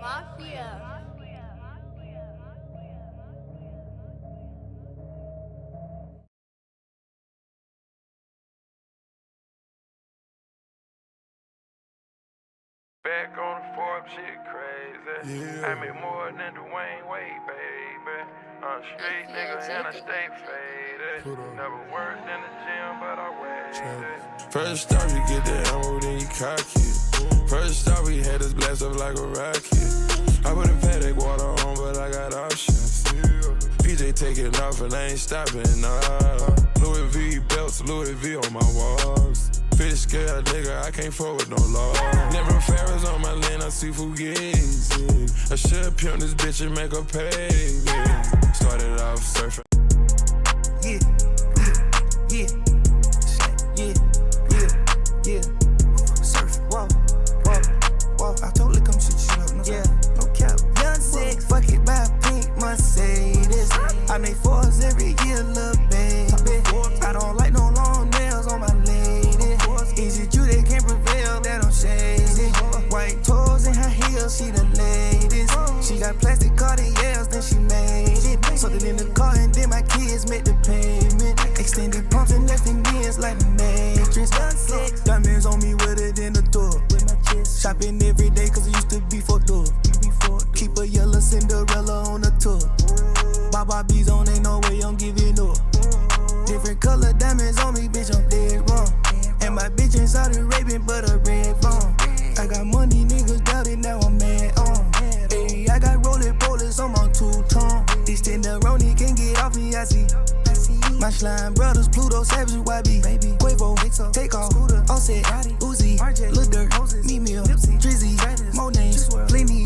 Mafia. Back on the Forbes, shit crazy. Yeah. I make more than Dwayne Wade, baby. I'm a street nigga and I stay faded. Never worked in the gym, but I waited. First off, you get the ammo, then you cock it. First off, we had us blast up like a rocket. I put a paddock water on, but I got options. PJ taking off and I ain't stopping, nah. Louis V belts, Louis V on my walls. Fish scale nigga, I can't fuck with no law. Never Ferris on my lane, I see Fugazi. I should pimp this bitch and make her pay. Yeah. Started off surfing. Yeah, yeah, yeah, yeah, yeah. Surf, walk, walk, walk. I totally come shit you up, no yeah, no cap. Young six, fuck it by a pink Mercedes. I make fours every year, little baby. I don't like no long nails on my lady. Is it you that can't prevail, that I'm shady? White toes and high heels, she the latest. She got plastic Cartiers, then she made it. Something in the car and then my kids make the payment. Extended pumps and left in ends like the Matrix. Diamonds on me wetter than a door. Shopping every day cause it used to be for door. Keep a yellow Cinderella on the tour. Baba B's on, ain't no way I'm giving up. Different color diamonds on me, bitch, I'm dead wrong. And my bitch ain't Saudi Arabian, but a red bone. I got money, niggas doubt it, now I'm mad on. Hey, I got rolling rollers, I'm on two-tone. This tenderoni can't get off me, I see. My slime brothers, Pluto, Savage, YB, Quavo, Take Off, Offset, Uzi, Lil Durk, Me-Meal, Drizzy, Mo names, plenty.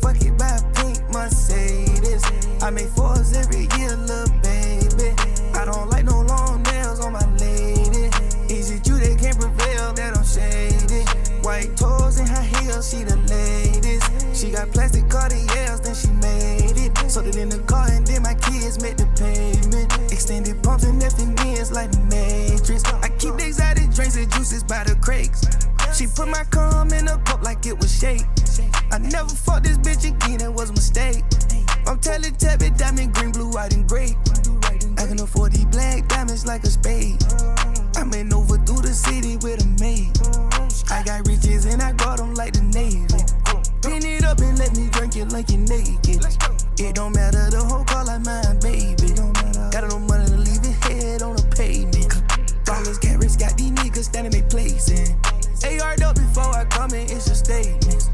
Fuck it by a pink Mercedes. I make fours every year, little baby. I don't like no long nails on my lady. Is it you that can't prevail, that I'm shady? White toes and high heels, she the latest. She got plastic Cartiers, then she made it. Sold it in the car and then my kids made the payment. Extended pumps and FNDs like the Matrix. I keep the exotic drinks and juices by the crates. She put my cum in a cup like it was shake. I never fought this bitch again, that was a mistake. I'm telling Tabby, diamond, green, blue, white, and gray. I can afford these black diamonds like a spade. I made over through the city with a maid. I got riches and I got them like the Navy. Pin it up and let me drink it like you're naked. It don't matter, the whole car like mine, baby. Got no money to leave it head on the pavement. Dollars, carrots, got these niggas standing they placing. AR'd up before I come in, it's a statement.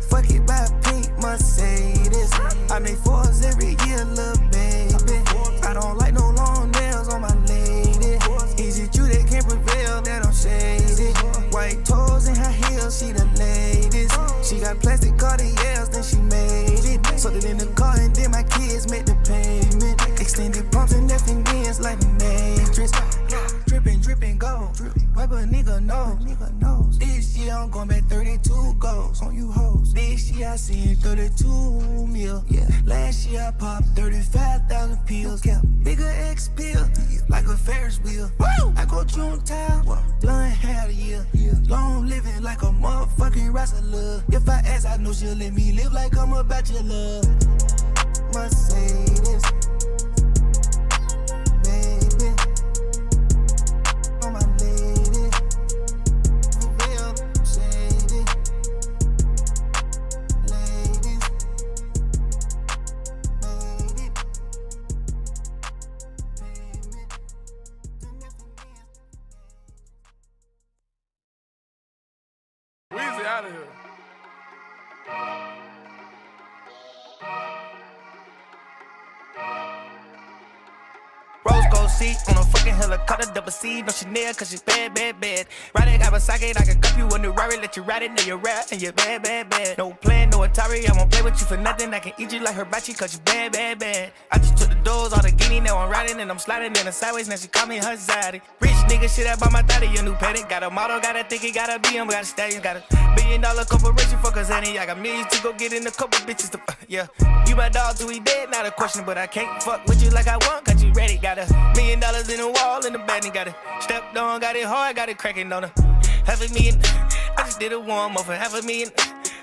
Fuck it by a pink Mercedes. I make fours every year, little baby. I don't like no long nails on my lady. Is it you that can't prevail, that I'm shady? White toes and high heels, she the latest. She got plastic Cartiers, then she made it. Sold it in the car and then my kids made the payment. Extended pumps and FNDs like the Matrix. Drippin', drippin', gold. Wipe a nigga nose. This year I'm going back 32 goals on you hoes. This year I seen 32 mil. Yeah. Last year I popped 35,000 pills. Bigger X pill, like a Ferris wheel. Woo! I go June town, blonde hair a year. Long living like a motherfucking wrestler. If I ask, I know she'll let me live like I'm a bachelor. Mercedes, baby, on my lady. Real shady, ladies, made it. Weezy out of here. Rose gold seat on a fucking helicopter, double C, no Chanel, cause she's bad, bad, bad. Riding Kawasaki, I can cup you in the Rari, let you ride it, now you're rap, and you're bad, bad, bad. No plan, no Atari, I won't play with you for nothing, I can eat you like hibachi, cause you bad, bad, bad. I just took the doors, all the guinea, now I'm riding, and I'm sliding in the sideways, now she call me her zaddy. Rich nigga, shit, I bought my daddy a new paddock, got a model, got a thicky, got a BM, got a stallion, got a $1 billion corporation, fuck us, Annie, I got millions to go get in a couple bitches to, yeah. You my dog till we dead, not a question, but I can't fuck with you like I want, cause you ready, got $1 million in the wall, in the bed, and got it stepped on, got it hard, got it cracking on her. $500,000, I just did a warm up for $500,000.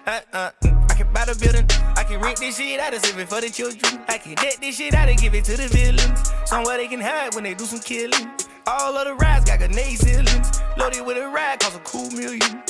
I can buy the building. I can rent this shit out and save it for the children. I can deck this shit out and give it to the villains. Somewhere they can hide when they do some killing. All of the rides got grenade ceilings. Loaded with a ride cost a cool million.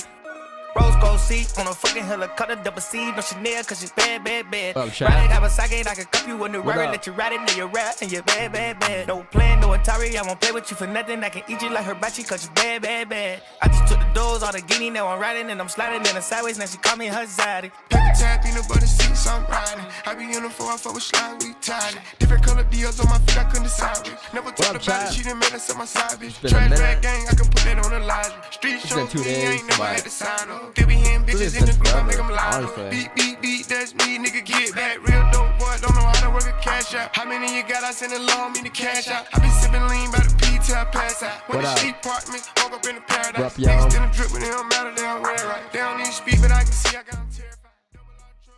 Rose gold seat on a fucking helicopter, double C, no Chanel, cause she's bad, bad, bad. Up, chat. Ride it, have a socket, I can cup you in the What ride, up? let you ride it, now you rap, and you're bad, bad, bad. No plan, no Atari, I won't play with you for nothing. I can eat you like hibachi, cause you bad, bad, bad. I just took the doors, all the guinea, now I'm riding, and I'm sliding in the sideways, now she call me her zaddy. Paper tag, peanut butter seats, I'm riding. I be in the 4, I fuck with slime, we tied it. Different color deals on my feet, I couldn't decide with. Never talked up, about chat? it, she done made us on my side, bitch. been a Trash minute. bag gang, I can put that on the line. Street It's show, been 2 me, days, ain't never but had to sign up. They be hitting bitches in the been group, I forever, make them lie. honestly. Beat, beat, beat, that's me, nigga, get back. Real dope boy, don't know how to work a cash out. How many you got? I send a loan, me the cash out. I been sipping lean by the P till I pass out. When What the up? street apartment, woke up in the paradise. What up, yo? Niggas still a drip, but they don't matter, they don't wear right. They don't even speak, but I can see I got them terrified.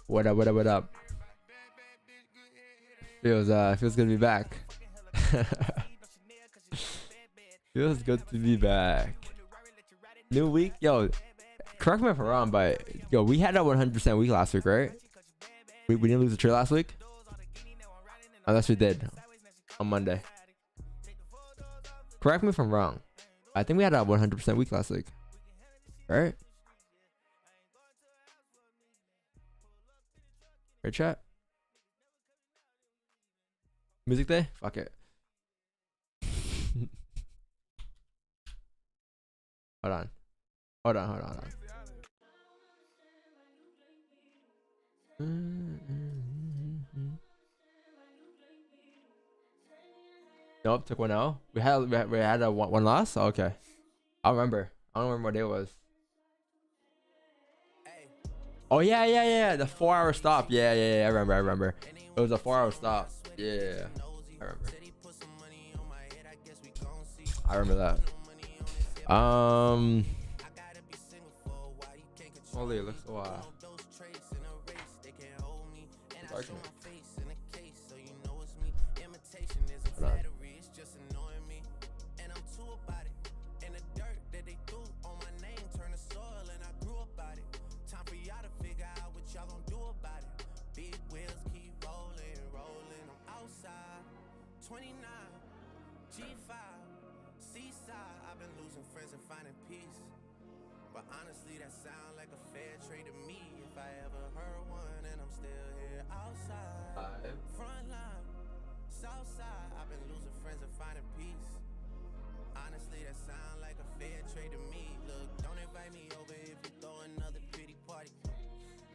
What up, what up, what up? Feels good to be back. Feels good to be back. New week, yo. Correct me if I'm wrong, but yo, we had a 100% week last week, right? We didn't lose a trade last week, unless we did on Monday. Correct me if I'm wrong. I think we had a 100% week last week, right? Right, chat? Music day? Fuck it. Hold on. Nope, took 1-0. We had a one loss. Oh, okay, I remember. I don't remember what day it was. Oh yeah. The 4-hour stop. Yeah. I remember. It was a 4-hour stop. Yeah, I remember that. Holy, it looks so argument. Hold on. But honestly, that sound like a fair trade to me. If I ever heard one, and I'm still here outside. Front line, south side. I've been losing friends and finding peace. Honestly, that sound like a fair trade to me. Look, don't invite me over if you throw another pity party.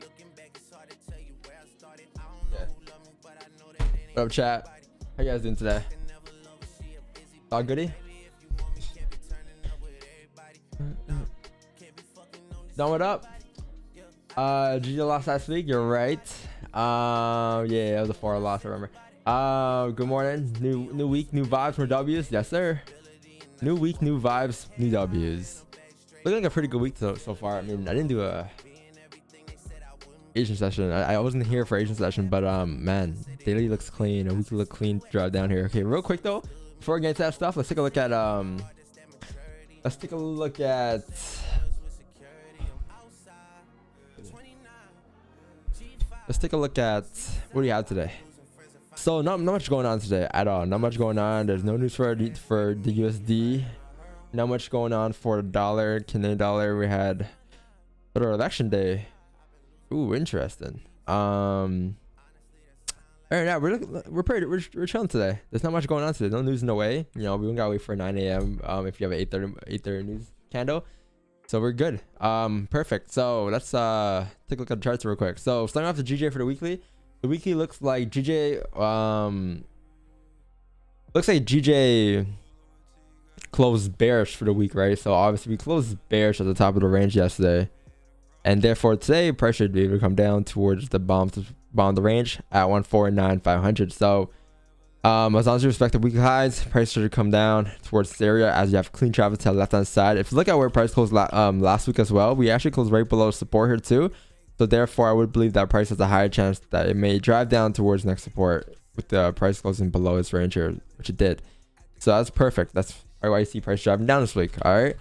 Looking back, it's hard to tell you where I started. I don't know who loved me, but I know that it ain't. What up, chat? How you guys doing today? All goody? Done what up? GG lost last week. You're right. Yeah, it was a 4 loss. I remember. Good morning. New week, new vibes, more W's. Yes, sir. New week, new vibes, new W's. Looking like a pretty good week so far. I mean, I didn't do a Asian session. I wasn't here for Asian session, but man, daily looks clean. A weekly look clean. Drive down here. Okay, real quick though, before we get into that stuff, let's take a look at what do you have today. So not much going on today at all. Not much going on. There's no news for the USD. Not much going on for the dollar, Canadian dollar. We had our election day. Ooh, interesting. All right, yeah, we're chilling today. There's not much going on today. No news in the way. You know, we don't gotta wait for 9 a.m. If you have an 8:30 news candle. So we're good. Perfect. So let's take a look at the charts real quick. So starting off the GJ for the weekly. The weekly looks like GJ closed bearish for the week, right? So obviously we closed bearish at the top of the range yesterday, and therefore today price should be able to come down towards the bottom of the range at 149,500. So as long as you respect the weekly highs, price should come down towards this area as you have clean traffic to the left hand side. If you look at where price closed last week as well, we actually closed right below support here too. So therefore I would believe that price has a higher chance that it may drive down towards next support with the price closing below its range here, which it did. So that's perfect. That's why you see price driving down this week. All right,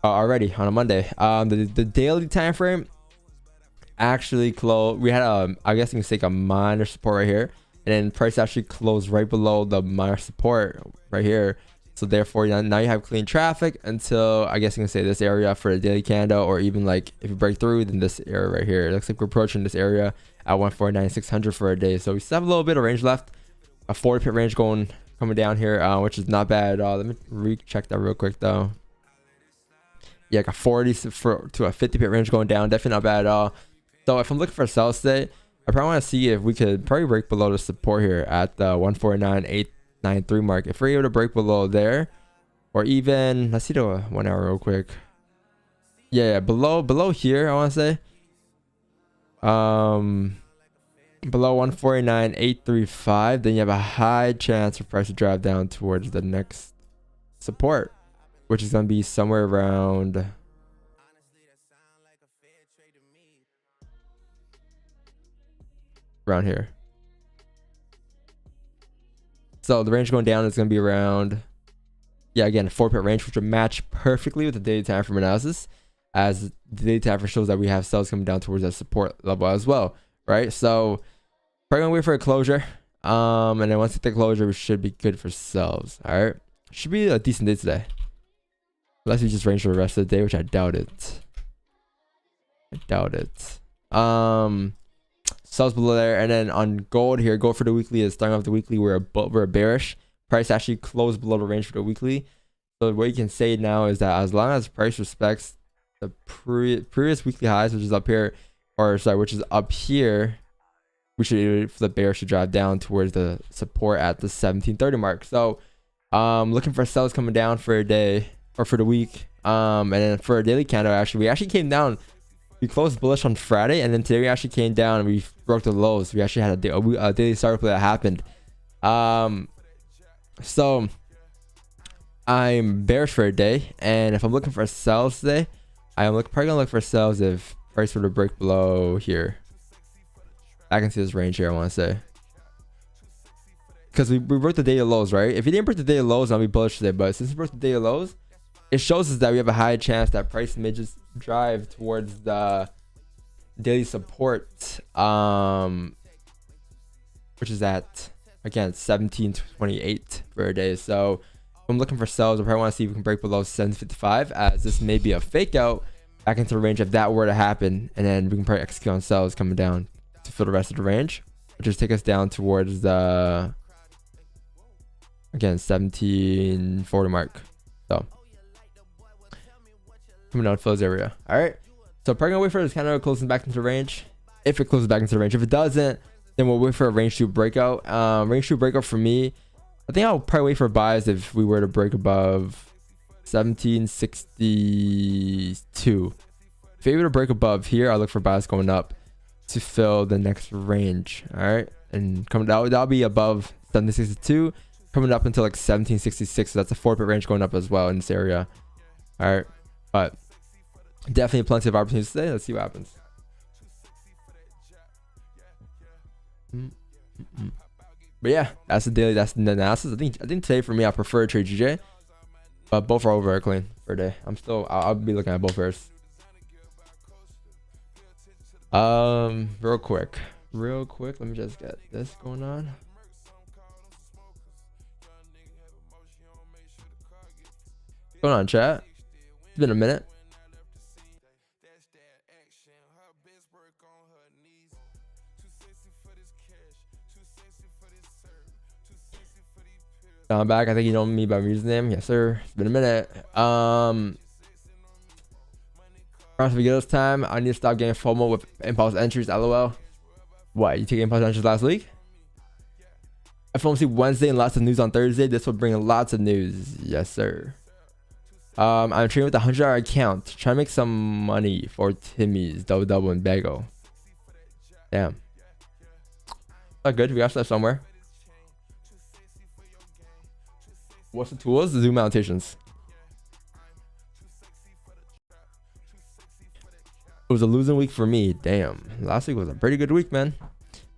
already on a Monday. The daily time frame actually closed. We had a, I guess you can say, a minor support right here, and then price actually closed right below the minor support right here. So therefore, now you have clean traffic until, I guess you can say, this area for the daily candle, or even like if you break through, then this area right here. It looks like we're approaching this area at 149,600 for a day. So we still have a little bit of range left, a 40 pip range coming down here, which is not bad at all. Let me recheck that real quick though. Yeah, like a 40 to a 50 pip range going down, definitely not bad at all. So if I'm looking for a sell today, I probably want to see if we could probably break below the support here at the 149,893 mark. If we're able to break below there, or even, let's see the 1 hour real quick. Yeah, below here, I want to say. Below 149,835, then you have a high chance for price to drive down towards the next support, which is going to be somewhere around here. So the range going down is going to be around, yeah, again, a 4 pip range, which will match perfectly with the daily time frame analysis, as the daily time frame shows that we have sales coming down towards that support level as well, right? So probably gonna wait for a closure, and then once we get the closure, we should be good for sells. All right, should be a decent day today, unless we just range for the rest of the day, which I doubt it. Sells below there, and then on gold here, gold for the weekly is starting off the weekly. We're bearish. Price actually closed below the range for the weekly. So what you can say now is that as long as price respects the previous weekly highs, which is up here, or sorry, which is up here, we should, for the bear should drive down towards the support at the 1730 mark. So looking for sells coming down for a day or for the week, and then for a daily candle, actually we actually came down. We closed bullish on Friday, and then today we actually came down and we broke the lows. We actually had a daily starter play that happened. So I'm bearish for a day, and if I'm looking for sells today, I'm probably gonna look for sells if price were to break below here. I can see this range here, I want to say, because we broke the daily lows, right? If you didn't break the daily lows, I'll be bullish today, but since we broke the daily lows, it shows us that we have a high chance that price may just drive towards the daily support, which is at, again, 1728 for a day. So if I'm looking for sells, I probably want to see if we can break below 755, as this may be a fake out back into the range if that were to happen, and then we can probably execute on sells coming down to fill the rest of the range, which just take us down towards the, again, 1740 mark. So coming down to fill this area. All right, so probably gonna wait for this candle closing back into the range. If it closes back into the range, if it doesn't, then we'll wait for a range 2 breakout. Range 2 breakout for me, I think I'll probably wait for buys if we were to break above 1762. If we were to break above here, I'll look for buys going up to fill the next range. All right, and coming down, that'll be above 1762, coming up until like 1766. So that's a 4 pip range going up as well in this area. All right, but definitely plenty of opportunities today. Let's see what happens. But yeah, that's the daily, that's the analysis. I think today for me, I prefer trade GJ, but both are over clean for a day. I'll be looking at both first. Real quick, let me just get this going on. What's going on, chat? It's been a minute. I'm back. I think you know me by my username. Yes, sir. It's been a minute. Promise we get this time. I need to stop getting FOMO with impulse entries. LOL. What? You took impulse entries last week? FOMC Wednesday and lots of news on Thursday. This will bring lots of news. Yes, sir. I'm trading with a $100 account. Trying to make some money for Timmy's double and bagel. Damn. Not good. We got stuff somewhere. What's the tools? The zoom annotations. It was a losing week for me. Damn. Last week was a pretty good week, man.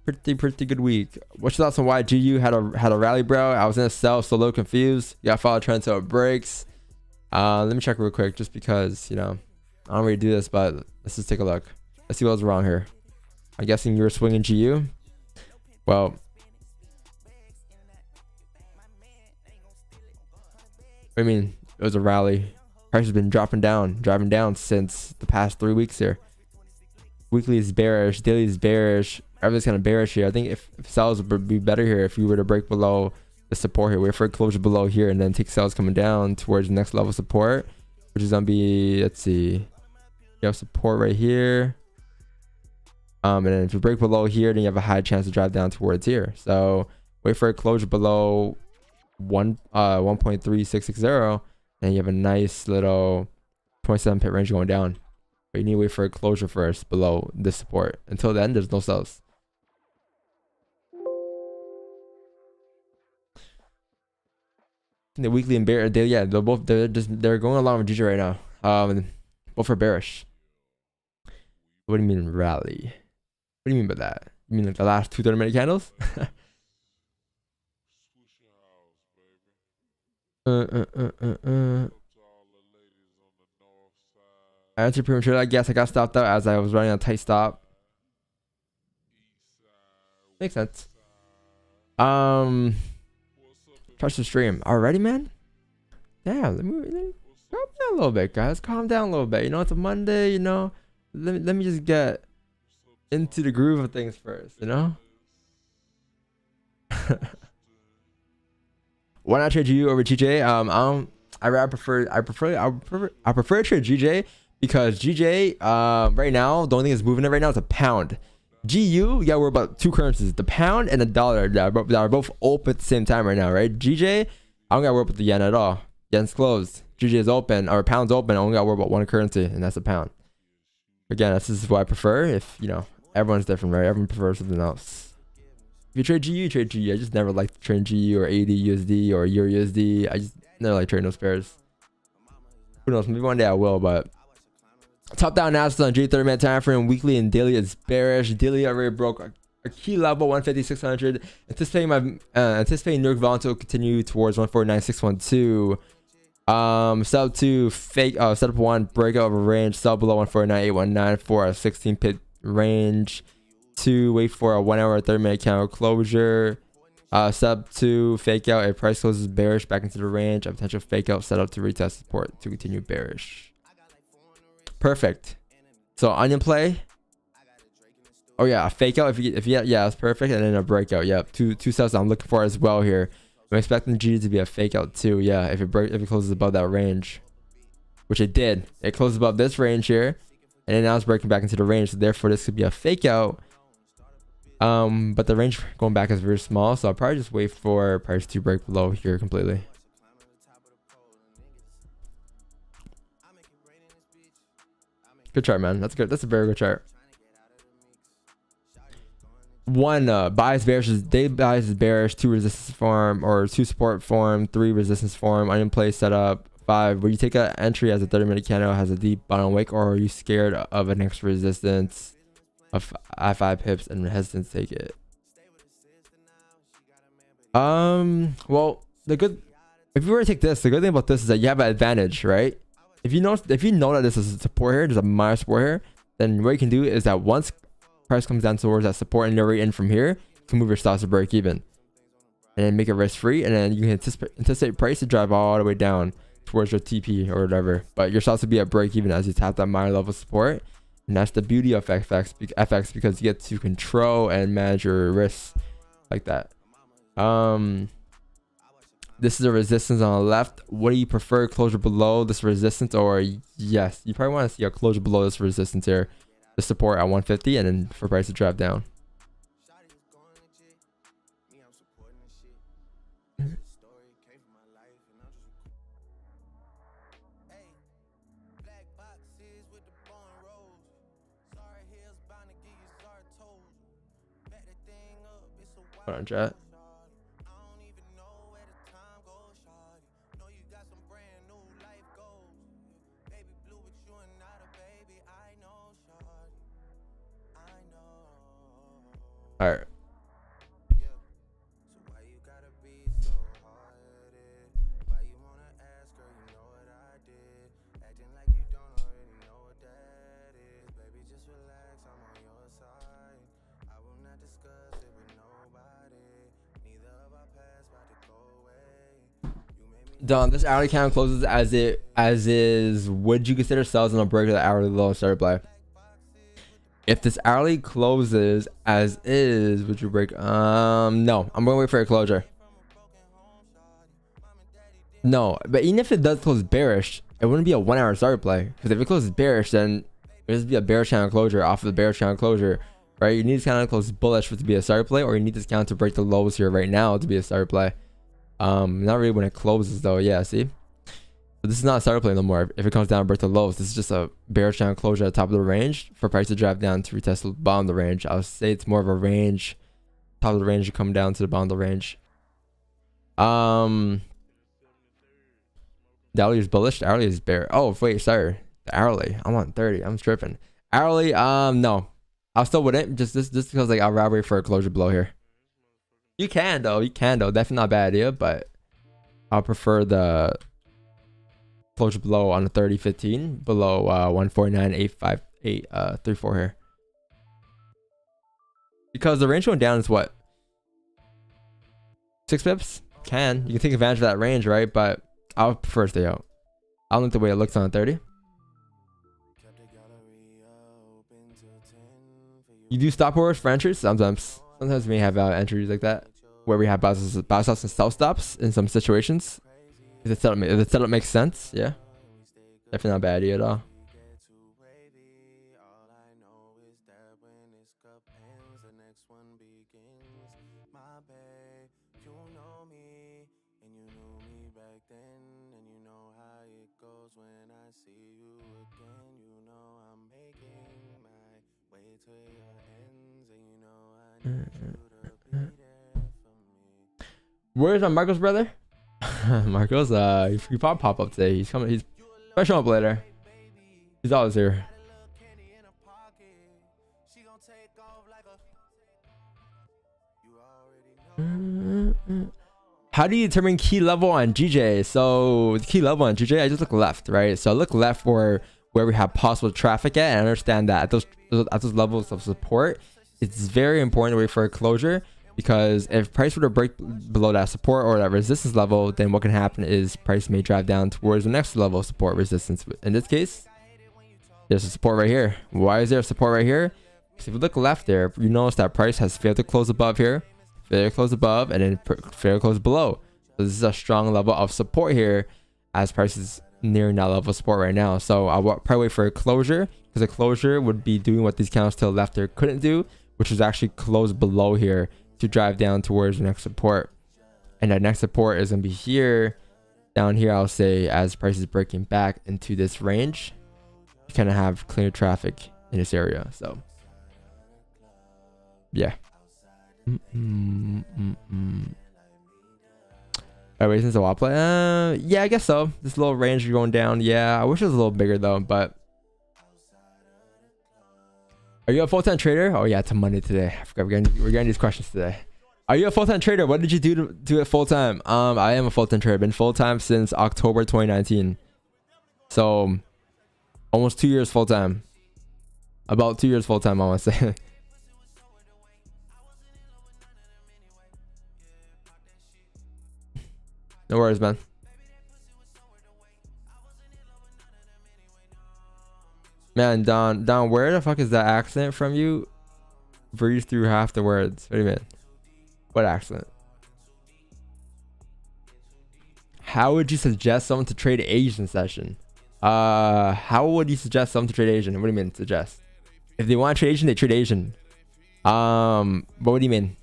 Pretty good week. What's your thoughts on why GU had a rally, bro? I was in a sell, so a little confused. You gotta follow trend so it breaks. Let me check real quick, just because, you know, I don't really do this, but let's just take a look. Let's see what was wrong here. I'm guessing you were swinging GU. Well, I mean, it was a rally. Price has been driving down since the past 3 weeks here. Weekly is bearish, daily is bearish. Everything's kind of bearish here. I think if sells would be better here if you were to break below the support here. Wait for a closure below here and then take sales coming down towards the next level support, which is gonna be, let's see, you have support right here. And then if you break below here, then you have a high chance to drive down towards here. So wait for a closure below 1.3660, and you have a nice little 27 pip range going down. But you need to wait for a closure first below this support. Until then, there's no sells. The weekly and bear, yeah, they're going along with GJ right now. Both are bearish. What do you mean rally? What do you mean by that? You mean like the last 2 30-minute candles? I answered prematurely. I guess I got stopped out as I was running a tight stop. Makes sense. Try to stream already, man. Yeah, let me calm down a little bit, guys. Calm down a little bit. You know, it's a Monday. You know, let me just get into the groove of things first. You know. Why not trade you over GJ? I prefer to trade GJ because GJ right now the only thing that's moving it right now is a pound. GU, yeah, we're about 2 currencies, the pound and the dollar that are both open at the same time right now, right? GJ, I don't gotta worry about the yen at all. Yen's closed. GJ is open, or pound's open. I only gotta worry about 1 currency, and that's a pound. Again, this is what I prefer. If you know, everyone's different, right? Everyone prefers something else. If you trade GU, you trade GU. I just never liked to trade GU or AD USD or Euro USD. I just never like trading those pairs. Who knows? Maybe one day I will, but. Top down analysis on J30-minute time frame, weekly and daily is bearish. Daily already broke a key level 150,600. Anticipating New York volume will continue towards 149,612. Sell to fake setup 1 breakout of a range. Sell below 149,819 for a 16 pip range. 2 wait for a 1 hour 30-minute candle closure. Sub 2 fake out a price closes bearish back into the range. A potential fake out setup to retest support to continue bearish. Perfect. So onion play. Oh yeah, a fake out if yeah, that's perfect, and then a breakout. Yep, two sets I'm looking for as well here. I'm expecting G to be a fake out too. Yeah, if it closes above that range, which it did. It closed above this range here, and then now it's breaking back into the range. So therefore, this could be a fake out. But the range going back is very small, so I'll probably just wait for price to break below here completely. Good chart, man. That's good. That's a very good chart. 1 bias bearish is day bias is bearish. 2 resistance form or 2 support form. 3 resistance form. Onion play setup. 5. Will you take an entry as a 30-minute candle has a deep bottom wick, or are you scared of an extra resistance of 5 pips and hesitant to take it? Well, if you were to take this, the good thing about this is that you have an advantage, right? If you know that this is a support here, there's a minor support here, then what you can do is that once price comes down towards that support and you're right in from here, you can move your stops to break even, and then make it risk free, and then you can anticipate price to drive all the way down towards your TP or whatever. But your stops will be at break even as you tap that minor level support, and that's the beauty of FX because you get to control and manage your risks like that. This is a resistance on the left. What do you prefer? Closure below this resistance, or yes, you probably want to see a closure below this resistance here, the support at 150, and then for price to drop down. Hold on, chat. All right. Don, this hourly candle closes as is. Would you consider sells on a break of the hourly low and start play? If this hourly closes as is, would you break? No, I'm gonna wait for a closure. No, but even if it does close bearish, it wouldn't be a 1 hour start play. Because if it closes bearish, then it would be a bearish channel closure off of the bearish channel closure, right? You need this candle to close bullish for it to be a start play, or you need this candle to break the lows here right now to be a start play. Not really when it closes though. Yeah, see. But this is not a start play no more. If it comes down and break the lows, this is just a bearish channel closure at the top of the range for price to drive down to retest the bottom of the range. I would say it's more of a range, top of the range to come down to the bottom of the range. The hourly is bullish. The hourly is bear. Oh wait, sorry. The hourly. I'm on 30. I'm tripping. Hourly. No. I still wouldn't. Just because like I'd rather wait for a closure below here. You can though. You can though. Definitely not a bad idea, but I'll prefer the closure below on the 30.15 below 149.85834 here. Because the range going down is what? 6 pips? You can take advantage of that range, right? But I would prefer to stay out. I don't like the way it looks on 30. You do stop orders for entries? Sometimes we may have entries like that where we have buy stops and sell stops in some situations. If the setup makes sense, yeah. Definitely not a bad idea at all. Where's my Marcos brother? Marcos, he probably pop up today. He's coming. He's probably showing up later. He's always here. How do you determine key level on GJ? So the key level on GJ, I just look left, right? So I look left for where we have possible traffic at, and I understand that at those levels of support, it's very important to wait for a closure. Because if price were to break below that support or that resistance level, then what can happen is price may drive down towards the next level of support resistance. In this case, there's a support right here. Why is there a support right here? Because if you look left there, you notice that price has failed to close above here, failed to close above, and then failed to close below. So this is a strong level of support here as price is nearing that level of support right now. So I'll probably wait for a closure, because a closure would be doing what these candles to the left there couldn't do, which was actually close below here to drive down towards the next support. And that next support is going to be here, down here, I'll say, as price is breaking back into this range. You kind of have clear traffic in this area. So yeah. Wait, since a while play, yeah, I guess so. This little range going down, yeah. I wish it was a little bigger though, but are you a full-time trader? Oh yeah, it's a Monday today. I forgot we're getting these questions today. Are you a full-time trader? What did you do to do it full-time? I am a full-time trader. Been full-time since October 2019. So almost 2 years full-time. About 2 years full-time, I want to say. No worries, man. Man, Don, where the fuck is that accent from you? Breeze through half the words. What do you mean? What accent? How would you suggest someone to trade Asian session? How would you suggest someone to trade Asian? What do you mean suggest? If they want to trade Asian, they trade Asian. What do you mean?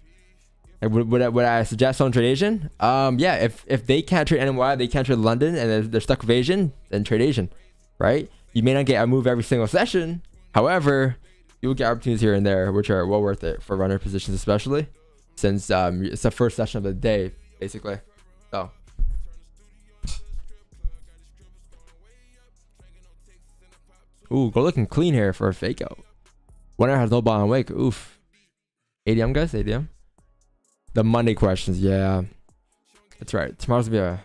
Like, would I suggest someone trade Asian? Yeah, if they can't trade NY, they can't trade London, and they're stuck with Asian, then trade Asian, right? You may not get a move every single session. However, you will get opportunities here and there, which are well worth it for runner positions, especially since it's the first session of the day, basically. So. Ooh, go looking clean here for a fake out. 1 hour has no bottom wake. Oof. ADM, guys, ADM. The Monday questions, yeah. That's right. Tomorrow's gonna be a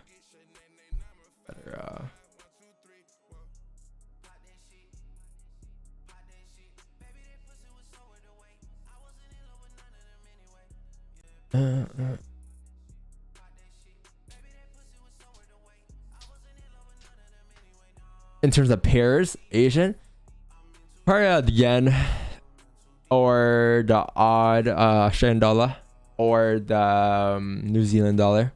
better, in terms of pairs, Asian, probably the yen or the odd Australian dollar or the New Zealand dollar,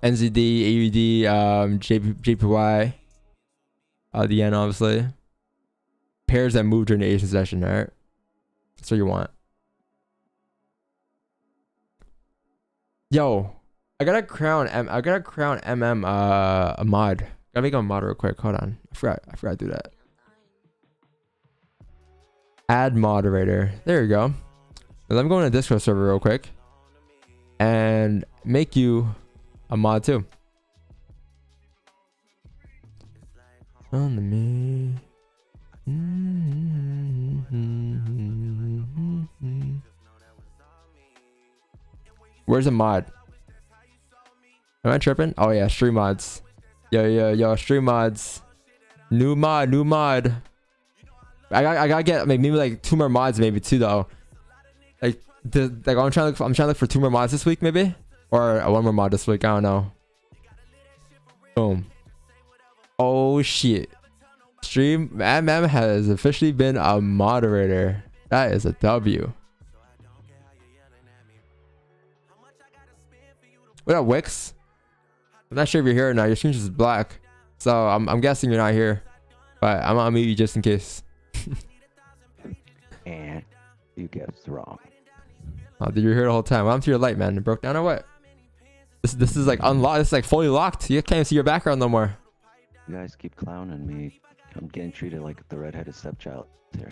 NZD, AUD, JPY, the yen, obviously. Pairs that move during the Asian session, all right? That's what you want. Yo, I gotta crown MM a mod. Gotta make him a mod real quick. Hold on. I forgot to do that. Add moderator. There you go. Let me go in a Discord server real quick and make you a mod too. On the me. Where's a mod? Am I tripping? Oh yeah, stream mods. Yo, stream mods. New mod. I gotta get maybe like 2 more mods, maybe 2 though. Like I'm trying to look for 2 more mods this week, maybe, or 1 more mod this week. I don't know. Boom. Oh shit. Stream MM has officially been a moderator. That is a W. What up, Wix? I'm not sure if you're here or not. Your screen is black, so I'm guessing you're not here. But I'm gonna mute you just in case. And you guessed wrong. Oh, did you hear the whole time? What happened to your light, man? It broke down or what? This is like unlocked. This is like fully locked. You can't even see your background no more. You guys keep clowning me. I'm getting treated like the redheaded stepchild here.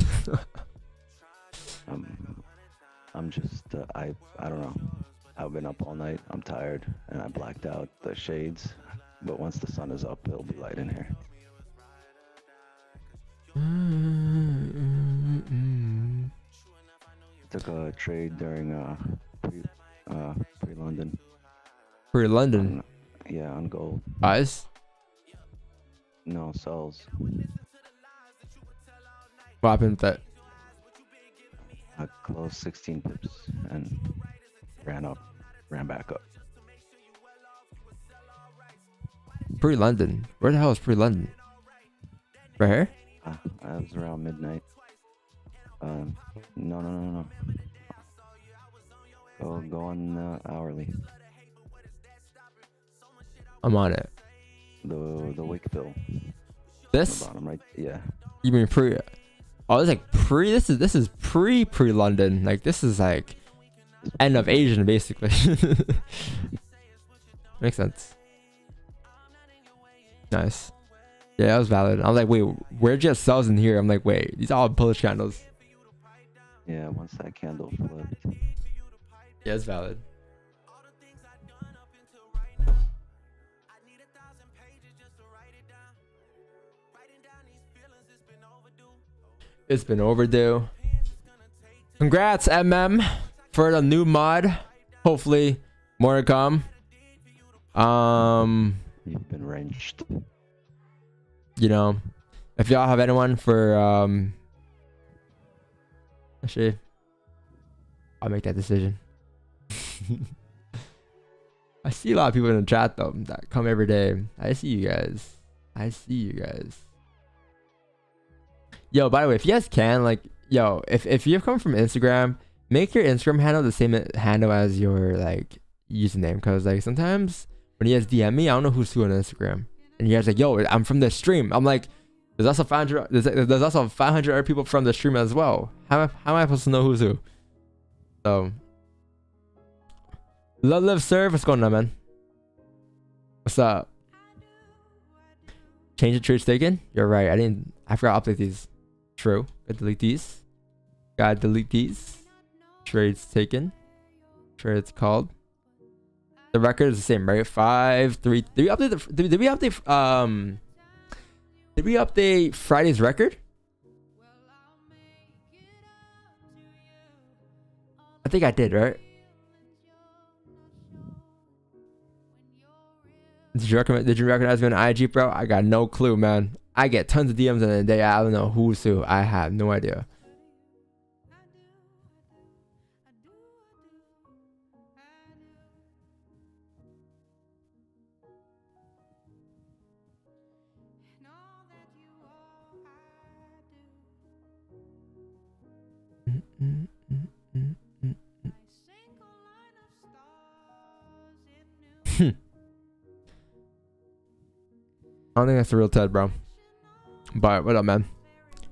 I'm just I don't know. I've been up all night. I'm tired and I blacked out the shades. But once the sun is up, it'll be light in here. Took a trade during pre-London. Pre-London? Yeah, on gold. Buys? No, sells. What happened with that? I closed 16 pips and ran back up. Pre-London? Where the hell is pre-London? Right here? I was around midnight. No. Go on hourly. I'm on it. The wick bill. This? The bottom right. Yeah. You mean pre? Oh, it's like pre. This is pre-London. Like this is like end of Asian basically. Makes sense. Nice. Yeah, that was valid. I was like, wait, where just sells in here? I'm like, wait, these are all bullish candles. Yeah, once that candle flipped. Yeah, it's valid. It's been overdue. Congrats, MM, for the new mod. Hopefully, more to come. You've been wrenched. You know, if y'all have anyone for actually, I'll make that decision. I see a lot of people in the chat though that come every day. I see you guys. Yo, by the way, if you guys can, like, yo, if you're coming from Instagram, make your Instagram handle the same handle as your like username, because like sometimes when you guys DM me, I don't know who's who on Instagram, and you guys like, yo, I'm from the stream. I'm like, there's also 500. There's also 500 other people from the stream as well. How am I supposed to know who's who? So, live serve. What's going on, man? What's up? Change the trade taken. You're right. I forgot to update these. True. Gotta delete these. Trades taken. Trades called. The record is the same, right? 5-3. Did we update Friday's record? I think I did, right? Did you recognize me on IG, bro? I got no clue, man. I get tons of DMs in a day. I don't know who's who. I have no idea. I don't think that's the real Ted, bro. But what up, man?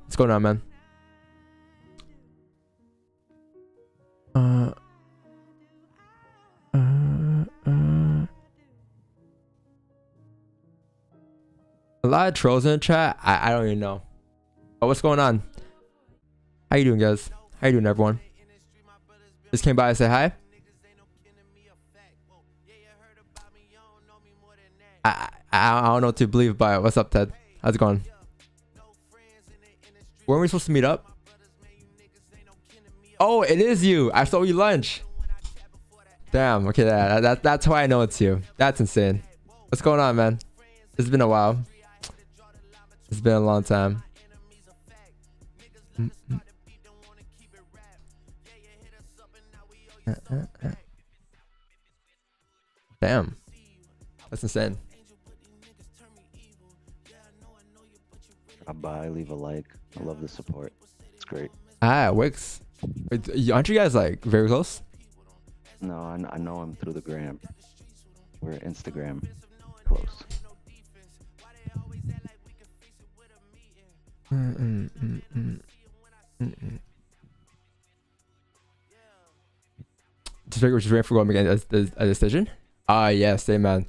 What's going on, man? A lot of trolls in the chat. I don't even know. But what's going on? How you doing, guys? How you doing, everyone? Just came by to say hi. I don't know what to believe, but what's up, Ted? How's it going? Where are we supposed to meet up? Oh, it is you. I stole you lunch. Damn. Okay, that's why I know it's you. That's insane. What's going on, man? It's been a while. It's been a long time. Damn. That's insane. Drop by, leave a like. I love the support. It's great. Ah, Wix. Wait, aren't you guys like very close? No, I know him through the gram. We're Instagram close. Just waiting for gold again. A decision? Yeah, same, man.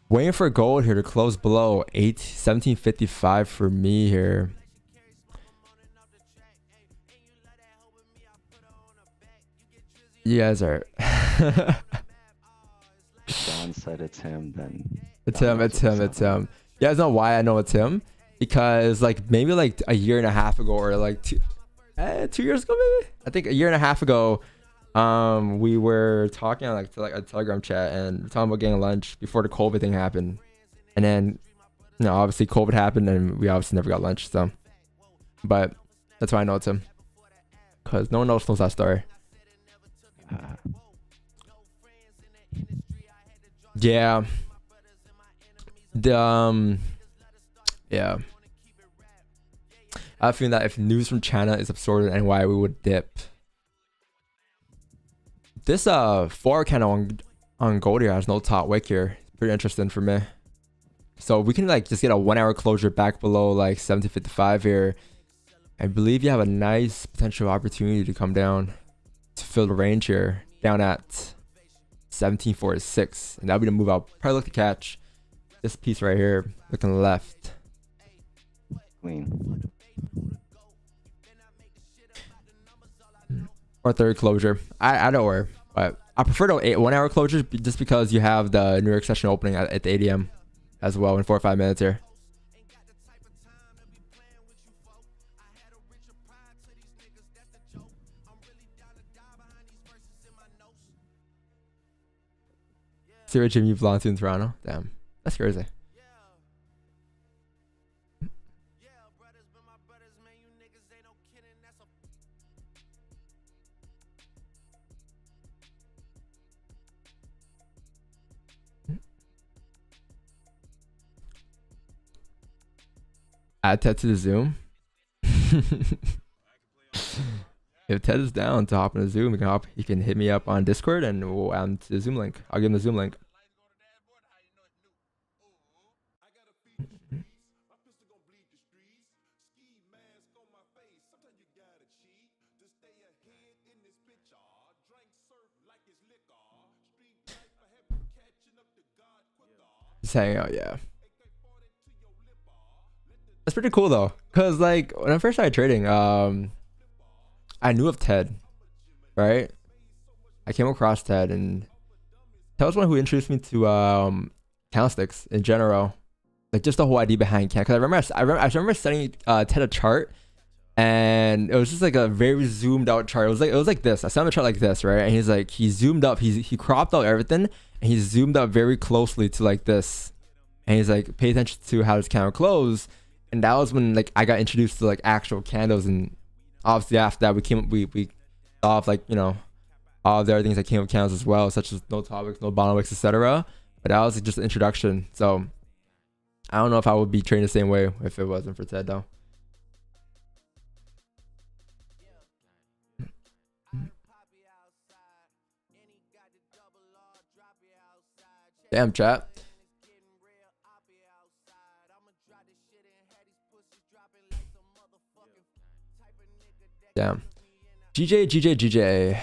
Waiting for gold here to close below 1755 for me here. You guys are. John said it's him, then. It's him. You guys know why I know it's him? Because like maybe like a year and a half ago, or like 2 years ago, maybe. I think a year and a half ago, we were talking on like a Telegram chat and talking about getting lunch before the COVID thing happened, and then obviously COVID happened and we obviously never got lunch. So, but that's why I know it's him, because no one else knows that story. Yeah. Yeah. I feel that if news from China is absorbed in NY, we would dip. This forward candle on gold here has no top wick here. Pretty interesting for me. So we can like just get a 1 hour closure back below like 1755 here. I believe you have a nice potential opportunity to come down to fill the range here, down at 1746, and that'll be the move I'll probably look to catch. This piece right here, looking left. Clean. Or third closure. I don't worry, but I prefer the 1 hour closures just because you have the New York session opening at the 8 a.m. as well in 4 or 5 minutes here. See what Jimmy belongs to in Toronto. Damn, that's crazy. Add Ted to the Zoom. If Ted is down to hop in the Zoom, he can hit me up on Discord and we'll add him to the Zoom link. I'll give him the Zoom link. Just hang out, yeah. That's pretty cool though, cause like when I first started trading, I knew of Ted, right? I came across Ted, and Ted was one who introduced me to candlesticks in general, like just the whole idea behind candle. Cause I remember sending Ted a chart, and it was just like a very zoomed out chart. It was like this. I sent him a chart like this, right? And he's like, he zoomed up, he cropped out everything, and he zoomed up very closely to like this, and he's like, pay attention to how this candle closed. And that was when like I got introduced to like actual candles, and obviously after that we saw off like, you know, all the other things that came with candles as well, such as no topics, no bottom wicks, etc. But that was just an introduction. So I don't know if I would be trained the same way if it wasn't for Ted though. Damn, chat. Damn. GJ.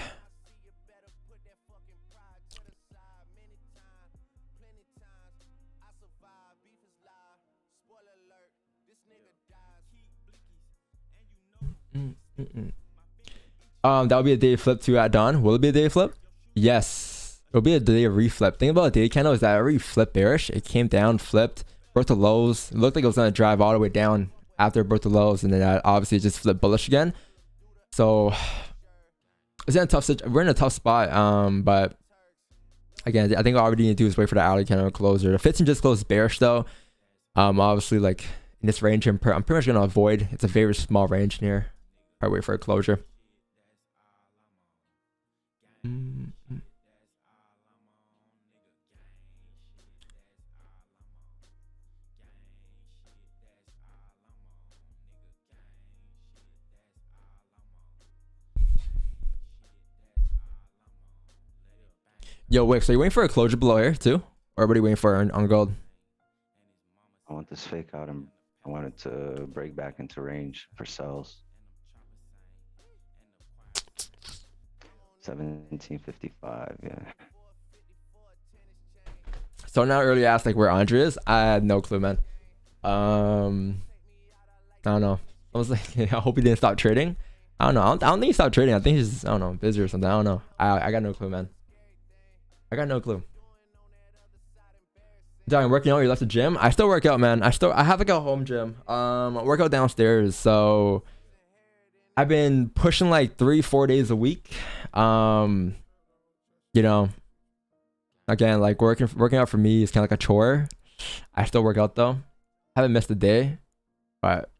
That would be a day flip too at dawn. Will it be a day flip? Yes. It'll be a day of reflip. Thing about a day candle is that it already flipped bearish. It came down, flipped, broke the lows. It looked like it was gonna drive all the way down after it broke the lows, and then obviously just flipped bullish again. So it's in a tough we're in a tough spot. But again, I think all we need to do is wait for the alley candle closer. The 15 just closed bearish though. Obviously like in this range, I'm pretty much gonna avoid. It's a very small range in here. Probably wait for a closure. Yo, Wix, are you waiting for a closure below here too? Or what are you waiting for on gold? I want this fake out and I want it to break back into range for sells. 1755, yeah. So now earlier asked like where Andre is. I had no clue, man. I don't know. I was like, I hope he didn't stop trading. I don't know. I don't think he stopped trading. I think he's, I don't know, busy or something. I don't know. I got no clue, man. I got no clue. Darn, working out. You left the gym. I still work out, man. I have like a home gym. I work out downstairs. So I've been pushing like 3-4 days a week. You know, again, like working out for me is kind of like a chore. I still work out though. Haven't missed a day, but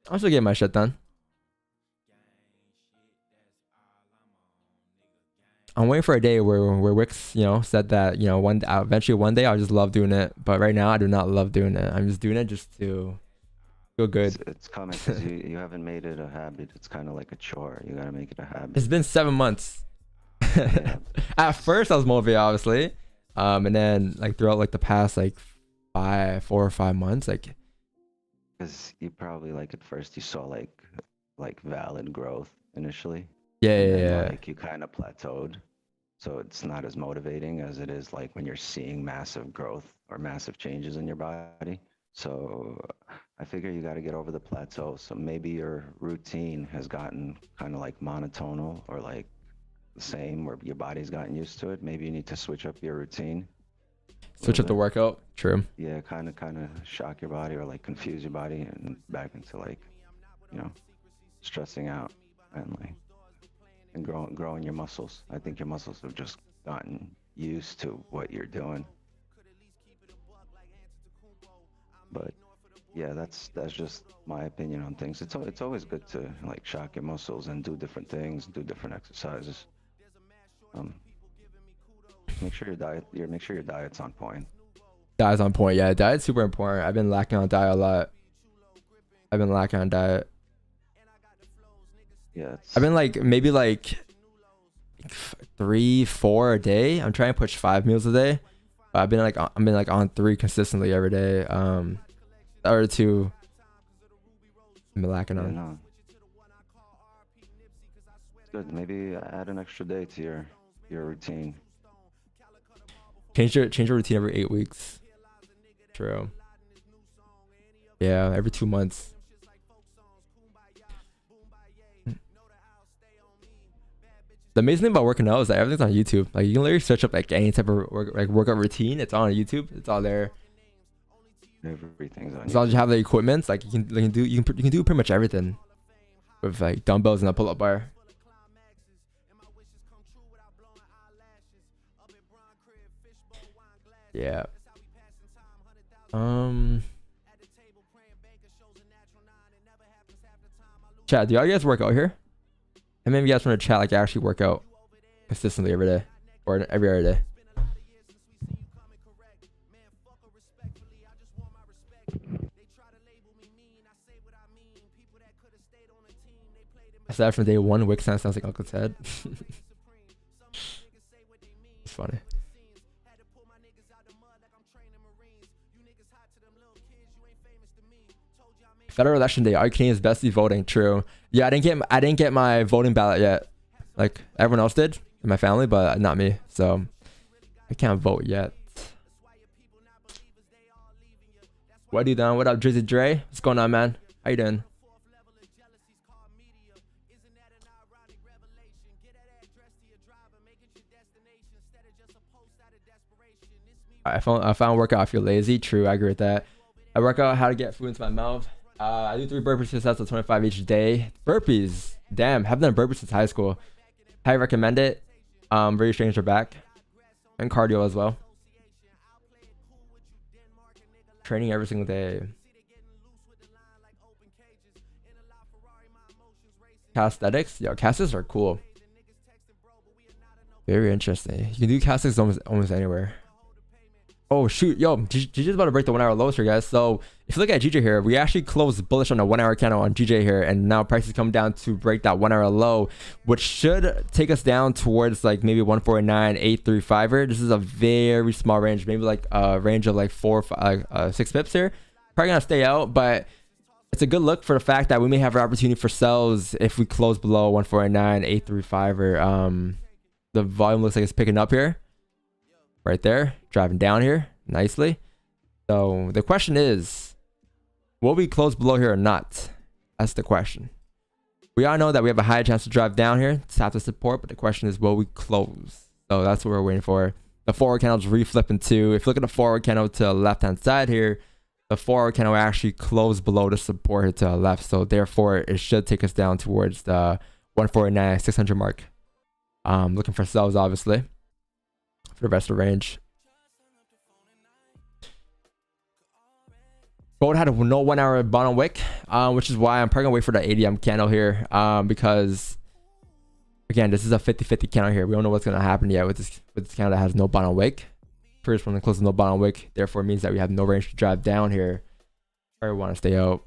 I'm still getting my shit done. I'm waiting for a day where Wix, you know, said that, you know, eventually one day I'll just love doing it. But right now I do not love doing it. I'm just doing it just to feel good. It's coming because you haven't made it a habit. It's kind of like a chore. You got to make it a habit. It's been 7 months. Yeah. At first I was motivated, obviously. And then like throughout like the past like 4 or 5 months, like. Because you probably like at first you saw like valid growth initially. Yeah. Like you kind of plateaued, so it's not as motivating as it is like when you're seeing massive growth or massive changes in your body. So I figure you got to get over the plateau. So maybe your routine has gotten kind of like monotonal or like the same, where your body's gotten used to it. Maybe you need to switch up your routine. Switch up the workout. True. Yeah, kind of shock your body or like confuse your body and back into like, you know, stressing out and like. And growing your muscles. I think your muscles have just gotten used to what you're doing. But yeah, that's just my opinion on things. It's always good to like shock your muscles and do different things, do different exercises. Make sure your diet's on point. Diet's on point. Yeah, diet's super important. I've been lacking on diet a lot. Yeah, I've been like maybe like 3-4 a day. I'm trying to push 5 meals a day. I've been like on 3 consistently every day. Or 2 I've been lacking on. No. It's good. Maybe add an extra day to your routine. Change your routine every 8 weeks. True. Yeah, every 2 months. The amazing thing about working out is that everything's on YouTube. Like you can literally search up like any type of workout routine. It's on YouTube. It's all there. Everything's on. As long as you have the equipment, like you can do pretty much everything with like dumbbells and a pull-up bar. Yeah. Chat, do y'all guys work out here? And maybe you guys want to chat like actually work out consistently every day or every other day. Aside from day 1, Wix sounds like Uncle Ted. It's funny. Federal election day. All Canadians best be voting. True. Yeah, I didn't get my voting ballot yet. Like everyone else did in my family, but not me. So I can't vote yet. What are you doing? What up, Drizzy Dre? What's going on, man? How you doing? I found workout. I feel lazy. True, I agree with that. I work out how to get food into my mouth. I do 3 burpees to sets of 25 each day. Burpees, damn, haven't done burpees since high school. Highly recommend it. Very strange for back and cardio as well. Training every single day. Calisthenics, yo, calisthenics are cool. Very interesting. You can do calisthenics almost anywhere. Oh shoot, yo, GJ's about to break the 1 hour lows here, guys. So if you look at GJ here, we actually closed bullish on a 1 hour candle on GJ here, and now prices come down to break that 1 hour low, which should take us down towards like maybe 149.835. This is a very small range, maybe like a range of like 6 pips here. Probably gonna stay out, but it's a good look for the fact that we may have an opportunity for sells if we close below 149.835. Or the volume looks like it's picking up here. Right there, driving down here nicely. So the question is, will we close below here or not? That's the question. We all know that we have a high chance to drive down here, tap the support, but the question is, will we close? So that's what we're waiting for. The forward candle's reflipping too. If you look at the forward candle to the left hand side here, the forward candle actually closed below the support here to the left. So therefore, it should take us down towards the 149.600 mark. Looking for sells, obviously, for the rest of the range. Gold had a no 1 hour bottom wick, which is why I'm probably gonna wait for the ADM candle here, because again, this is a 50-50 candle here. We don't know what's gonna happen yet with this candle that has no bottom wick. First one that closes no bottom wick, therefore it means that we have no range to drive down here. Probably want to stay out.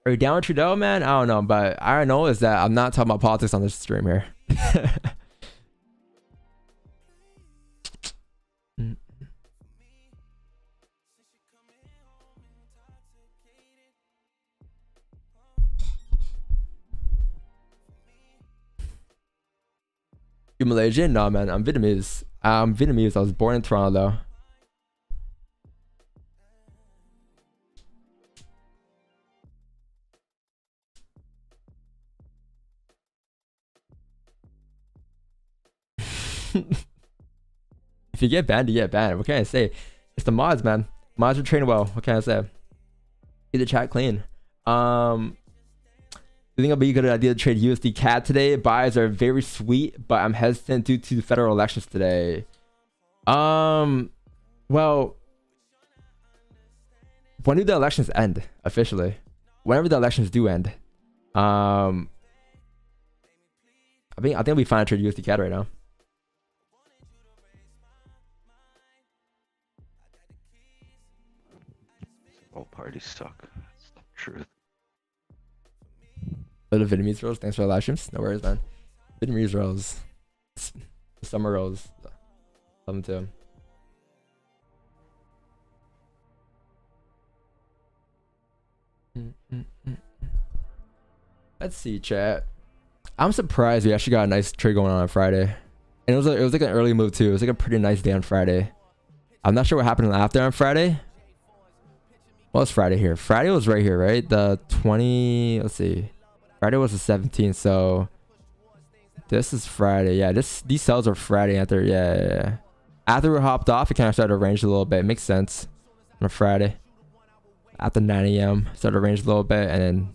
Are you down with Trudeau, man? I don't know, but I know is that I'm not talking about politics on this stream here. You Malaysian? No, man. I'm Vietnamese. I'm Vietnamese. I was born in Toronto, though. If you get banned, you get banned. What can I say? It's the mods, man. Mods are trained well. What can I say? Keep the chat clean. You think it'll be a good idea to trade USD CAD today? Buys are very sweet, but I'm hesitant due to the federal elections today. Well, when do the elections end officially? Whenever the elections do end. I think we'll be fine to trade USD CAD right now. All parties suck. That's the truth. Little Vietnamese rolls. Thanks for the live streams. No worries, man. Vietnamese rolls. Summer rolls. Love them too. Let's see, chat. I'm surprised we actually got a nice trade going on Friday. And it was like an early move too. It was like a pretty nice day on Friday. I'm not sure what happened after on Friday. Well, it's Friday here. Friday was right here, right? The 20, let's see. Friday was the 17th, so this is Friday. Yeah, these sales are Friday after. Yeah. After we hopped off, it kind of started to range a little bit. It makes sense on a Friday. After 9 a.m. started to range a little bit, and then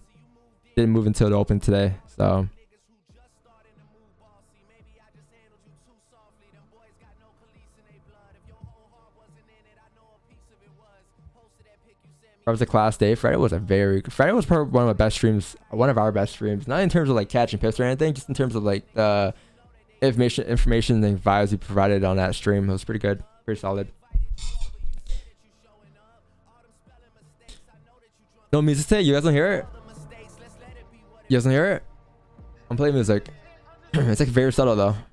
didn't move until the open today. So Friday was a class day. Friday was probably one of my best streams, one of our best streams. Not in terms of like catching pips or anything, just in terms of like the information and vibes we provided on that stream. It was pretty good, pretty solid. No music today? You guys don't hear it? You guys don't hear it? I'm playing music. It's like very subtle though. How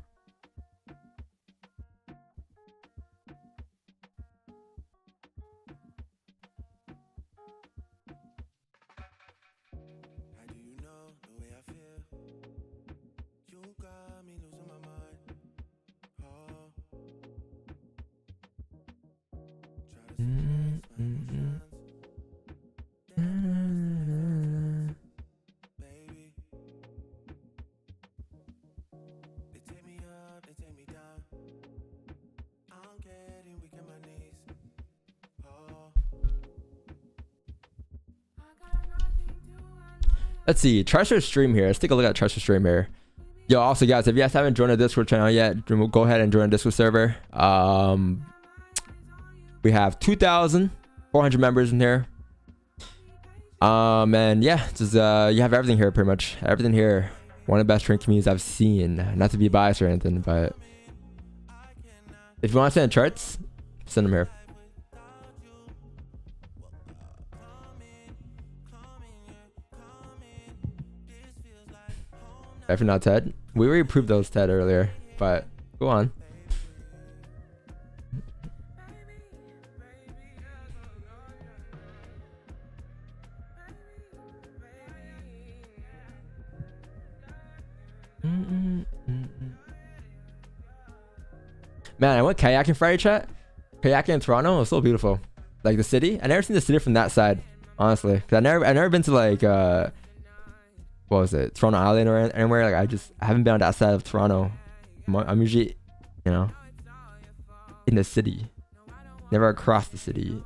do you know the way I feel? You got me losing my mind. Oh. Try to suppress my emotions. Baby. They take me up, they take me down. I'm getting weak in my knees. Oh. Let's see. Treasure stream here. Let's take a look at treasure stream here. Yo, also guys, if you guys haven't joined the Discord channel yet, go ahead and join the Discord server. We have 2,400 members in here. And yeah, just you have everything here, pretty much everything here. One of the best trading communities I've seen. Not to be biased or anything, but if you want to send charts, send them here. Definitely not Ted. We already proved those Ted earlier, but go on. Man, I went kayaking Friday, chat. Kayaking in Toronto was so beautiful. Like the city. I never seen the city from that side, honestly. Cause I never been to like what was it, Toronto Island or anywhere. Like I haven't been on that side of Toronto. I'm usually, you know, in the city, never across the city.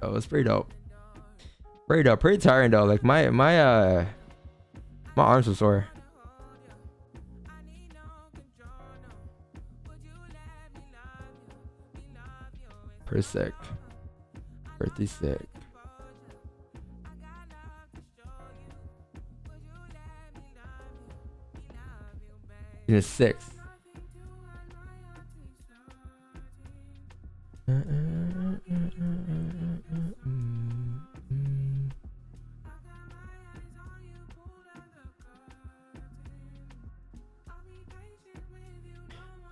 Oh, it was pretty dope. Pretty dope. Pretty tiring though. Like my arms were sore. Pretty sick. Pretty sick. In a 6.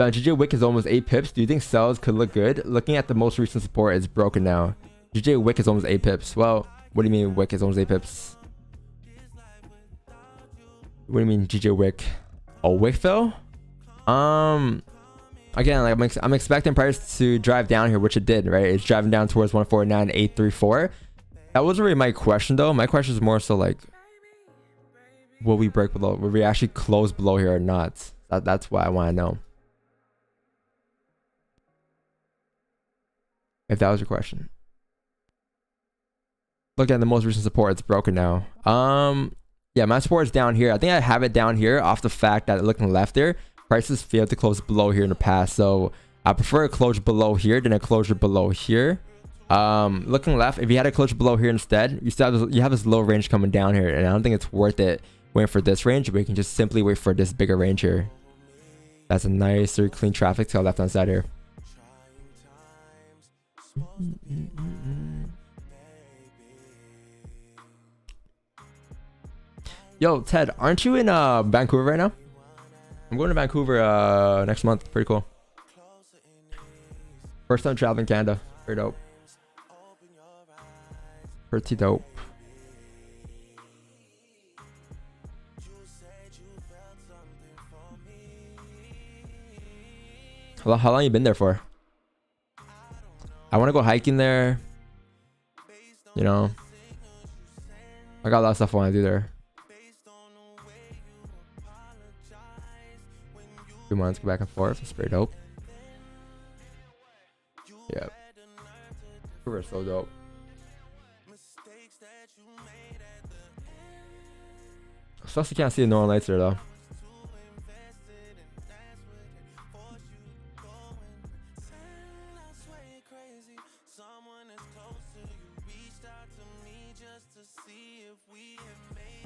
GJ Wick is almost 8 pips. Do you think sells could look good? Looking at the most recent support, it's broken now. GJ Wick is almost 8 pips. Well, what do you mean Wick is almost 8 pips? What do you mean GJ Wick? Oh, Wick fell? Again, like I'm expecting price to drive down here, which it did, right? It's driving down towards 149.834. That wasn't really my question though. My question is more so like, will we break below? Will we actually close below here or not? That's what I want to know. If that was your question. Look at the most recent support, it's broken now. Yeah, my support is down here. I think I have it down here off the fact that looking left there, prices failed to close below here in the past. So I prefer a closure below here than a closure below here. Looking left, if you had a closure below here instead, you have this low range coming down here, and I don't think it's worth it waiting for this range, but you can just simply wait for this bigger range here. That's a nice, very clean traffic tail left hand side here. Yo, Ted, aren't you in Vancouver right now? I'm going to Vancouver next month. Pretty cool. First time traveling Canada. Very dope. Pretty dope. How long you been there for? I want to go hiking there. You know, I got a lot of stuff I want to do there. 2 months, go back and forth. It's pretty dope. Yeah. We're so dope. Plus, you can't see the northern lights there though.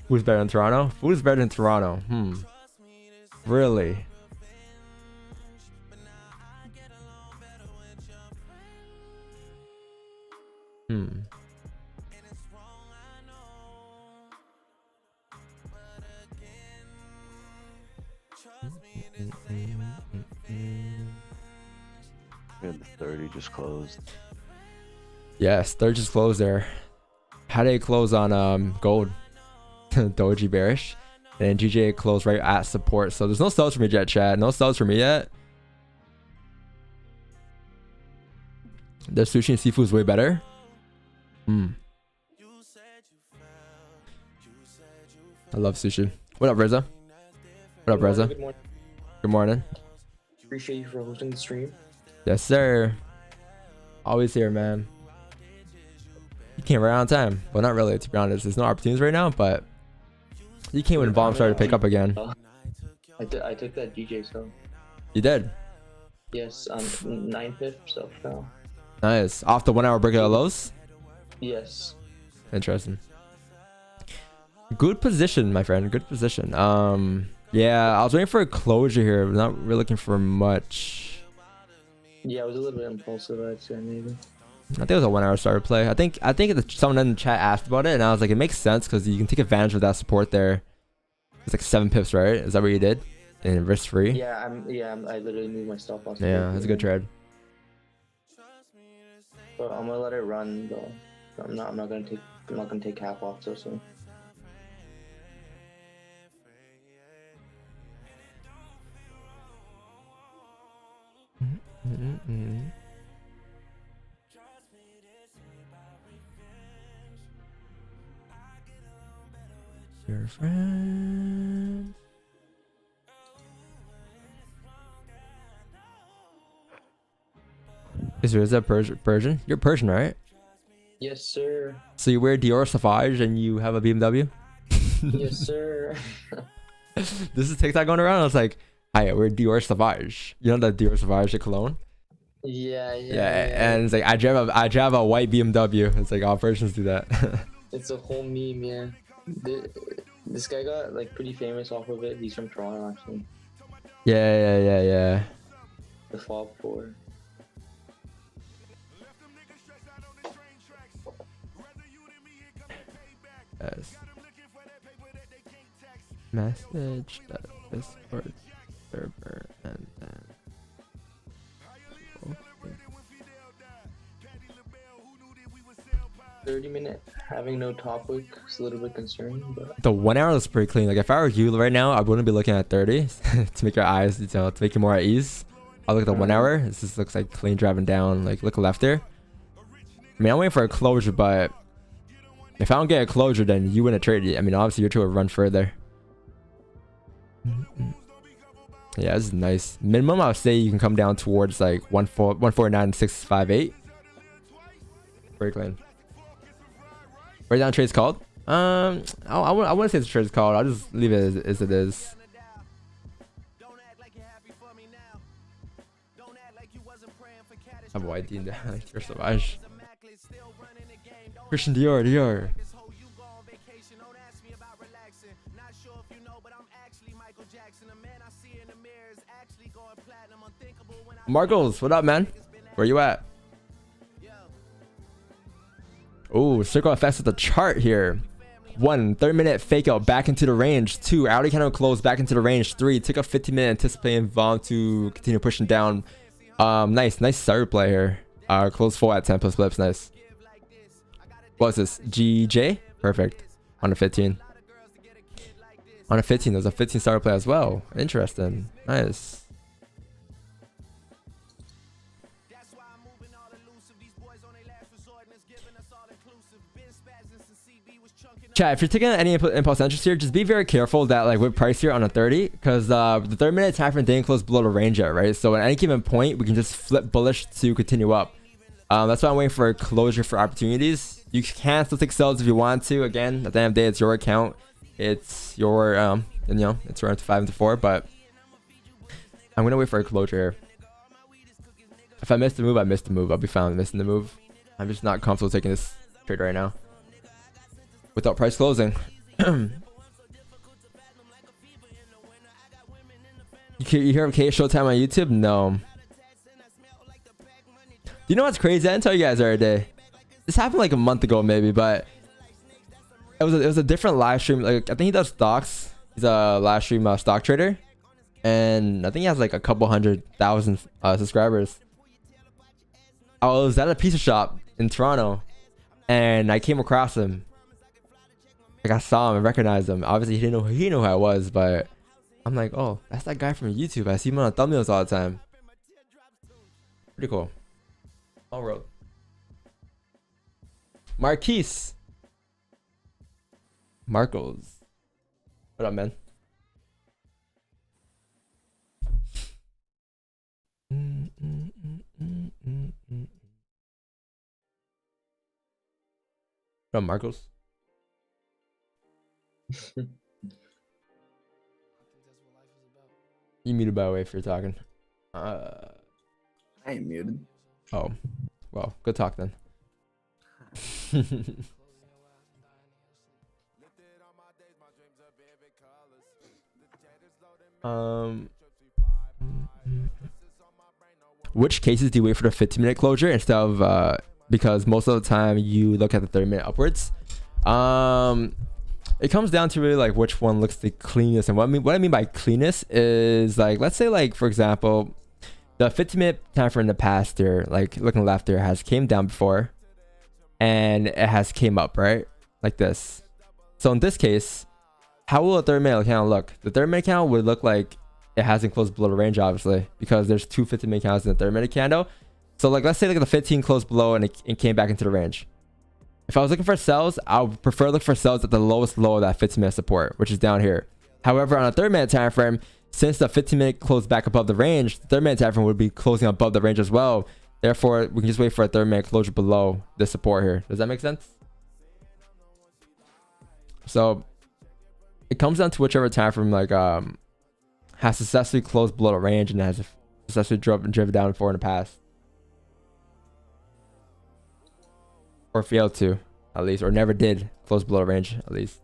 Who's better than Toronto? Who's better than Toronto? Really? Yeah, the 30 just closed. Yes, they're just closed there. How did it close on gold? Doji bearish. And GJ closed right at support. So there's no sells for me yet, chat. No sells for me yet. The sushi and seafood is way better. I love sushi. What up, Reza? What up, Reza? Good morning. Good morning. Appreciate you for hosting the stream. Yes, sir. Always here, man. You came right on time. Well, not really, to be honest. There's no opportunities right now, but you came when volume started to pick up again. I took that DJ so. You did. Yes, 9 pips so fell. Nice. Off the 1 hour break of lows? Yes. Interesting. Good position, my friend. Good position. Yeah, I was waiting for a closure here, but not really looking for much. Yeah, I was a little bit impulsive, I'd say maybe. I think it was a 1 hour starter play. I think someone in the chat asked about it, and I was like, it makes sense because you can take advantage of that support there. It's like 7 pips, right? Is that what you did? And risk free? Yeah, I literally moved my stop loss. Yeah, that's a good trade. But I'm gonna let it run though. I'm not gonna take cap off so soon. Your friend. Is that Persian? You're Persian, right? Yes, sir. So you wear Dior Sauvage and you have a BMW? Yes, sir. This is TikTok going around. I was like, hi, we're Dior Sauvage. You know that Dior Sauvage cologne? Yeah. And it's like I drive a white BMW. It's like all Persians do that. It's a whole meme, yeah. This guy got like pretty famous off of it. He's from Toronto, actually. Yeah. The Fog 4. Yes. Message the Discord server and then. 30-minute having no top wick is a little bit concerning, but The 1 hour looks pretty clean. Like if I were you right now, I wouldn't be looking at 30 to make your eyes, to make you more at ease. I'll look at the 1 hour. This just looks like clean driving down. Like look left there. I mean, I'm waiting for a closure, but if I don't get a closure, then you win a trade. I mean, obviously your two will run further. Yeah, this is nice. Minimum, I would say you can come down towards like 149.658. Very clean. Write down trade's called. I wouldn't say it's trade's called. I'll just leave it as it is. I have a white Dean for Sauvage. Christian Dior. Margles, what up, man? Where you at? Oh, circle effects with the chart here. 1, 30-minute fake out back into the range. 2, hourly candle close back into the range. 3, took a 15-minute anticipating volume to continue pushing down. Nice starter play here. Close full at 10 plus flips. Nice. What's this? GJ? Perfect. On a 15. On a 15, there's a 15 starter play as well. Interesting. Nice. Chat, if you're taking any impulse interest here, just be very careful that like with price here on a 30, because the 30-minute time frame didn't close below the range yet, right? So at any given point, we can just flip bullish to continue up. That's why I'm waiting for a closure for opportunities. You can still take sells if you want to. Again, at the end of the day, it's your account. It's your, it's around to 5 into 4, but I'm gonna wait for a closure here. If I miss the move, I missed the move. I'll be fine with missing the move. I'm just not comfortable taking this trade right now without price closing. You hear of K Showtime on YouTube? No. You know what's crazy? I didn't tell you guys the other day. This happened like a month ago maybe, but it was a different live stream. Like I think he does stocks. He's a live stream stock trader. and I think he has like a couple 100,000 subscribers. I was at a pizza shop in Toronto, and I came across him. Like I saw him and recognized him. Obviously, he didn't know who I was, but I'm like, oh, that's that guy from YouTube. I see him on thumbnails all the time. Pretty cool. All world. Marquise. Marcos. What up, man? What up, Marcos? You muted by the way if you're talking. I ain't muted. Oh, well, good talk then. Which cases do you wait for the 15-minute closure instead of because most of the time you look at the 30-minute upwards? It comes down to really like which one looks the cleanest. And what I mean by cleanest is like, let's say like, for example, the 15-minute time frame in the past here, like looking left there, has came down before and it has came up, right? Like this. So in this case, how will a 30-minute candle look? The 30-minute candle would look like it hasn't closed below the range, obviously, because there's two 15-minute candles in the 30-minute candle. So like, let's say like the 15 closed below and it came back into the range. If I was looking for sells, I would prefer look for sells at the lowest low of that 15-minute support, which is down here. However, on a 30-minute time frame, since the 15-minute closed back above the range, the 30-minute time frame would be closing above the range as well. Therefore, we can just wait for a 30-minute closure below the support here. Does that make sense? So it comes down to whichever time frame like has successfully closed below the range and has successfully driven down before in the past. Or failed to, at least, or never did close below the range, at least.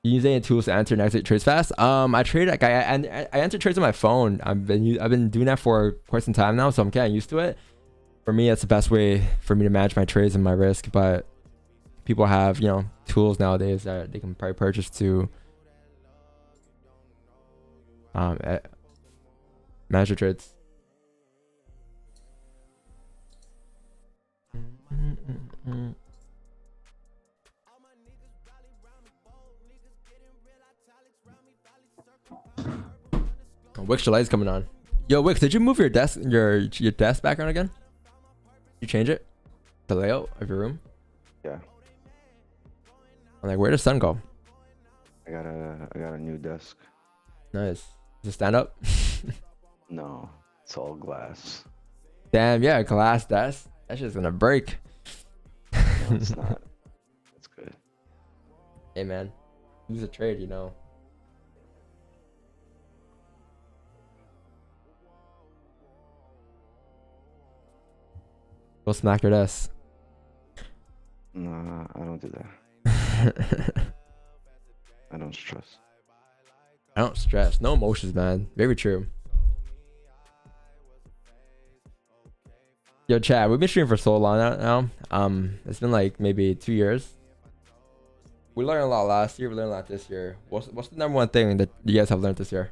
You use any tools to enter and exit trades fast? I trade like I enter trades on my phone. I've been doing that for quite some time now, so I'm getting used to it. For me, that's the best way for me to manage my trades and my risk. But people have, you know, tools nowadays that they can probably purchase to manage your trades. Wix July is coming on. Yo, Wix, did you move your desk background again? You change it? The layout of your room? Yeah. I'm like, where does sun go? I got a new desk. Nice. Does it stand up? No, it's all glass. Damn, yeah, glass desk. That shit's gonna break. No, it's not. It's good. Hey man, use a trade, you know. Go smack your desk. Nah, I don't do that. I don't stress. I don't stress. No emotions, man. Very true. Yo, Chad, we've been streaming for so long now. It's been like maybe 2 years. We learned a lot last year. We learned a lot this year. What's the number one thing that you guys have learned this year?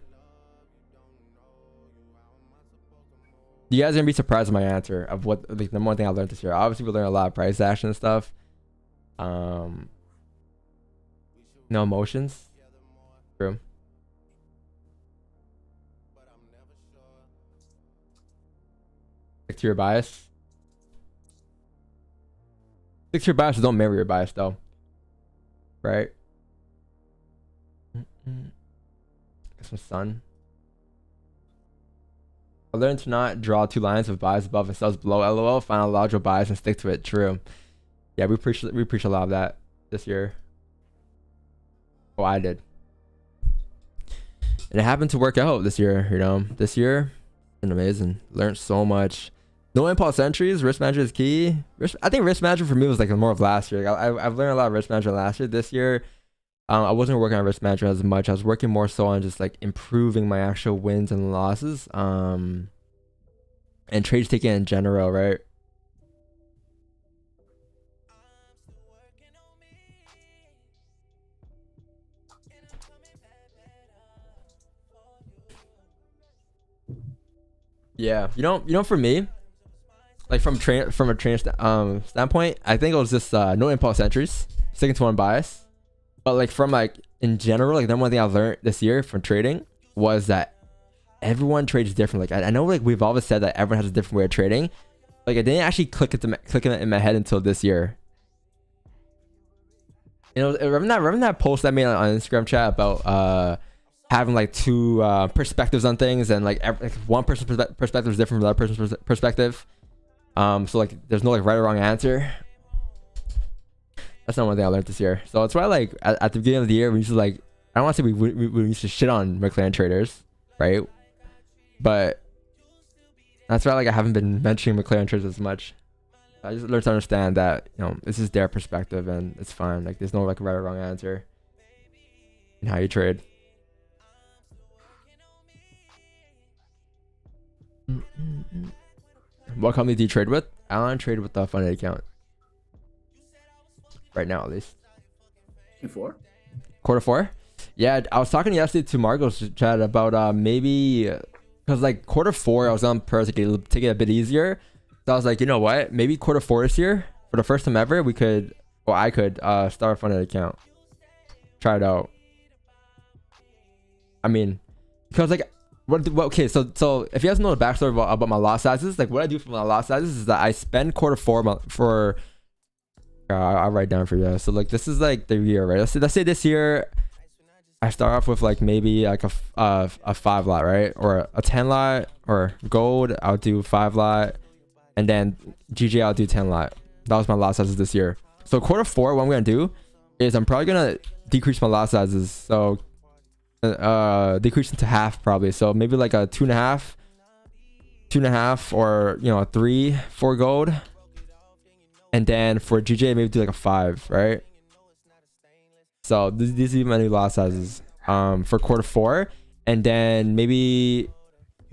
You guys are gonna be surprised with my answer of what the number one thing I learned this year. Obviously, we learned a lot of price action and stuff. No emotions. True. Stick to your bias. Stick to your bias, don't marry your bias though. Right? Get some sun. I learned to not draw two lines of bias above and sells below. LOL. Find a logical bias and stick to it. True. Yeah, we preach a lot of that this year. Oh, I did. And it happened to work out this year, you know. This year, it's been amazing. Learned so much. No impulse entries. Risk management is key. I think risk management for me was like more of last year. I've learned a lot of risk management last year. This year, I wasn't working on risk management as much. I was working more so on just like improving my actual wins and losses. And trades taking in general, right? Yeah, for me, like from a train standpoint, I think it was just no impulse entries, sticking to one bias. But like from like in general, like the one thing I learned this year from trading was that everyone trades different. Like I know like we've always said that everyone has a different way of trading. Like I didn't actually click it in my head until this year. You know, remember that post I made on Instagram chat about having like two perspectives on things, and like one person's perspective is different from the other person's perspective. So like there's no like right or wrong answer. That's not one thing I learned this year. So that's why like at the beginning of the year we used to like, I don't want to say we used to shit on McLaren traders, right? But that's why like I haven't been mentioning McLaren traders as much. I just learned to understand that, you know, this is their perspective and it's fine. Like there's no like right or wrong answer in how you trade. What company do you trade with? I don't trade with the funded account. Right now, at least. Q4? Quarter 4? Yeah, I was talking yesterday to Marco's chat about maybe, because like quarter 4, I was on purpose to take it a bit easier. So I was like, you know what? Maybe quarter 4 this year, for the first time ever, we could, or I could start a funded account. Try it out. I mean, because like, okay, so if you guys know the backstory about my lot sizes, like what I do for my lot sizes is that I spend quarter 4 for I'll write down for you. So like this is like the year, right? Let's say this year I start off with like maybe like a 5 lot, right? Or a 10 lot, or gold, I'll do 5 lot, and then GJ I'll do 10 lot. That was my lot sizes this year. So quarter 4, what I'm gonna do is I'm probably gonna decrease my lot sizes. So decrease into half probably. So maybe like a 2.5, or you know, a 3 for gold. And then for GJ, maybe do like a 5, right? So these are my new lot sizes for quarter 4. And then maybe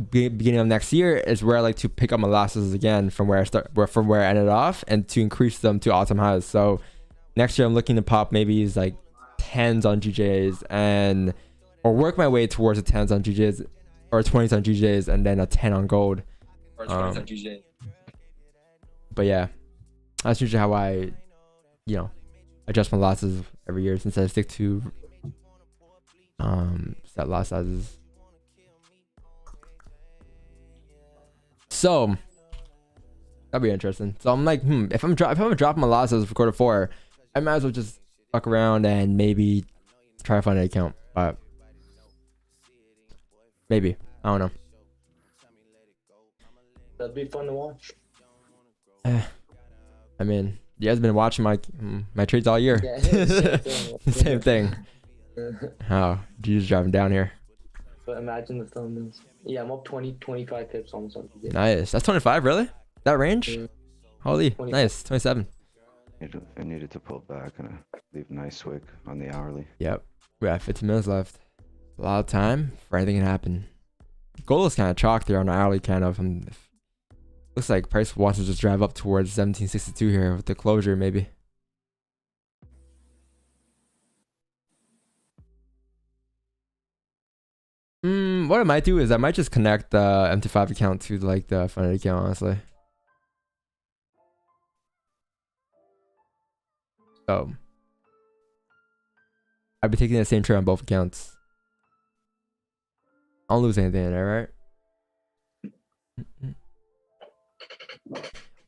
beginning of next year is where I like to pick up my lot sizes again from where I ended off, and to increase them to all-time highs. So next year I'm looking to pop maybe like 10s on GJs, or work my way towards the 10s on GJs, or 20s on GJs, and then a 10 on gold. Or 20s on GJ. But yeah. That's usually how I, you know, adjust my losses every year, since I stick to set lot sizes. So that'd be interesting. So I'm like, if I'm dropping my losses for quarter 4, I might as well just fuck around and maybe try to find an account. But maybe, I don't know. That'd be fun to watch. I mean, you guys been watching my trades all year. Yeah, same thing. Oh, Jesus driving down here. But imagine the thumbnails. Yeah, I'm up 25 pips almost on today. Nice. That's 25, really? That range? Yeah. Holy, 25. nice. 27. I needed to pull back and leave a nice wick on the hourly. Yep. We have 15 minutes left. A lot of time for anything can happen. Gold is kind of chalk there on the hourly, kind of. Looks like price wants to just drive up towards 1762 here with the closure, maybe. What I might do is I might just connect the MT5 account to like the funded account, honestly. So I'd be taking the same trade on both accounts. I don't lose anything in there, right?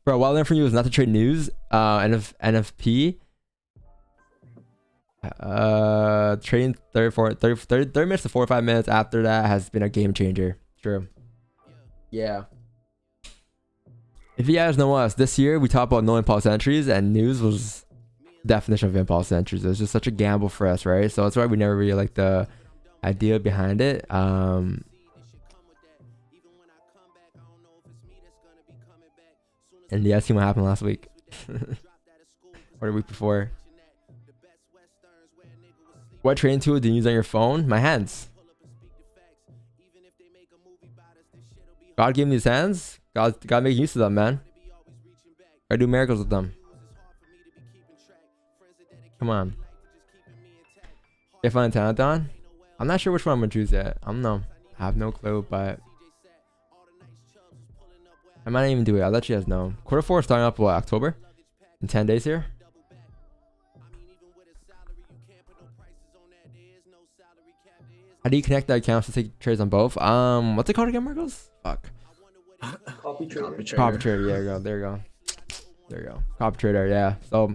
Bro, what I learned from you is not to trade news, NFP. Trading 30 minutes to 45 minutes after that has been a game changer. True. Yeah. If you guys know us, this year we talked about no impulse entries, and news was definition of impulse entries. It was just such a gamble for us, right? So that's why we never really liked the idea behind it. And yeah, see what happened last week. Or the week before. What trading tool do you use on your phone? My hands. God gave me these hands. God make use of them, man. I do miracles with them. Come on. If I'm talent on, I'm not sure which one I'm gonna choose yet. I don't know. I have no clue, but I might not even do it. I'll let you guys know. Quarter 4 is starting up what, October? In 10 days here. How do you connect the accounts to take trades on both? What's it called again, Marcos? Fuck. Copy trader. Copy trader. Yeah, there you go. There you go. Copy trader. Yeah. So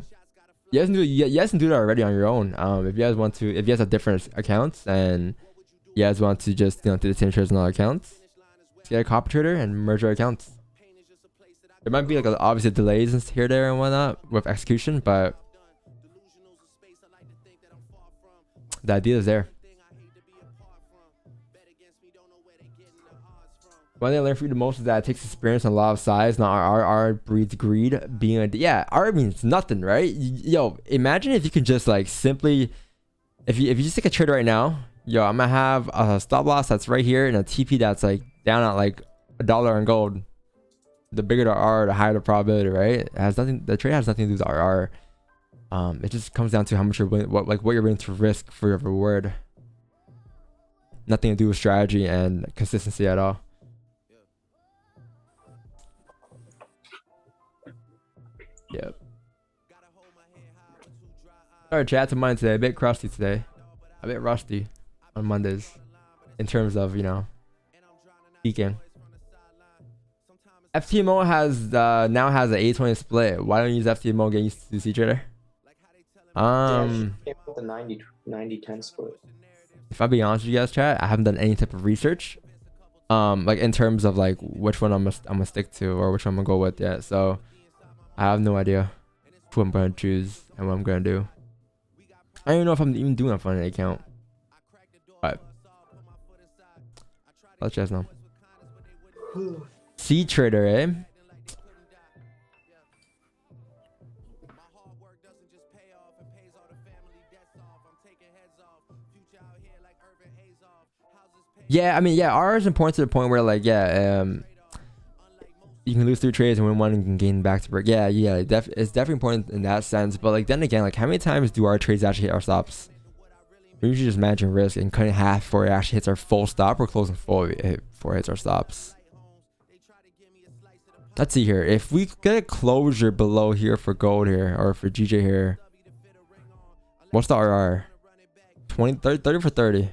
you guys can do that already on your own. If you guys want to, if you guys have different accounts and you guys want to just do the same trades on all accounts, just get a copy trader and merge your accounts. There might be like obviously delays and here, there, and whatnot with execution, but the idea is there. One thing I learned from you the most is that it takes experience and a lot of size. Not R breeds greed. Yeah, R means nothing, right? Yo, imagine if you could just like simply, if you just take a trade right now, yo, I'm gonna have a stop loss that's right here and a TP that's like down at like $1 on gold. The bigger the R, the higher the probability, right? It has nothing. The trade has nothing to do with RR. It just comes down to how much you're willing, what you're willing to risk for your reward. Nothing to do with strategy and consistency at all. Yep. Alright, chat to mine today. A bit crusty today. A bit rusty on Mondays. In terms of, you know, peaking. FTMO has now has an 80-20 split. Why don't you use FTMO get used to C trader? Came with the 90-10 split. If I'm being honest with you guys, chat, I haven't done any type of research. Like in terms of like which one I'm gonna stick to or which one I'm gonna go with yet. So I have no idea who I'm gonna choose and what I'm gonna do. I don't even know if I'm even doing a fun account. But I'll let you guys know. C trader, eh? Yeah, I mean, yeah, R is important to the point where like, yeah, you can lose 3 trades and win 1 and can gain back to break. Yeah, it's definitely important in that sense. But like then again, like how many times do our trades actually hit our stops? We're usually just managing risk and cutting half before it actually hits our full stop. We're closing full before it hits our stops. Let's see here. If we get a closure below here for gold here or for GJ here, what's the RR? 30 for 30.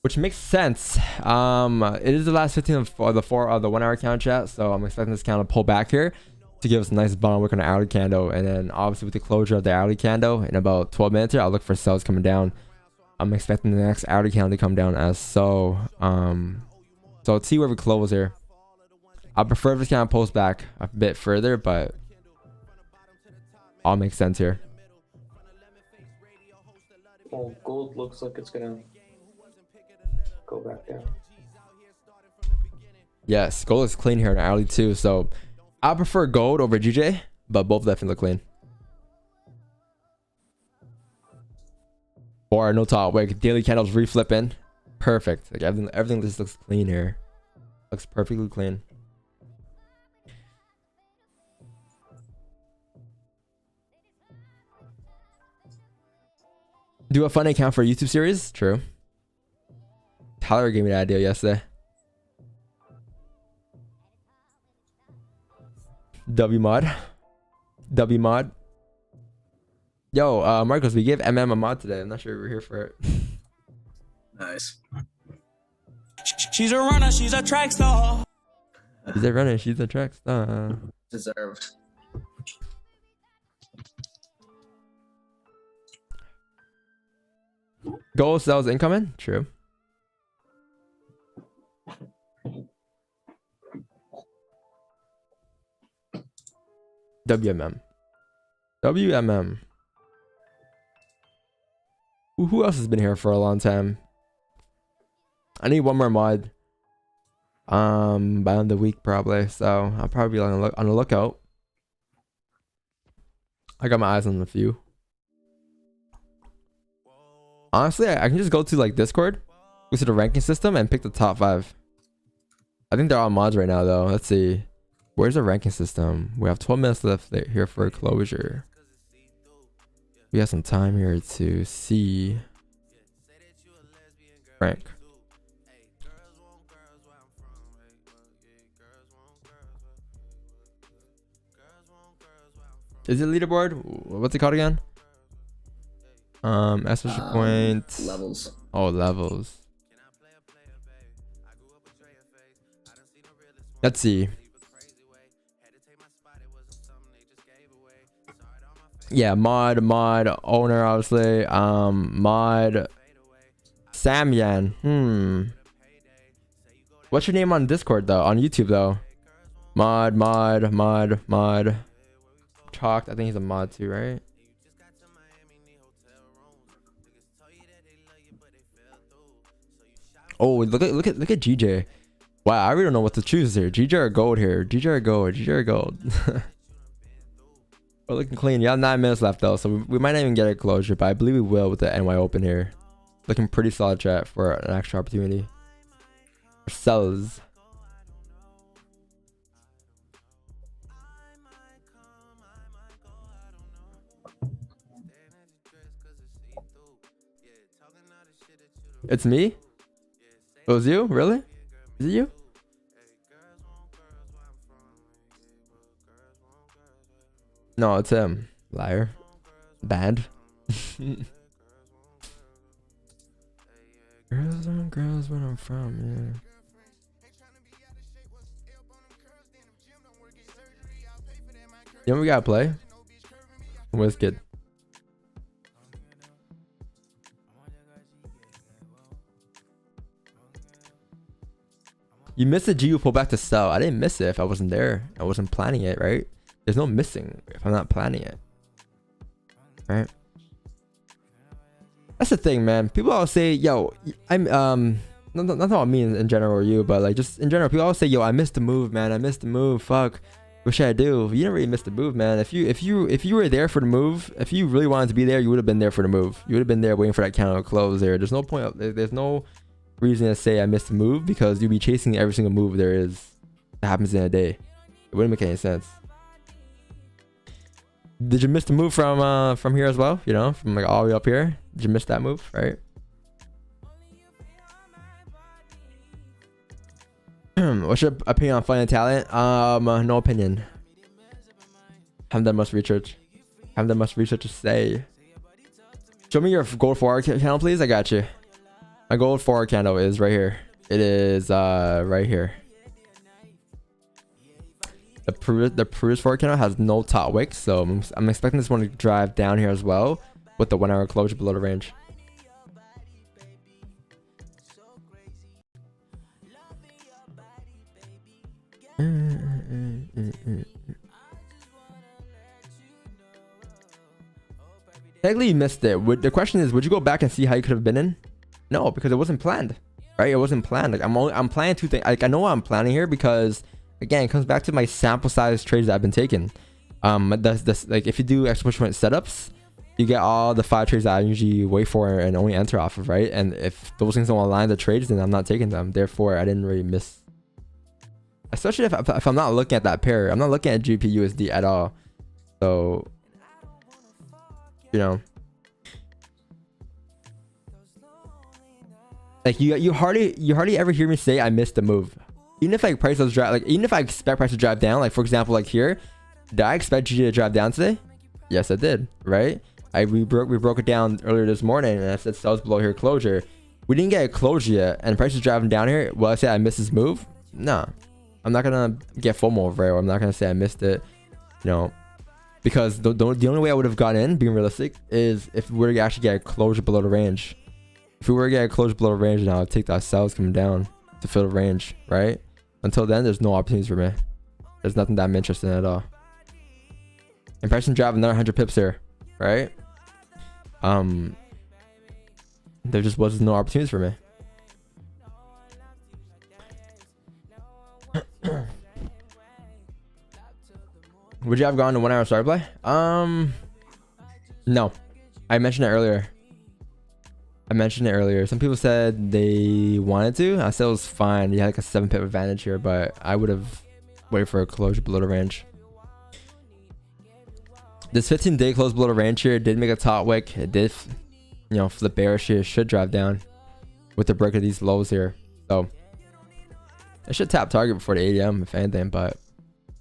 Which makes sense. It is the last 15 of the 1 hour count, chat, so I'm expecting this count to pull back here to give us a nice bottom wick on the hourly candle, and then obviously with the closure of the hourly candle in about 12 minutes here, I'll look for sells coming down. I'm expecting the next hourly candle to come down as so. So let's see where we close here. I prefer if this kind of pulls back a bit further, but all makes sense here. Well, gold looks like it's gonna go back down. Yes, gold is clean here in hourly too, so I prefer gold over GJ, but both definitely look clean. Or no top wick, daily candles reflipping, perfect. Like everything just looks clean here, looks perfectly clean. Do a fun account for a YouTube series? True. Tyler gave me that idea yesterday. W mod. Yo, Marcos, we gave MM a mod today. I'm not sure we're here for it. Nice. She's a runner, she's a track star. She's a runner, she's a track star. Deserved. Gold sells incoming? True. WMM. Who else has been here for a long time? I need one more mod. By end of the week probably. So I'll probably be on the lookout. I got my eyes on a few. Honestly, I can just go to like Discord, go to the ranking system and pick the top 5. I think they're all mods right now though. Let's see. Where's the ranking system? We have 12 minutes left here for a closure. We have some time here to see rank. Is it leaderboard? What's it called again? Especially point. Levels. Oh, levels. Let's see. Yeah, mod, owner, obviously. Mod. Samyan. What's your name on Discord though? On YouTube though? Mod. Talked. I think he's a mod too, right? Oh, look at GJ. Wow, I really don't know what to choose here. GJ or gold here? GJ or gold? We're looking clean. You have 9 minutes left though, so we might not even get a closure, but I believe we will with the NY Open here. Looking pretty solid chat for an extra opportunity. Sellers. It's me? It was you? Really? Is it you? No, it's him. Liar. Bad. Girls on girls where I'm from, yeah. You know what we gotta play? Wizkid. You missed the GU pull back to sell. I didn't miss it if I wasn't there. I wasn't planning it, right? There's no missing if I'm not planning it. Right? That's the thing, man. People always say, yo, I'm not about me in general or you, but like just in general, people always say, yo, I missed the move, man. I missed the move. Fuck. What should I do? You didn't really miss the move, man. If you were there for the move, if you really wanted to be there, you would have been there for the move. You would have been there waiting for that candle to close there. There's no point. There's no reason to say I missed the move because you'll be chasing every single move there is that happens in a day. It wouldn't make any sense. Did you miss the move from here as well? You know, from like all the way up here. Did you miss that move? Right. What's your opinion on finding talent? No opinion. Haven't done much research. Haven't done much research to say. Show me your gold forward candle, please. I got you. My gold forward candle is right here. It is right here. The previous forward candle has no top wick, so I'm expecting this one to drive down here as well with the 1 hour closure below the range. Technically you missed it. The question is, would you go back and see how you could have been in? No, because it wasn't planned, right? It wasn't planned. Like I'm planning 2 things. Like I know what I'm planning here because again, it comes back to my sample size trades that I've been taking. That's like if you do exponential setups, you get all the 5 trades that I usually wait for and only enter off of, right? And if those things don't align the trades, then I'm not taking them. Therefore, I didn't really miss. Especially if I'm not looking at that pair. I'm not looking at GPUSD at all. So, you know, like you hardly ever hear me say I missed the move. Even if like price does drive, like even if I expect price to drive down, like for example, like here, did I expect GG to drive down today? Yes, I did, right? We broke it down earlier this morning, and I said sells below here closure. We didn't get a closure yet, and price is driving down here. Will I say I missed this move? No, I'm not gonna get FOMO over it. Or I'm not gonna say I missed it, you know, because the only way I would have gotten in, being realistic, is if we were to actually get a closure below the range. If we were to get a closure below the range, then I would take that sells coming down to fill the range, right? Until then, there's no opportunities for me. There's nothing that I'm interested in at all. And price can drive another 100 pips here, right? There just was no opportunities for me. Would you have gone to 1 hour start play? No. I mentioned it earlier. Some people said they wanted to. I said it was fine. You had like a 7 pip advantage here, but I would have waited for a closure below the range. This 15-day close below the range here did make a top wick. It did, you know, flip bearish here. Should drive down with the break of these lows here. So I should tap target before the 8 AM if anything, but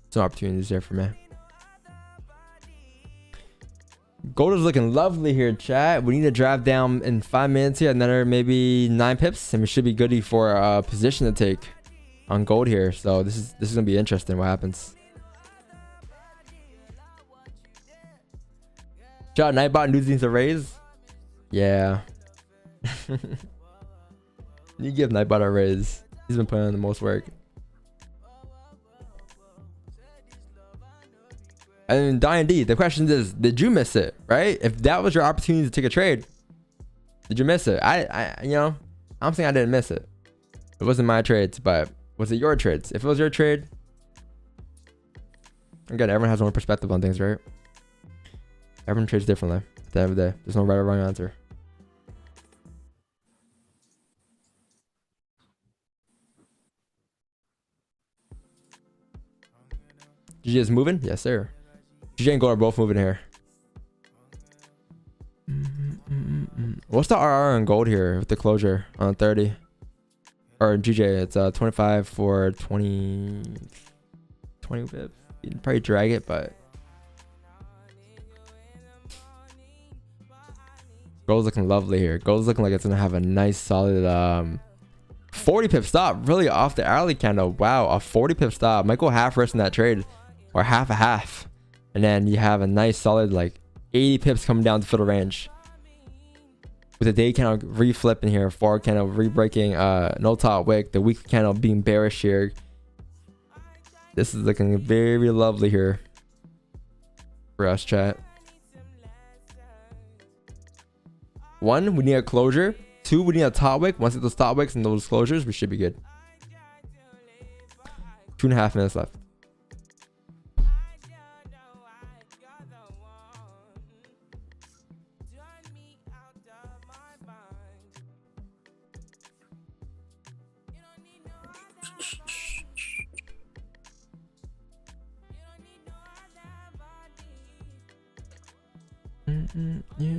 some opportunities there for me. Gold is looking lovely here, chat. We need to drive down in 5 minutes here, another maybe 9 pips, and we should be goody for a position to take on gold here. So this is gonna be interesting. What happens? Chat, Nightbot news needs a raise. Yeah. You give Nightbot a raise. He's been putting in the most work. And Diane D, the question is, did you miss it? Right? If that was your opportunity to take a trade, did you miss it? You know, I'm saying I didn't miss it. It wasn't my trades, but was it your trades? If it was your trade, again, everyone has their own perspective on things, right? Everyone trades differently at the end of the day. There's no right or wrong answer. GG is moving? Yes, sir. GG and gold are both moving here. What's the RR on gold here with the closure on 30? Or GJ, it's 25 for 20 pips. You can probably drag it, but gold's looking lovely here. Gold's looking like it's gonna have a nice solid 40 pip stop, really off the alley candle. Wow, a 40 pip stop. Might go half risk in that trade, or half a half, and then you have a nice solid like 80 pips coming down to fill the range. With the day candle reflipping here, forward candle re-breaking, no top wick, the weekly candle being bearish here. This is looking very lovely here for us, chat. 1, we need a closure. 2, we need a top wick. Once we get those top wicks and those closures, we should be good. 2.5 minutes left. Yeah.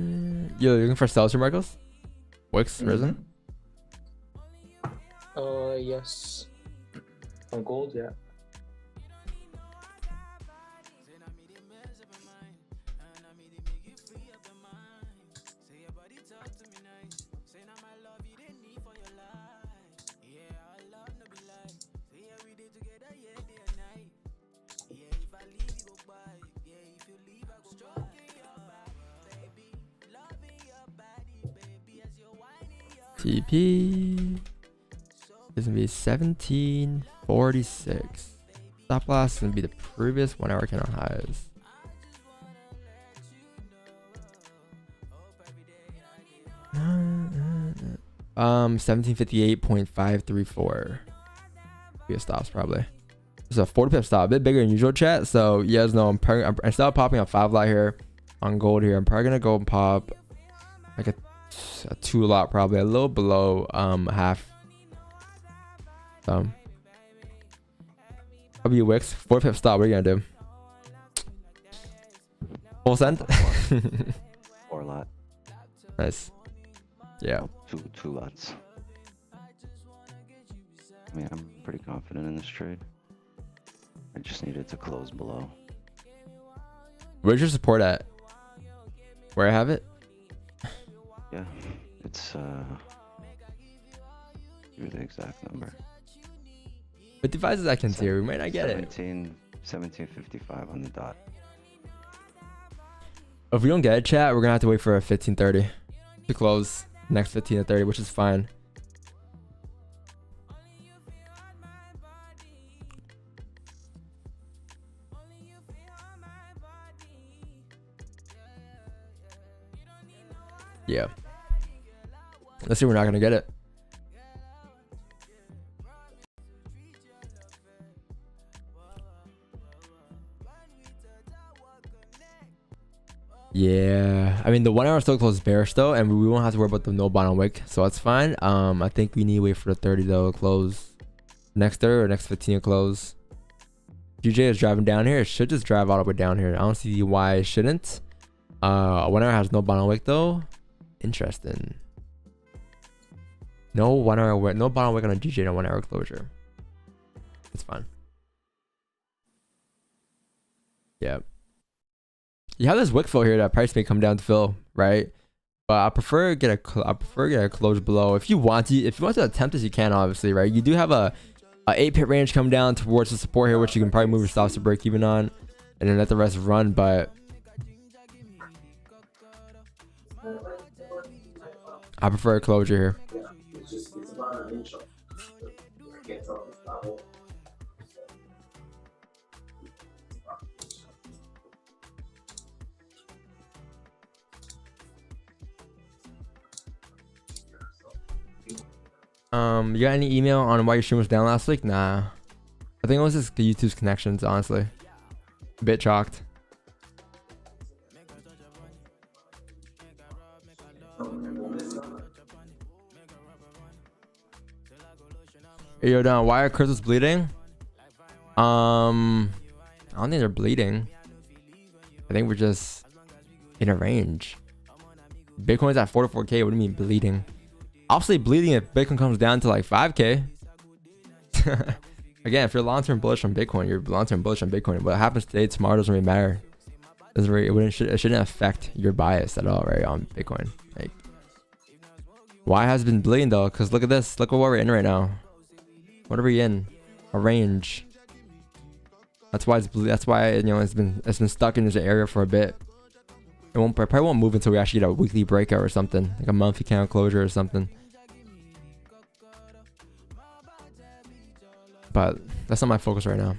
Yo, you're looking for sales here, Marcos? Wicks risen? Yes. On gold, yeah. TP is gonna be 1746. Stop loss is gonna be the previous 1 hour candle highs. Um, 1758.534. Be a stops probably. It's a 40 pip stop, a bit bigger than usual, chat. So you guys know I'm instead of popping a 5 lot here on gold here, I'm probably gonna go and pop like a 2 lot, probably a little below half. W wicks 4 pip stop. What are you gonna do? Full send. 4 lot. Nice. Yeah. Two lots. I mean, I'm pretty confident in this trade. I just needed to close below. Where's your support at? Where I have it? Yeah, it's give you the exact number. With devices I can see, we might not get 1755 on the dot. If we don't get it, chat, we're gonna have to wait for a 1530 to close next 15 to 30, which is fine. Yeah. Let's see, we're not gonna get it. Yeah, I mean the 1 hour still closed bearish though, and we won't have to worry about the no bottom wick, so that's fine. I think we need to wait for the 30 though to close next 30 or next 15 to close. GJ is driving down here. It should just drive all the way down here. I don't see why it shouldn't. 1 hour has no bottom wick though. Interesting. No 1 hour wick, no bottom wick on a GJ and 1 hour closure. It's fine. Yeah. You have this wick fill here that price may come down to fill, right? But I prefer get a close below. If you want to attempt this, you can, obviously, right? You do have a 8-pip range come down towards the support here, which you can probably move your stops to break even on, and then let the rest run. But I prefer a closure here. You got any email on why your stream was down last week? Nah. I think it was just YouTube's connections, honestly. A bit chalked. Hey, yo, Don, why are crystals bleeding? I don't think they're bleeding. I think we're just in a range. Bitcoin's at 44K. What do you mean bleeding? Obviously bleeding if Bitcoin comes down to like 5K. Again, if you're long-term bullish on Bitcoin, you're long-term bullish on Bitcoin. What happens today, tomorrow doesn't really matter. It shouldn't affect your bias at all, right, on Bitcoin. Like, why has it been bleeding though? Because look at this. Look at what we're in right now. What are we in? A range. That's why you know it's been stuck in this area for a bit. It probably won't move until we actually get a weekly breakout or something, like a monthly candle closure or something. But that's not my focus right now.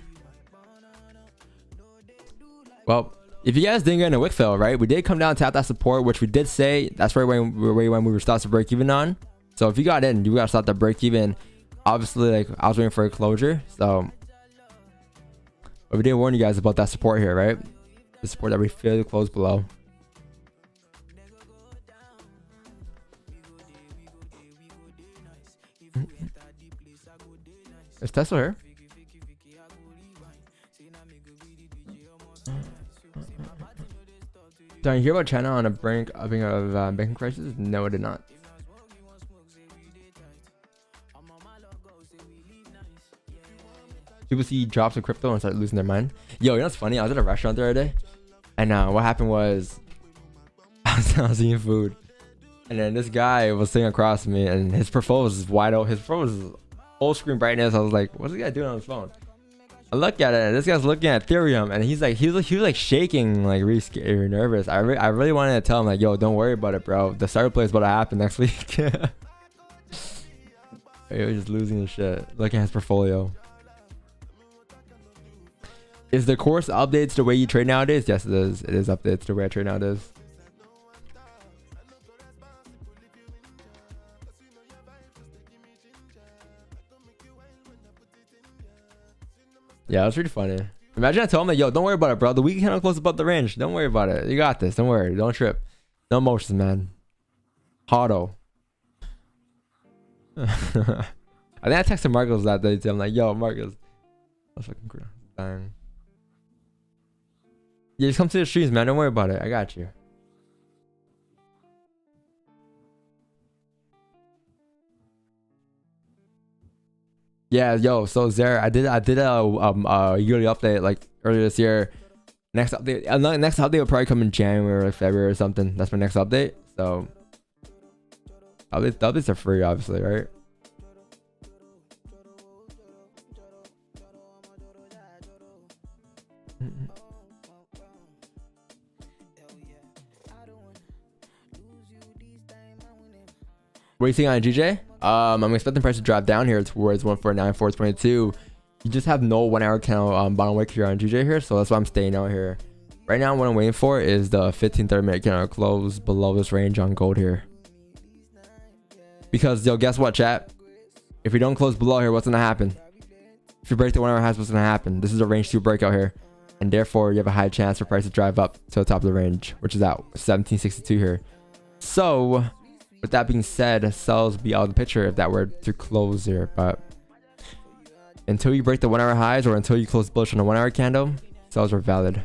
Well, if you guys didn't get in a wick fill, right? We did come down, tap that support, which we did say that's where when we were stopped to break even on. So if you got in, you got to stop that break even. Obviously, like I was waiting for a closure, so. But we did warn you guys about that support here, right? The support that we failed to close below. Is Tesla here? Did you hear about China on a brink of being a banking crisis? No, I did not. People see drops of crypto and start losing their mind. Yo, you know what's funny? I was at a restaurant the other day, and what happened was I was eating food, and then this guy was sitting across from me, and his profile was wide open. His profile was full screen brightness. I was like, what's this guy doing on his phone? I look at it, and this guy's looking at Ethereum, and he was like shaking, like really scared or nervous. I really wanted to tell him like, yo, don't worry about it, bro. The start play is about to happen next week. He was just losing his shit. Looking at his portfolio. Is the course updates the way you trade nowadays? Yes, it is. It is updates the way I trade nowadays. Yeah, it was pretty funny. Imagine I told him that, yo, don't worry about it, bro. The weekend cannot close above the range. Don't worry about it. You got this. Don't worry. Don't trip. No emotions, man. Hardo. I think I texted Marcos that day too. I'm like, yo, Marcos. That's fucking cool. Dang. Yeah, just come to the streams, man. Don't worry about it. I got you. Yeah, yo. So Zara, I did a yearly update like earlier this year. Next update will probably come in January or February or something. That's my next update. So updates are free, obviously, right? What are you seeing on GJ? I'm expecting price to drop down here towards 149.422. You just have no 1 hour candle bottom wick here on GJ here, so that's why I'm staying out here. Right now, what I'm waiting for is the 15-30 minute candle close below this range on gold here. Because yo, guess what, chat? If we don't close below here, what's gonna happen? If you break the 1 hour highs, what's gonna happen? This is a range 2 breakout here, and therefore you have a high chance for price to drive up to the top of the range, which is at 1762 here. So with that being said, sells be out of the picture if that were to close here. But until you break the 1 hour highs or until you close bullish on a 1 hour candle, sells are valid.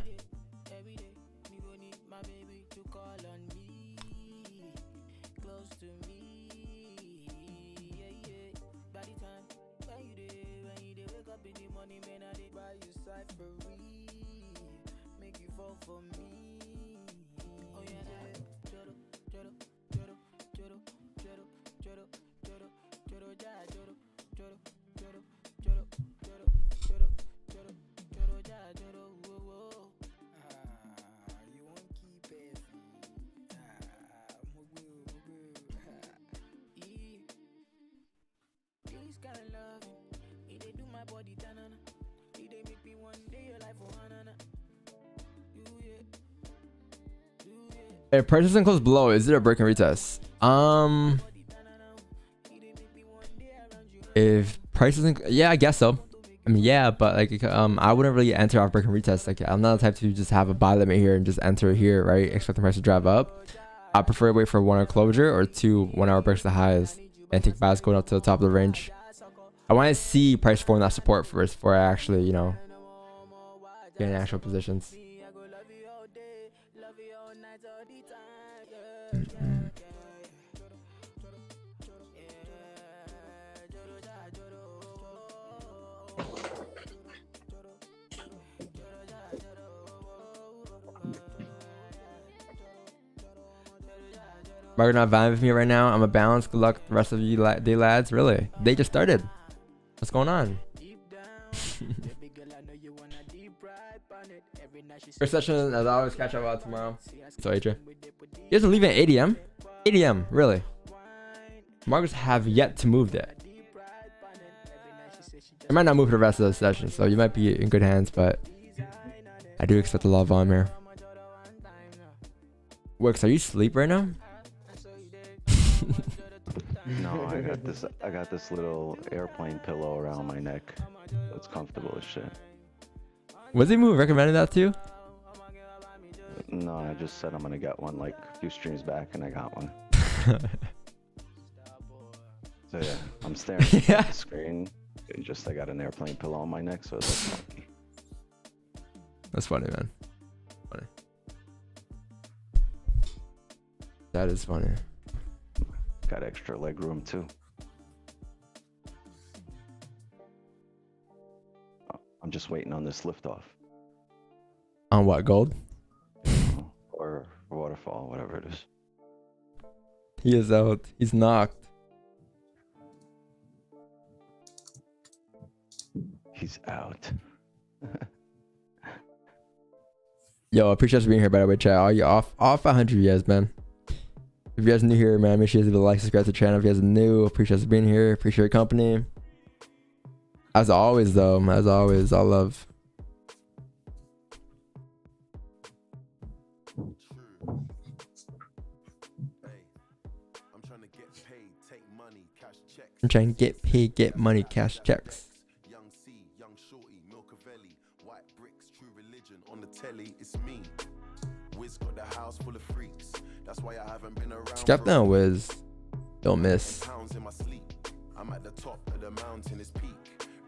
If price doesn't close below, is it a break and retest? If price doesn't, yeah, I guess so. I mean, yeah, but like, I wouldn't really enter off break and retest. Like, I'm not the type to just have a buy limit here and just enter here, right? Expect the price to drive up. I prefer to wait for 1 hour closure or 2 1 hour breaks the highs and take buys going up to the top of the range. I want to see price form that support first before I actually, you know, get in actual positions. Margaret not vibing with me right now. I'm a balance. Good luck the rest of you day lads. Really? They just started. What's going on? First session, as always, catch up about tomorrow. So AJ. You guys are leaving at 8 a.m.? 8 a.m. Really? Margaret's have yet to move that. I might not move for the rest of the session, so you might be in good hands, but I do expect a lot of volume here. Wix, are you asleep right now? No, I got this little airplane pillow around my neck. It's comfortable as shit. Was he recommended that to you? No, I just said I'm gonna get one like a few streams back, and I got one. So yeah, I'm staring at the screen. I got an airplane pillow on my neck, so it's like funky. That's funny, man. Funny. That is funny. Got extra leg room too. I'm just waiting on this liftoff. On what, gold? Or waterfall, whatever it is. He is out. He's knocked. He's out. Yo, I appreciate you being here, by the way, chat. Are you off 100 years, man? If you guys are new here, man, make sure you leave a like, subscribe to the channel. If you guys are new, appreciate you being here. Appreciate your company. As always, though, as always, all love. I'm trying to get paid, get money, cash checks. Skep down, Wiz. Don't miss. I'm at the top of the mountain, it's peak.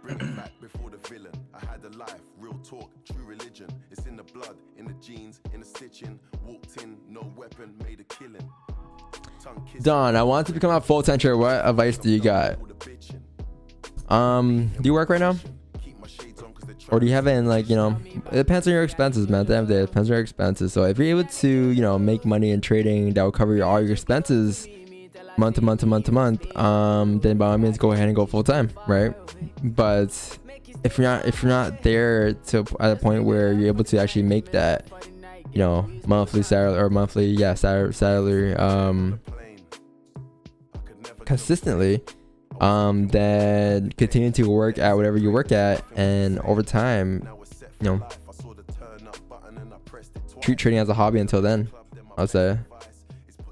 Bring it back before the villain. I had a life, real talk, true religion. It's in the blood, in the genes, in the stitching. Walked in, no weapon, made a killing. Don, I want to become a full teacher. What advice do you got? Do you work right now? Or do you have it in, like, you know, it depends on your expenses, man. At the end of the day, it depends on your expenses. So if you're able to, you know, make money in trading that will cover all your expenses month to month to month to month, then by all means go ahead and go full time, right? But if you're not there to at a point where you're able to actually make that, you know, monthly salary or monthly, salary consistently, then continue to work at whatever you work at, and over time, you know, treat trading as a hobby until then, I'll say.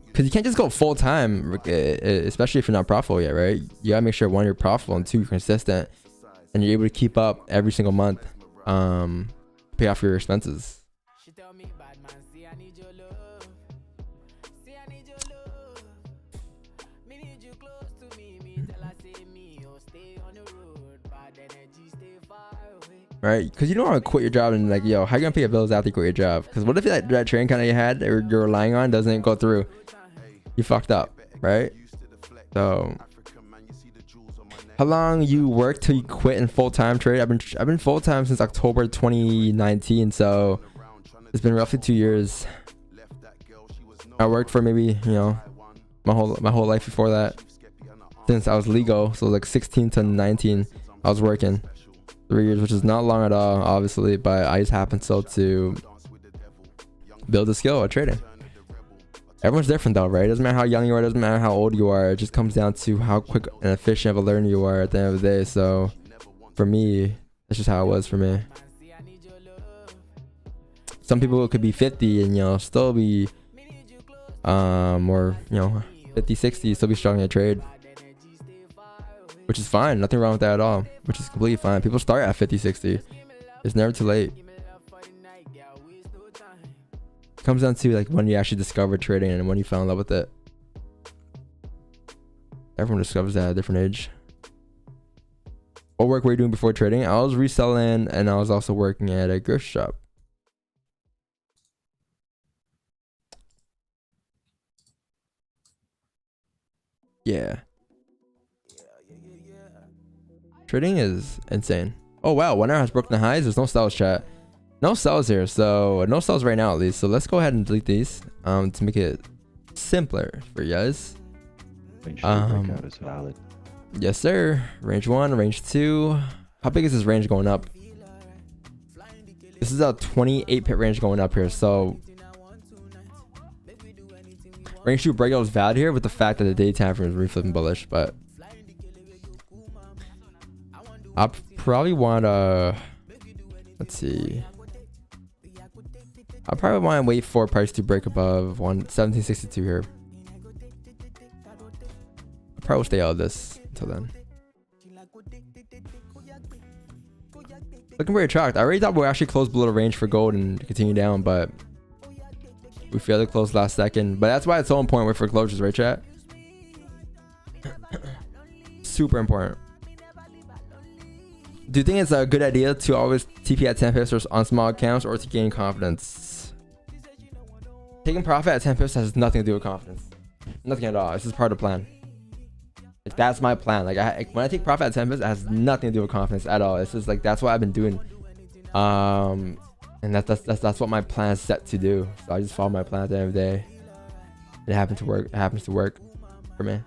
Because you can't just go full time, especially if you're not profitable yet, right? You gotta make sure, one, you're profitable, and two, you're consistent, and you're able to keep up every single month, pay off your expenses. Right? Because you don't want to quit your job and, like, yo, how you gonna pay your bills after you quit your job? Because what if that train kind of you had or you're relying on doesn't go through? You fucked up, right? So how long you work till you quit in full-time trade? I've been full-time since October 2019, so it's been roughly 2 years. I worked for maybe, you know, my whole life before that, since I was legal. So like 16 to 19 I was working. 3 years, which is not long at all, obviously, but I just happen so to build a skill at trading. Everyone's different though, right? It doesn't matter how young you are, it doesn't matter how old you are. It just comes down to how quick and efficient of a learner you are at the end of the day. So for me, that's just how it was for me. Some people could be 50 and, you know, still be or, you know, 50, 60, still be struggling to trade, which is fine. Nothing wrong with that at all, which is completely fine. People start at 50, 60. It's never too late. It comes down to like when you actually discover trading and when you fell in love with it. Everyone discovers that at a different age. What work were you doing before trading? I was reselling and I was also working at a grocery shop. Yeah. Trading is insane. Oh wow, 1 hour has broken the highs. There's no sells, chat. No sells here, so no sells right now at least. So let's go ahead and delete these to make it simpler for you guys. Breakout is valid. Yes sir. Range 1, range 2. How big is this range going up? This is a 28 pip range going up here. So range 2 breakout is valid here with the fact that the day time frame is really flipping bullish, but I probably want to, let's see. I probably want to wait for price to break above 1762 here. I'll probably stay out of this until then. Looking very shocked. I already thought we actually closed below the range for gold and continue down, but we failed to close last second. But that's why it's so important for closures, right, chat? Super important. Do you think it's a good idea to always TP at 10 pips on small accounts or to gain confidence? Taking profit at 10 pips has nothing to do with confidence. Nothing at all. This is part of the plan. Like, that's my plan. Like when I take profit at 10 pips, it has nothing to do with confidence at all. It's just like that's what I've been doing. And that's what my plan is set to do. So I just follow my plan at the end of the day. It happens to work. It happens to work for me.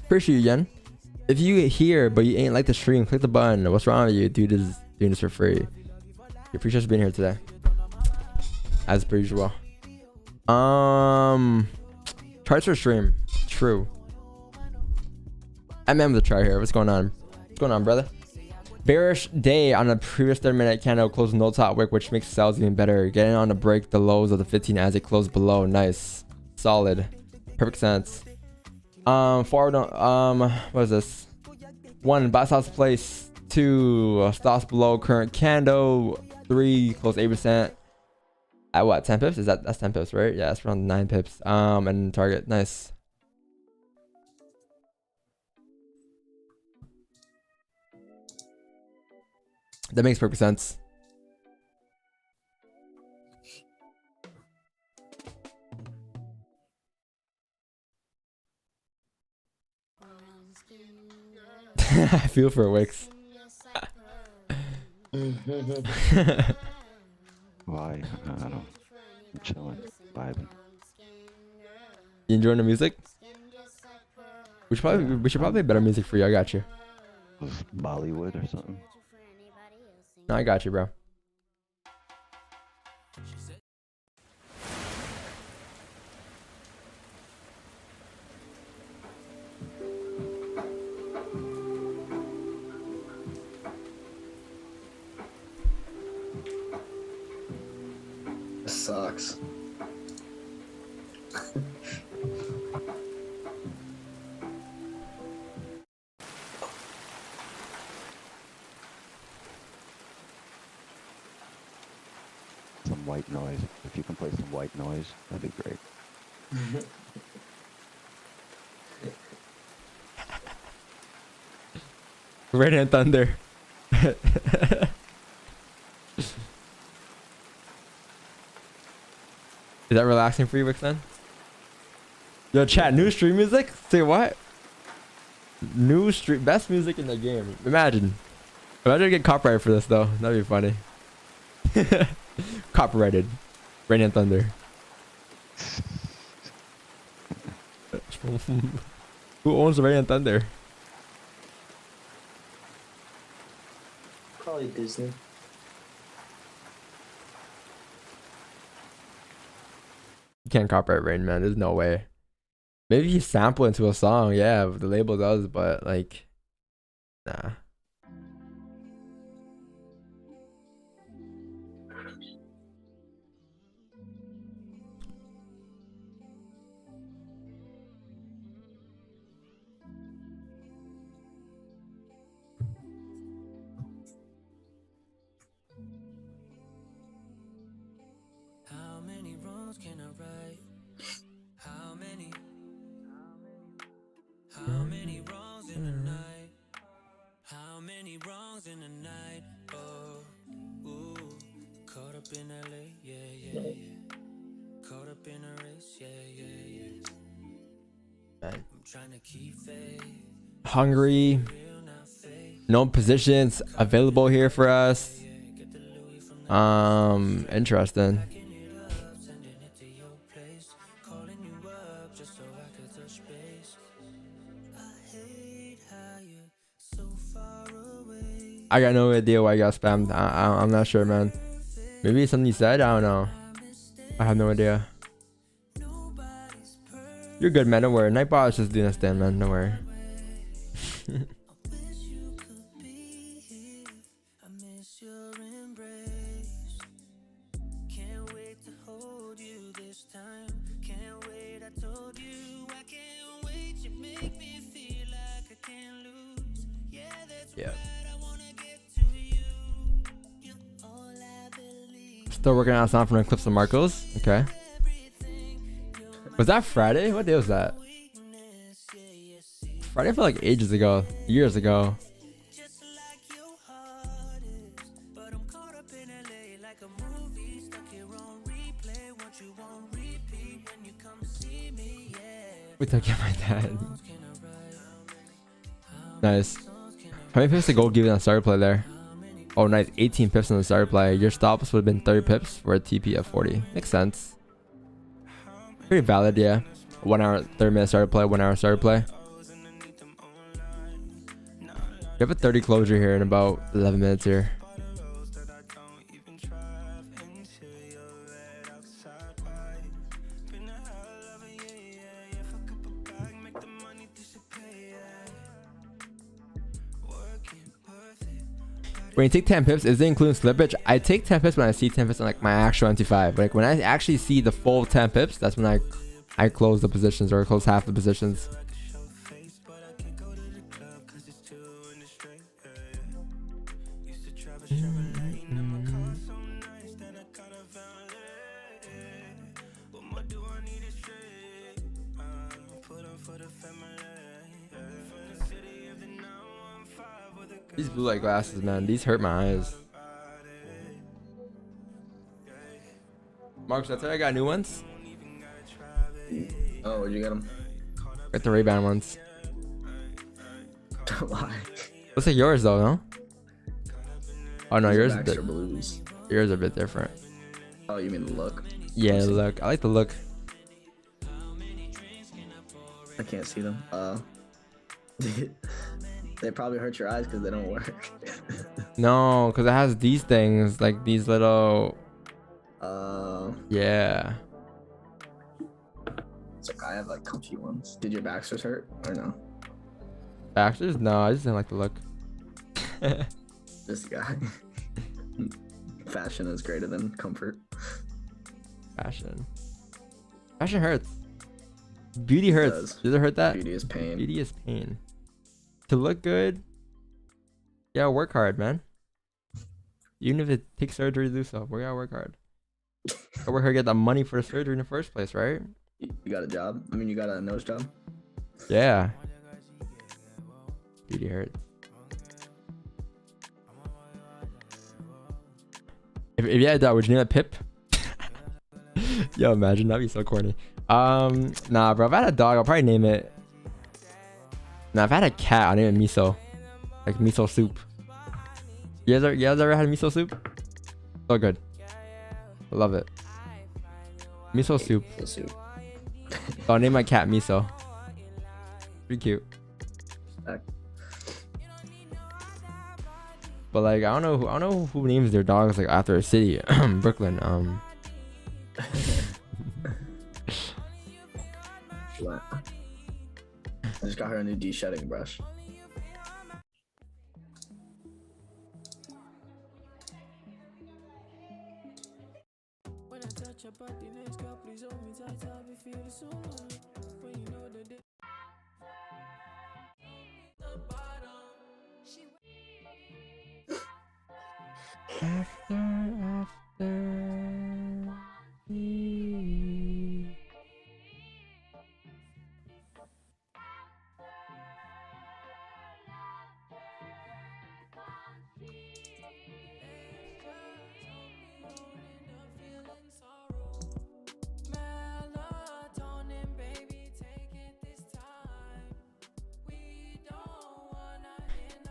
Appreciate you, Yen. If you here but you ain't like the stream, click the button. What's wrong with you? Dude is doing this for free. You appreciate us being here today, as per usual. Tries for stream. True. I remember the try here. What's going on? What's going on, brother? Bearish day on the previous 30-minute candle closed no top wick, which makes sales even better. Getting on to break the lows of the 15 as it closed below. Nice. Solid. Perfect sense. Forward on, what is this? 1, buy stops place. 2, stops below current candle. 3, close 8%. At what, 10 pips? That's 10 pips, right? Yeah, that's around 9 pips. And target. Nice. That makes perfect sense. I feel for Wix. Why? I don't know. I'm chilling, vibing. You enjoying the music? We should probably play better music for you. I got you. Bollywood or something? No, I got you, bro. This sucks. Some white noise. If you can play some white noise, that'd be great. Rain and thunder. Is that relaxing for you, Wixen? Yo, chat, new stream music? Say what? New stream, best music in the game. Imagine I get copyrighted for this though. That'd be funny. Copyrighted. Rain and thunder. Who owns the Rain and thunder? Probably Disney. You can't copyright Rain, man. There's no way. Maybe you sample into a song, yeah, the label does, but like, nah. How many wrongs can I right? How many wrongs in a night? How many wrongs in a night? Oh, ooh, caught up in LA, yeah. Caught up in a race, yeah. Man. I'm trying to keep faith. Hungry. No positions available here for us. Interesting. I got no idea why I got spammed. I'm not sure, man. Maybe it's something you said. I don't know. I have no idea. You're good, man. Don't worry. Nightbot is just doing a stand, man. Don't worry. Yeah. Still working on a song from Eclipse of Marcos. Okay. Was that Friday? What day was that? Friday felt like ages ago. Years ago. We took it my dad. Nice. How many pips to gold give you on starter play there? Oh, nice. 18 pips on the starter play. Your stops would have been 30 pips for a TP of 40. Makes sense. Pretty valid, yeah. 1 hour, 30-minute starter play, 1 hour starter play. You have a 30 closure here in about 11 minutes here. When you take 10 pips, is it including slippage? I take 10 pips when I see 10 pips on like my actual MT5. Like when I actually see the full 10 pips, that's when I close the positions or close half the positions. These blue light glasses, man, these hurt my eyes. Marcus, that's why I got new ones. Oh, where'd you get them? Got the Ray-Ban ones. Why? Looks like yours though, no? Oh no, yours are blues. Yours are a bit different. Oh, you mean the look? Yeah, the look. I like the look. I can't see them. They probably hurt your eyes because they don't work. No, because it has these things, like these little... Yeah. It's like I have like comfy ones. Did your Baxters hurt or no? Baxters? No, I just didn't like the look. This guy. Fashion is greater than comfort. Fashion hurts. Beauty hurts. Does it hurt that? Beauty is pain. Beauty is pain. To look good, yeah, work hard, man. Even if it takes surgery to do so, we gotta work hard. Gotta work hard to get the money for the surgery in the first place, right? You got a job? I mean, you got a nose job? Yeah. Beauty hurts. If you had a dog, would you name it Pip? Yo, imagine, that'd be so corny. Nah, bro. If I had a dog, I'll probably name it. Nah, if I had a cat, I'll name it Miso. Like miso soup. You guys ever had miso soup? So good. I love it. Miso soup. So I'll name my cat Miso. Pretty cute. But like I don't know who names their dogs like after a city. Brooklyn. I just got her a new de-shedding brush.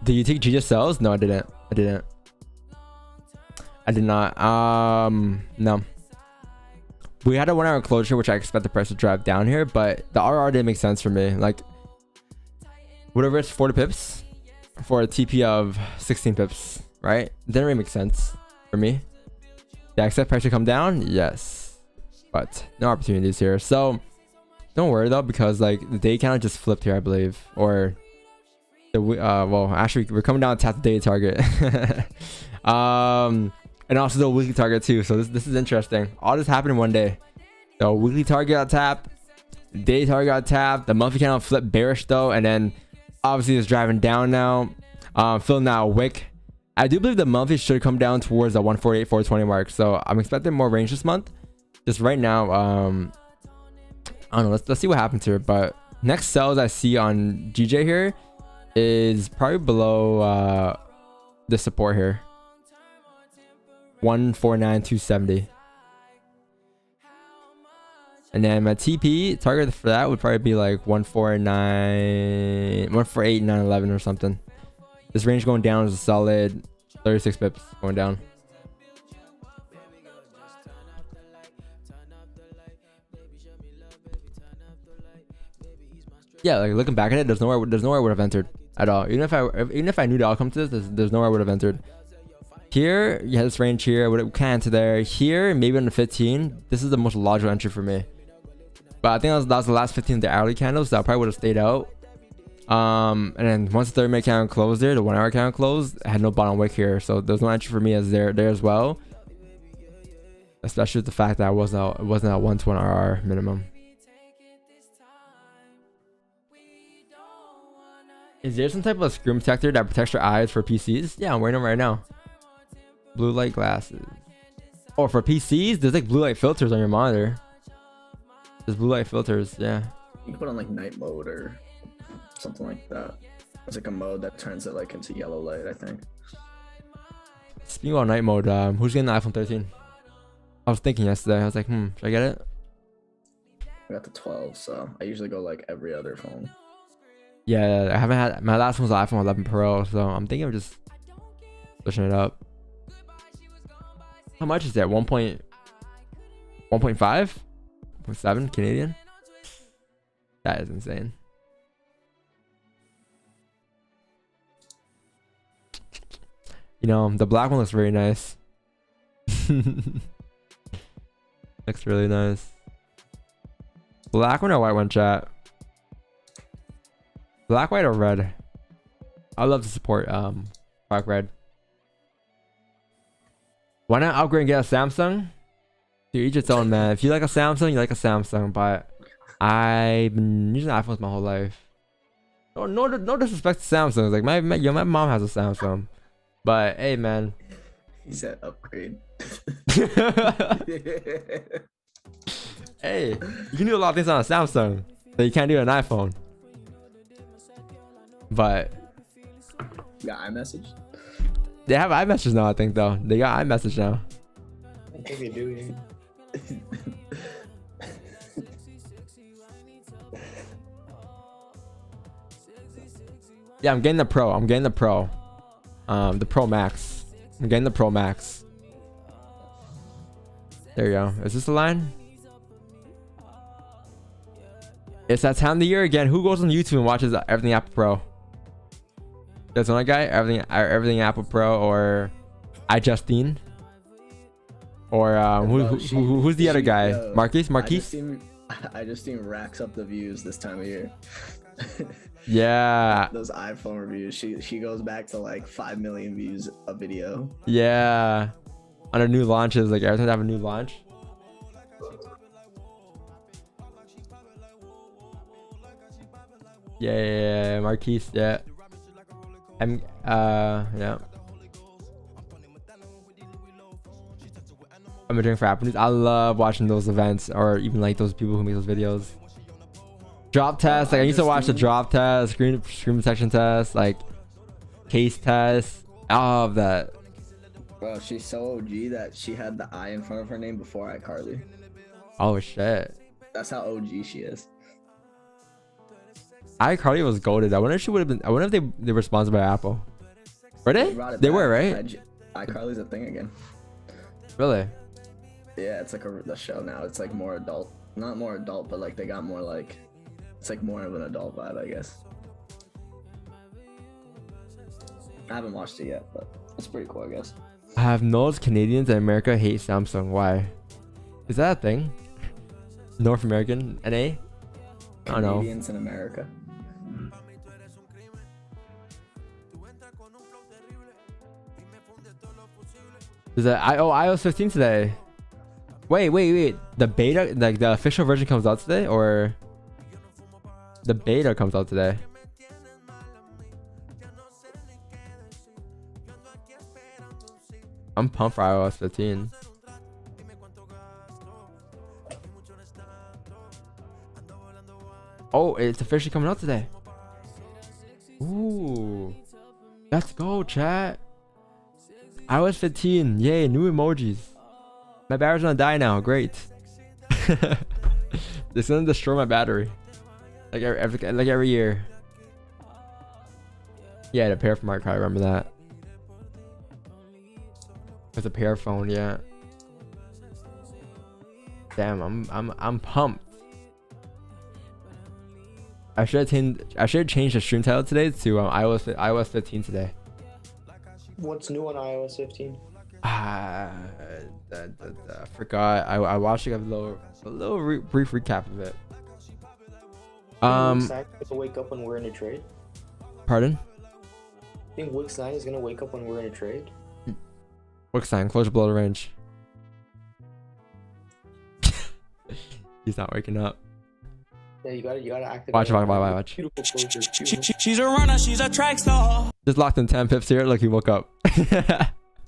Did you take GJ cells? No, I didn't. I did not. No. We had a 1 hour closure, which I expect the price to drive down here, but the RR didn't make sense for me. Like, whatever it's 40 pips for a TP of 16 pips, right? Didn't really make sense for me. The accept price to come down, yes, but no opportunities here. So don't worry though, because like the day kind of just flipped here, I believe, or the well, actually we're coming down to tap the daily target. And also the weekly target too. So this is interesting. All this happened in one day. The weekly target got tapped, daily target got tapped, the monthly candle flipped bearish though, and then obviously it's driving down now. Filling out a wick. I do believe the monthly should come down towards the 148 420 mark. So I'm expecting more range this month. Just right now, I don't know. Let's see what happens here. But next sells I see on GJ here is probably below the support here. 149.270. And then my TP target for that would probably be like 148.911 or something. This range going down is a solid 36 pips going down. Yeah, like looking back at it, there's nowhere I would have entered at all. Even if I knew the outcome to this, there's nowhere I would have entered. Here, you have this range here. I can't enter there. Here, maybe on the 15. This is the most logical entry for me. But I think that was the last 15 of the hourly candles. So I probably would have stayed out. And then once the 30-minute candle closed there, the 1 hour candle closed, I had no bottom wick here. So there's no entry for me as there as well. Especially with the fact that it wasn't at 120 RR minimum. Is there some type of screen protector that protects your eyes for PCs? Yeah, I'm wearing them right now. Blue light glasses. Oh, for PCs, there's like blue light filters on your monitor. There's blue light filters, yeah. You can put on like night mode or something like that. It's like a mode that turns it like into yellow light, I think. Speaking about night mode, who's getting the iPhone 13? I was thinking yesterday, I was like, should I get it? I got the 12, so I usually go like every other phone. Yeah, I haven't had, my last one was the iPhone 11 Pro, so I'm thinking of just switching it up. How much is that? 1.5? 1.7 Canadian? That is insane. You know, the black one looks very nice. Looks really nice. Black one or white one, chat? Black, white, or red? I love to support black, red. Why not upgrade and get a Samsung? Dude, each its own, man. If you like a Samsung, you like a Samsung. But I've been using iPhones my whole life. No disrespect to Samsungs. Like my mom has a Samsung. But hey, man. He said upgrade. Hey, you can do a lot of things on a Samsung that you can't do on an iPhone. But you got iMessage? They have iMessage now, I think, though. They got iMessage now. think they do. Yeah. Yeah, I'm getting the Pro. I'm getting the Pro. The Pro Max. I'm getting the Pro Max. There you go. Is this the line? It's that time of the year again. Who goes on YouTube and watches Everything Apple Pro? There's one guy, Everything Apple Pro, or iJustine, or who's the other guy? Marquise? I just seen racks up the views this time of year. Yeah. Those iPhone reviews. She goes back to like 5 million views a video. Yeah. On her new launches, like every time they have a new launch. Yeah, Marquise, yeah. Yeah. I'm doing for Apple News. I love watching those events, or even like those people who make those videos. Drop test, like I used to watch the drop test, screen protection test, like case test, all of that. Bro, she's so OG that she had the I in front of her name before iCarly. Oh shit. That's how OG she is. iCarly was goated. I wonder if she would have been. I wonder if they were sponsored by Apple. Were they? They were, right? iCarly's a thing again. Really? Yeah, it's like the show now. It's like more adult. Not more adult, but like they got more like, it's like more of an adult vibe, I guess. I haven't watched it yet, but it's pretty cool, I guess. I have noticed Canadians in America hate Samsung. Why? Is that a thing? North American NA? I don't know. Canadians in America. Is that iOS 15 today? Wait. The beta, like the official version comes out today, or the beta comes out today? I'm pumped for iOS 15. Oh, it's officially coming out today. Ooh. Let's go, chat. iOS 15. Yay, new emojis. My battery's gonna die now. Great. It's gonna destroy my battery. Like every year. Yeah, the pair from Mark, I remember that. It's a pair phone, yeah. Damn, I'm pumped. I should have changed the stream title today to iOS 15 today. What's new on iOS 15? I forgot. I watched a little brief recap of it. Wix 9 is gonna wake up when we're in a trade. Pardon? I think Wix 9 is gonna wake up when we're in a trade. Wix 9, closure below the range. He's not waking up. Yeah, you gotta activate. Watch. Beautiful closure. Beautiful. She's a runner, she's a track star. Just locked in 10 pips here. Look, he woke up.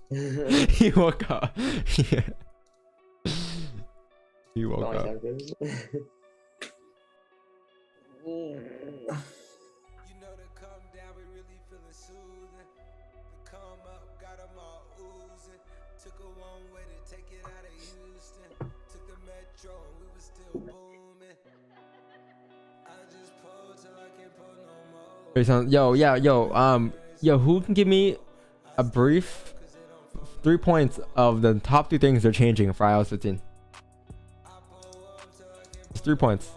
He woke up. Yeah. He woke up. Yo, who can give me a brief 3 points of the top 2 things they're changing for iOS 15? It's 3 points.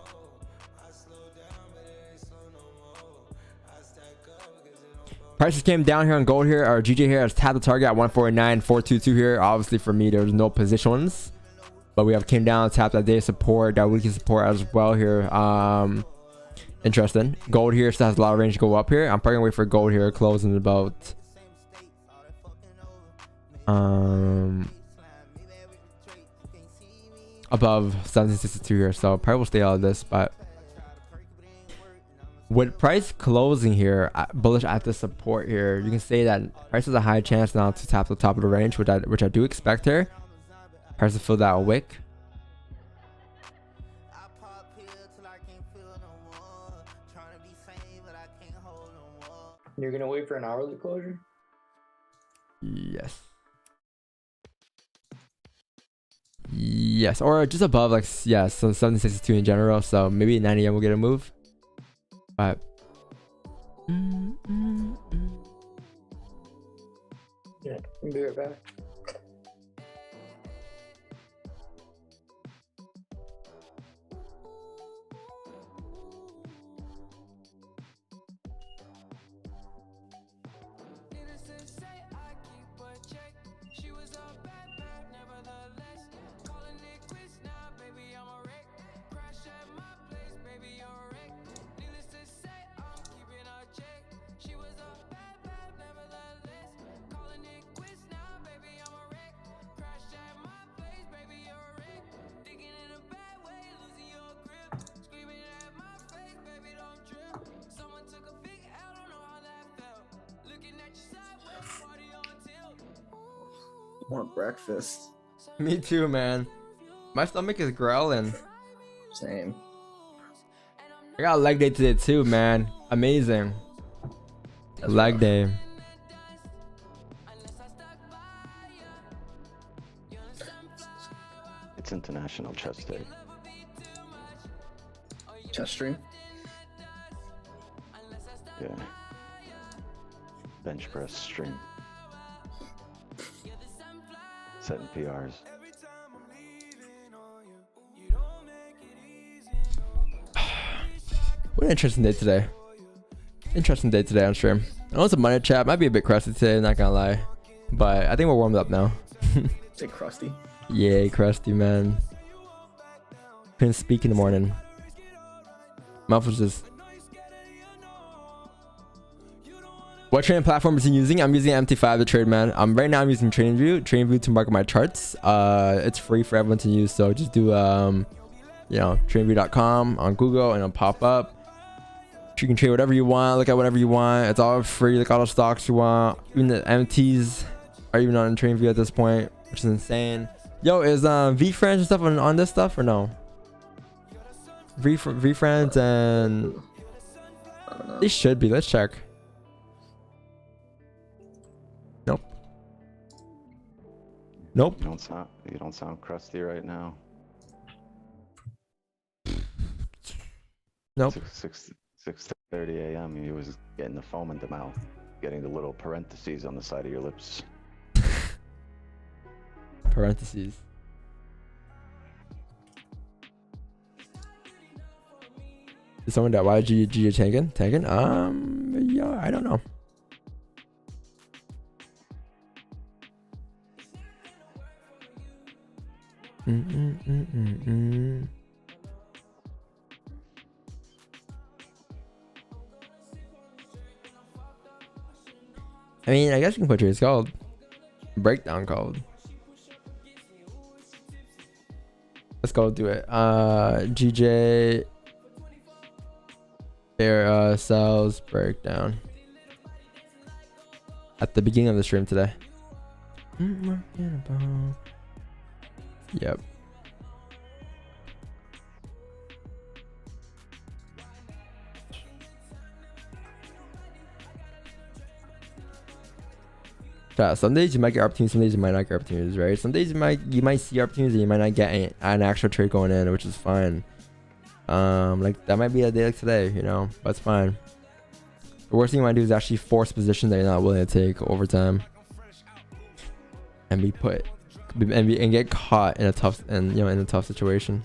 Prices came down here on gold here. Our GJ here has tapped the target at 149,422 here. Obviously for me, there's no positions, but we have came down, tapped that day support, that weekly support as well here. Interesting. Gold here still has a lot of range to go up here. I'm probably gonna wait for gold here, closing about above 1762 here. So probably will stay out of this, but with price closing here bullish at the support here, you can say that price has a high chance now to tap the top of the range, which I do expect here. Price to fill that wick. You're gonna wait for an hourly closure? Yes. Yes, or just above, like, yeah, so 762 in general. So maybe 9 a.m. will get a move. But Yeah, I'll be right back. More breakfast. me too, man. My stomach is growling. Same. I got leg day today too, man. Amazing. That's Leg rough. day. It's International Chess Day. Chess stream. Yeah. Bench press stream. Setting PRs. What an interesting day today. Interesting day today on stream. I know it's a Monday chat. Might be a bit crusty today, not gonna lie. But I think we're warmed up now. Say crusty. Yay, crusty, man. Couldn't speak in the morning. Mouth was just... What trading platform is he using? I'm using MT5 to trade, man. Right now I'm using TradingView to market my charts. It's free for everyone to use, so just do TradingView.com on Google and it'll pop up. You can trade whatever you want, look at whatever you want. It's all free, like all the stocks you want. Even the MTs are even on TradingView at this point, which is insane. Yo, is VFriends and stuff on this stuff or no? VFriends and I don't know. they should be. Let's check. Nope. Nope. You don't sound crusty right now. Nope. 6:30 a.m. He was getting the foam in the mouth, getting the little parentheses on the side of your lips. Parentheses. Is someone that why GG tanking? Yeah, I don't know. I mean, I guess you can put it's called breakdown code. Let's go do it. GJ Air sales breakdown at the beginning of the stream today. Yep. Yeah, some days you might get opportunities, some days you might not get opportunities, right? Some days you might see opportunities and you might not get an actual trade going in, which is fine. Like that might be a day like today, you know, but it's fine. The worst thing you might do is actually force positions that you're not willing to take over time, and and get caught in a tough in a tough situation.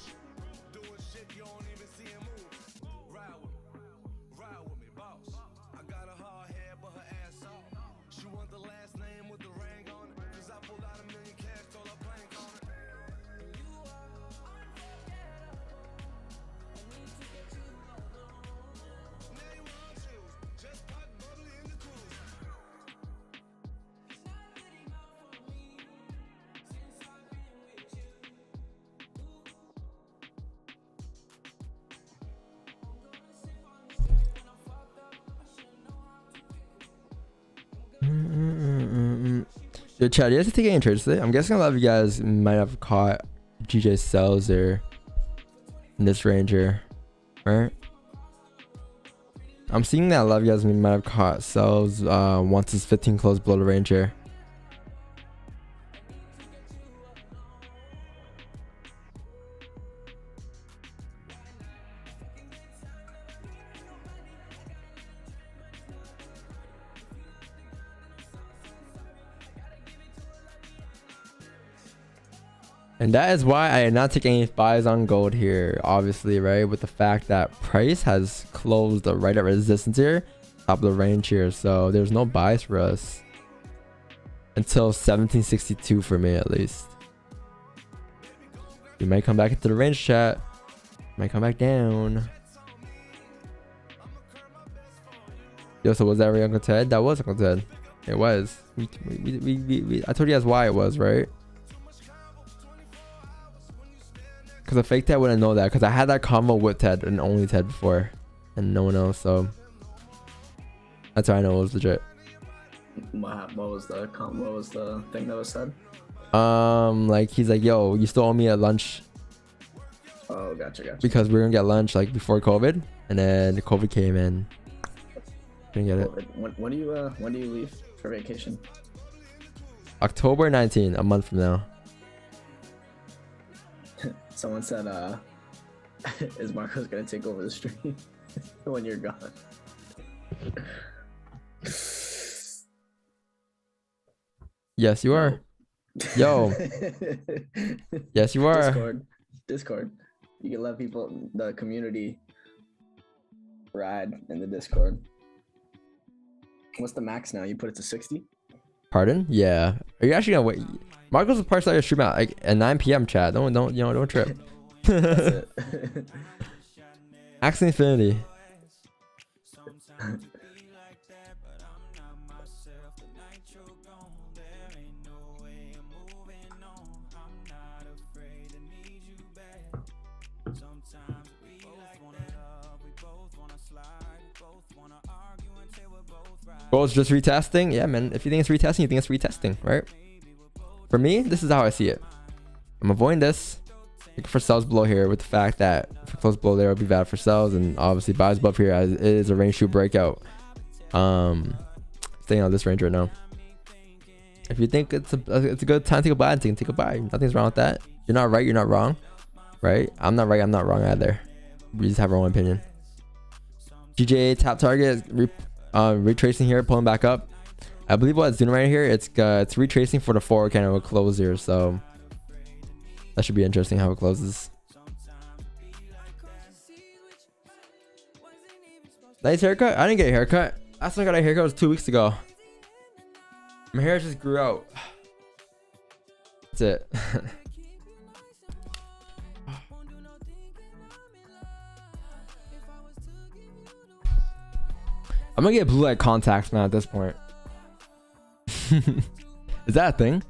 Yo, Chad, you guys take any trades today? I'm guessing a lot of you guys might have caught GJ sells or in this range here, right? I'm seeing that a lot of you guys might have caught sells once it's 15 close below the range here. And that is why I did not take any buys on gold here, obviously, right? With the fact that price has closed right at resistance here, top of the range here. So there's no buys for us until 1762 for me, at least. We might come back into the range, chat. Might come back down. Yo, so was that really Uncle Ted? That was Uncle Ted. It was. I told you guys why it was, right? Because a fake Ted wouldn't know that. Because I had that combo with Ted and only Ted before. And no one else, so. That's how I know it was legit. What was the thing that was said? Like he's like, yo, you still owe me at lunch. Oh, gotcha. Because we were gonna get lunch like before COVID. And then COVID came in. Didn't get it. When do you leave for vacation? October 19, a month from now. Someone said, is Marcos gonna take over the stream when you're gone? Yes, you are. Yo. Yes, you are. Discord. You can let people, the community, ride in the Discord. What's the max now? You put it to 60? Pardon? Yeah. Are you actually gonna wait? Marcos will probably start your stream out like at 9 p.m. chat. Don't trip. That's it. Axe Infinity. Well, it's just retesting. Yeah, man. If you think it's retesting, you think it's retesting, right? For me, this is how I see it. I'm avoiding this. Looking for sells below here with the fact that if it close below there, it'll be bad for sells, and obviously buys above here as it is a range 2 breakout. Staying on this range right now. If you think it's a good time to take a buy, take a buy. Nothing's wrong with that. You're not right, you're not wrong, right? I'm not right, I'm not wrong either. We just have our own opinion. GJ tap target retracing here, pulling back up. I believe what it's doing right here, it's retracing for the forward candle will close here, so that should be interesting how it closes. Nice haircut. I didn't get a haircut. Last time I got a haircut was 2 weeks ago. My hair just grew out. That's it. I'm gonna get blue light contacts, man, at this point. Is that a thing?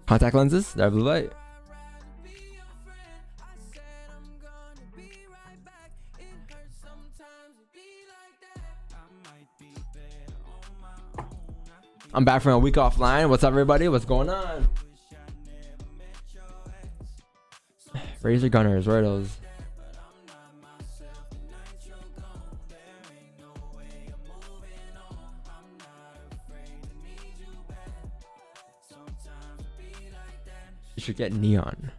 Contact lenses? They're blue light. I'm back from a week offline. What's up, everybody? What's going on? Razor Gunners, where are those? You should get neon.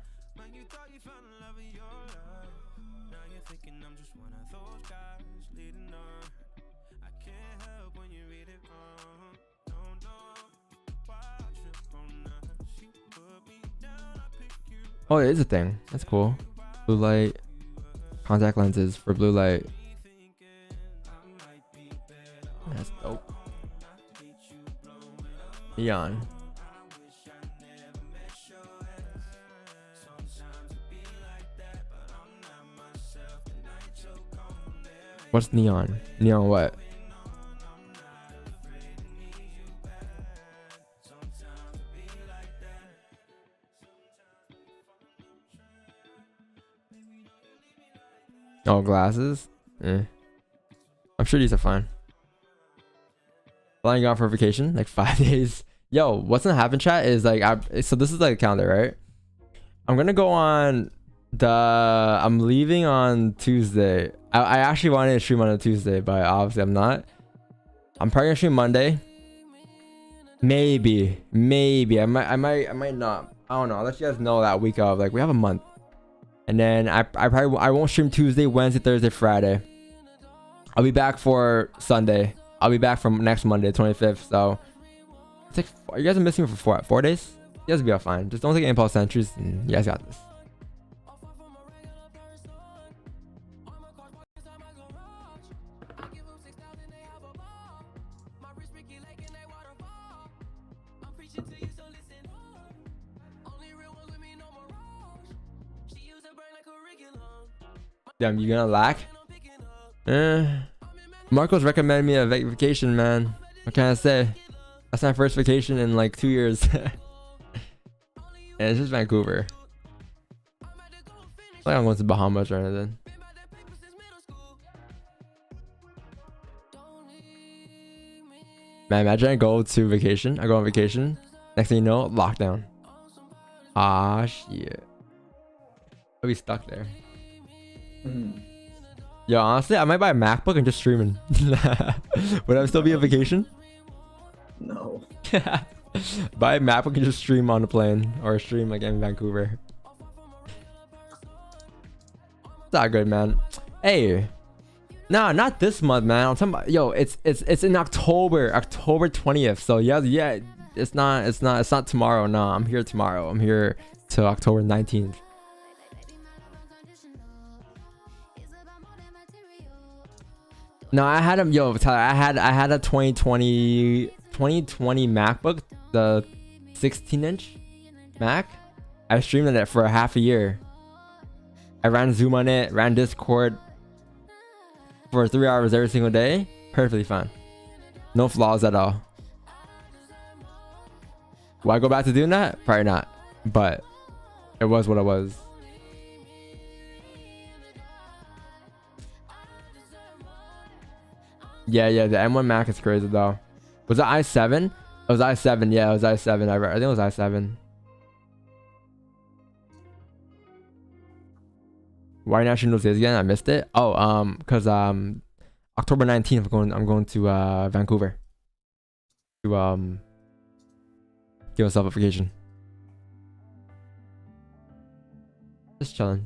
Oh, it is a thing. That's cool. Blue light contact lenses for blue light. That's dope. Neon. What's neon? Neon what? Oh, glasses? I'm sure these are fine. Flying out for vacation, like 5 days. Yo, what's gonna happen, chat, is like, so this is like a calendar, right? I'm gonna go on I'm leaving on Tuesday. I actually wanted to stream on a Tuesday, but obviously I'm not. I'm probably gonna stream Monday. Maybe. I might not. I don't know. I'll let you guys know that week of, like, we have a month. And then I won't stream Tuesday, Wednesday, Thursday, Friday. I'll be back for Sunday. I'll be back from next Monday, 25th. So it's like, you guys are missing me for 4 days? You guys will be all fine. Just don't take impulse entries, and you guys got this. Damn, you gonna lack? Marco's recommended me a vacation, man. What can I say? That's my first vacation in like 2 years. And it's just Vancouver. It's like I'm going to Bahamas or anything. Man, imagine I go to vacation. I go on vacation. Next thing you know, lockdown. Ah, shit. I'll be stuck there. Yo, honestly, I might buy a MacBook and just streaming. Would I still be on vacation? No. Buy a MacBook and just stream on the plane, or stream like in Vancouver. It's not good, man. Hey, nah, not this month, man. I'm talking about, yo, it's in October 20th. So yeah, it's not tomorrow. No, I'm here tomorrow. I'm here till October 19th. No, I had him. Yo, Tyler, I had a 2020 MacBook, the 16-inch Mac. I streamed on it for half a year. I ran Zoom on it, ran Discord for 3 hours every single day. Perfectly fine. No flaws at all. Will I go back to doing that? Probably not. But it was what it was. Yeah, the M1 Mac is crazy though. Was it i7? It was i7, yeah, it was i7. I think it was i7. Why National Days again? I missed it. Oh, because October 19th I'm going to Vancouver to give myself a vacation. Just chilling.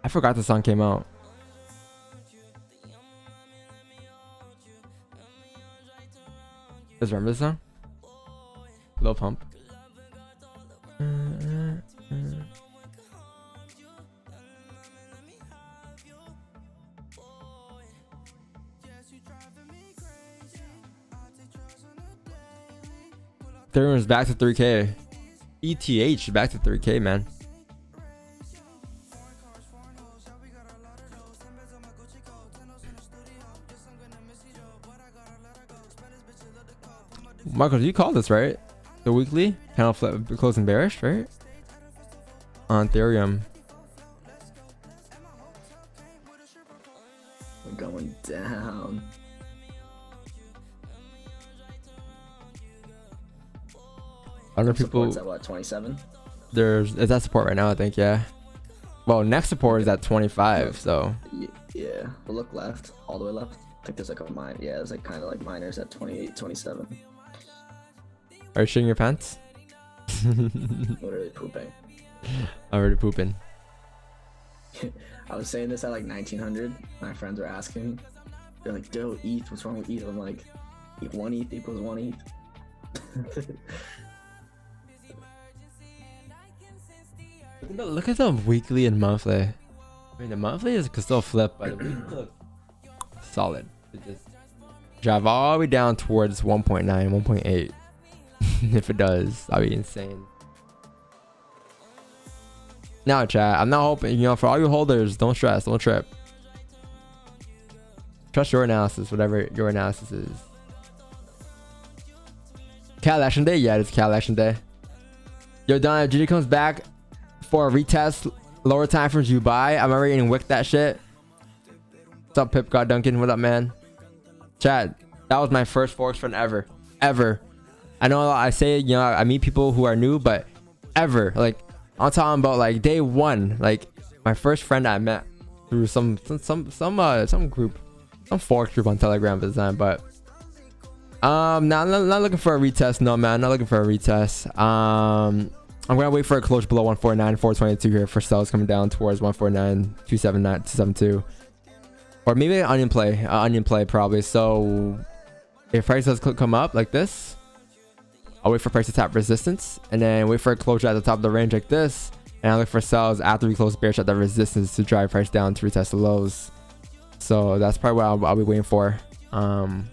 I forgot the song came out. Just remember this song? Lil Pump. Ethereum's back to 3K. ETH back to 3K, man. Michael, you call this right? The weekly candle flip closing bearish, right? On Ethereum. We're going down. I don't know people. Support's at what, 27? Is that support right now? I think, yeah. Well, next support is at 25, so. Yeah, we'll look left, all the way left. I think there's like a mine. Yeah, there's like kind of like miners at 28, 27. Are you shitting your pants? Literally pooping. Already pooping. I was saying this at like 1900. My friends were asking. They're like, "Yo, ETH, what's wrong with ETH?" I'm like, "1 ETH equals 1 ETH." Look at the weekly and monthly. I mean, the monthly is still flip, but the weekly looks solid. It just drive all the way down towards 1.9, 1.8. If it does, that'd be insane. Now, chat, I'm not hoping, for all you holders, don't stress, don't trip. Trust your analysis, whatever your analysis is. Cat election day? Yeah, it's cat election day. Yo, Don, if GD comes back for a retest, lower time frames you buy, I'm already in wick that shit. What's up, Pip God Duncan? What up, man? Chat, that was my first Forex friend ever. I know I say, I meet people who are new, but ever, like, I'm talking about like day one, like my first friend I met through some group, some Forex group on Telegram at the time. But not looking for a retest. No, man, not looking for a retest. I'm gonna wait for a close below 149, 422 here for sells coming down towards 149, 279, 272, or maybe an onion play probably. So if price does come up like this, I'll wait for price to tap resistance and then wait for a closure at the top of the range like this, and I'll look for sells after we close bearish at that resistance to drive price down to retest the lows. So that's probably what I'll be waiting for. I'll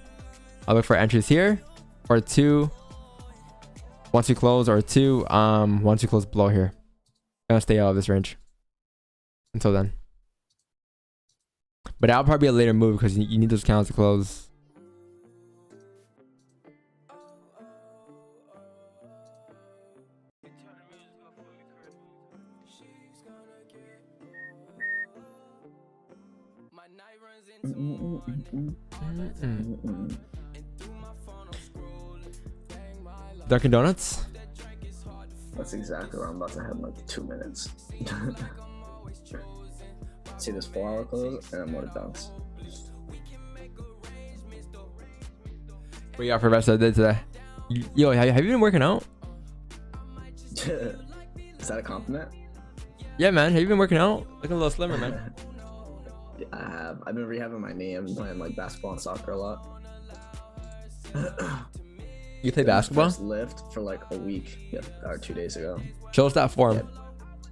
look for entries here or 2 once we close, or 2 once we close below here. I'm gonna stay out of this range until then. But that'll probably be a later move because you need those candles to close. Dunkin' Donuts? That's exactly where I'm about to head in like 2 minutes. See this 4-hour close, and I'm going to Dunks. What you got for the rest of the day today? Yo, have you been working out? Is that a compliment? Yeah, man. Have you been working out? Looking a little slimmer, man. Yeah, I have. I've been rehabbing my knee. I've been playing like basketball and soccer a lot. You play basketball? First lift for like a week, or 2 days ago. Show us that form. Yeah,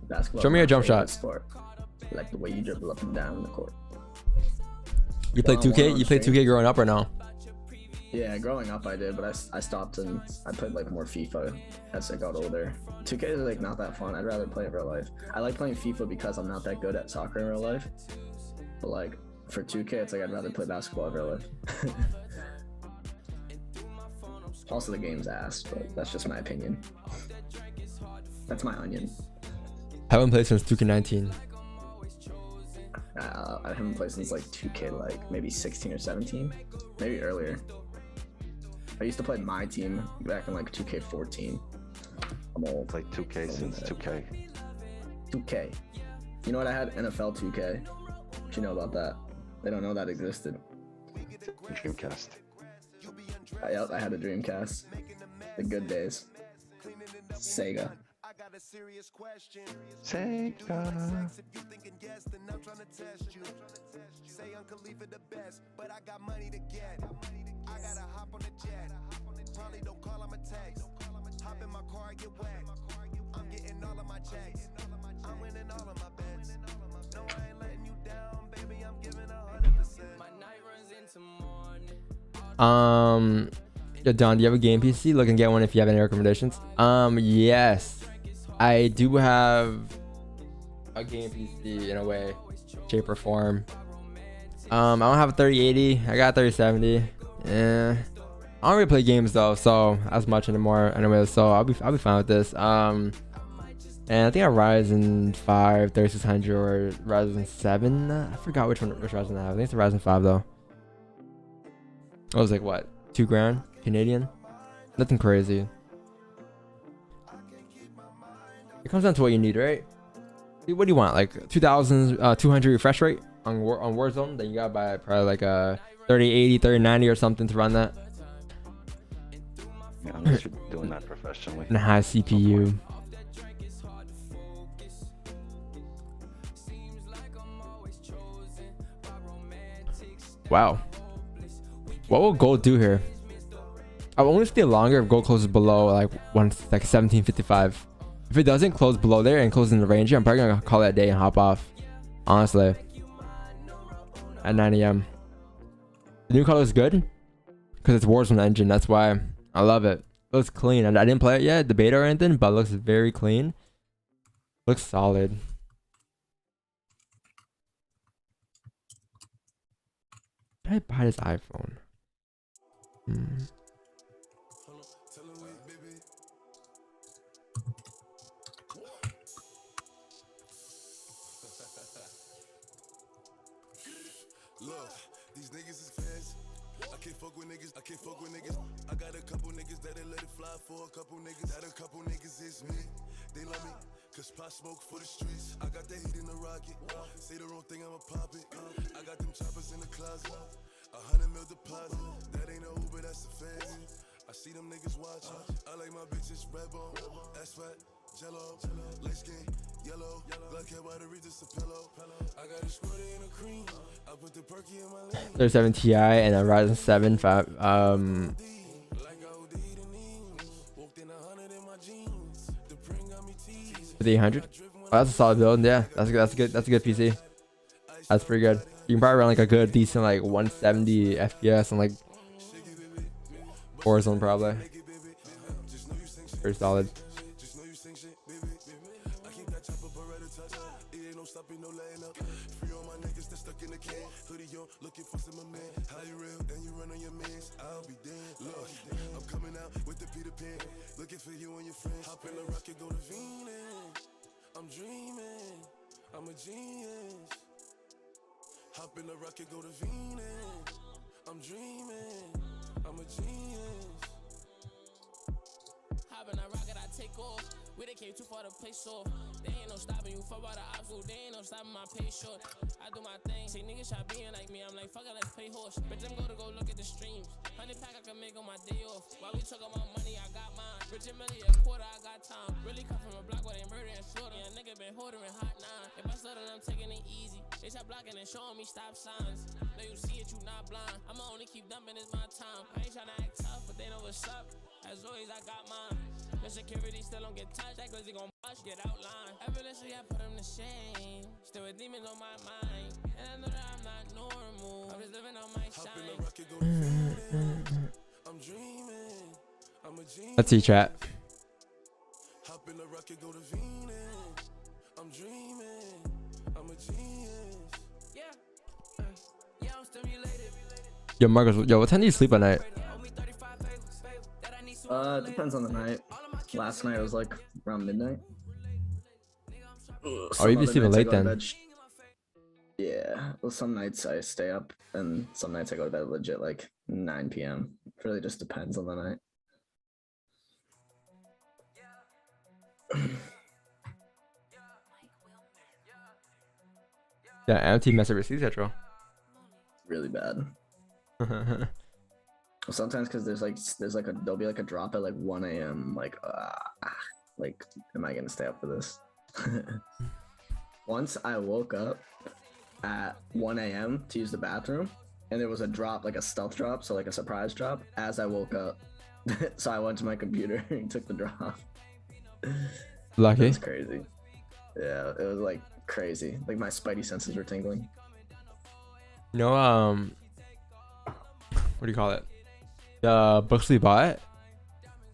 basketball. Show me your jump shot. Sport. Like the way you dribble up and down the court. You played 2K? You played 2K growing up or no? Yeah, growing up I did, but I stopped and I played like more FIFA as I got older. 2K is like not that fun. I'd rather play in real life. I like playing FIFA because I'm not that good at soccer in real life. But like for 2K, it's like I'd rather play basketball in real life. Also, the game's ass, but that's just my opinion. That's my onion. I haven't played since 2K19. I haven't played since like 2K, like maybe 16 or 17, maybe earlier. I used to play my team back in like 2K14. I'm old. It's like 2K since 2K. 2K. You know what? I had NFL 2K. What you know about that? They don't know that existed. Dreamcast. I had a Dreamcast. The good days. Sega. Sega. Yo, Don, do you have a game PC? Look and get one if you have any recommendations. Yes, I do have a game PC in a way, shape or form. I don't have a 3080. I got a 3070. I don't really play games though, so as much anymore. Anyway, so I'll be fine with this. And I think a Ryzen 5 3600 or Ryzen 7. I forgot which Ryzen I have. I think it's a Ryzen 5 though. I was like, what, $2,000 Canadian? Nothing crazy. It comes down to what you need, right? What do you want? Like 2,200 refresh rate on Warzone? Then you gotta buy probably like a 3080, 3090 or something to run that. Yeah, unless you're doing that professionally. And a high CPU. Wow. What will gold do here? I will only stay longer if gold closes below like 1755. If it doesn't close below there and close in the range, I'm probably gonna call it a day and hop off. Honestly. At 9 AM. The new color is good because it's Warzone engine. That's why I love it. It looks clean. And I didn't play it yet, the beta or anything, but it looks very clean. Looks solid. Did I buy this iPhone? Look, these niggas is fast. I can't fuck with niggas. I got a couple niggas that'll let it fly for a couple niggas. That a couple niggas is me. They love me, cause pot smoke for the streets. I got that heat in the rocket. Say the wrong thing, I'ma pop it. I got them choppers in the closet. 100 mil deposit. That ain't no Uber, that's a fancy. I see them niggas watching. I like my bitches red bone. That's fat. There's 7 Ti and a Ryzen 7 5800. Oh, that's a solid build. Yeah, that's a good PC. That's pretty good. You can probably run like a good decent like 170 FPS and like Warzone probably. Pretty solid. I'm dreaming, I'm a genius. Hop in the rocket, go to Venus. I'm dreaming, I'm a genius. Hop in the rocket, I take off. We done came too far to play soft. They ain't no stopping you, fuck about the obstacle. They ain't no stopping my pay short. I do my thing, say niggas try being like me. I'm like, fuck it, let's play horse. Bitch, I'm gonna go look at the streams. 100 pack I can make on my day off. While we talk about money, I got mine. Rich and Millie, a quarter, I got time. Really come from a block where they murder and slaughter. Yeah, nigga been holding hot 9. If I stutter, I'm taking it easy. They start blocking and showing me stop signs. Know you see it, you not blind. I'ma only keep dumping, it's my time. I ain't tryna act tough, but they know what's up. As always, I got mine. The security still don't get touched. That cause they gon' push, get outlined. Effortlessly, I put them to shame. Still with demons on my mind. And I know that I'm not normal. I'm just living on my shine. I'm dreaming, I'm a genius. Let's see chat. Hop in the rocket, go to Venus. I'm dreaming, I'm a genius. Yeah, I'm stimulated. Yo, Marcus. Yo, what time do you sleep at night? It depends on the night. Last night was like around midnight. Oh, you be sleeping late then. Yeah, well, some nights I stay up and some nights I go to bed legit like 9 p.m. It really just depends on the night. Yeah, empty message receipt central. Really bad. Sometimes because there's like there'll be like a drop at like 1 a.m. Like am I gonna stay up for this? Once I woke up at 1 a.m. to use the bathroom and there was a drop, like a stealth drop, so like a surprise drop as I woke up. So I went to my computer and took the drop. Lucky. That's crazy. Yeah, it was like crazy. Like my spidey senses were tingling. You know, what do you call it? The books we bought.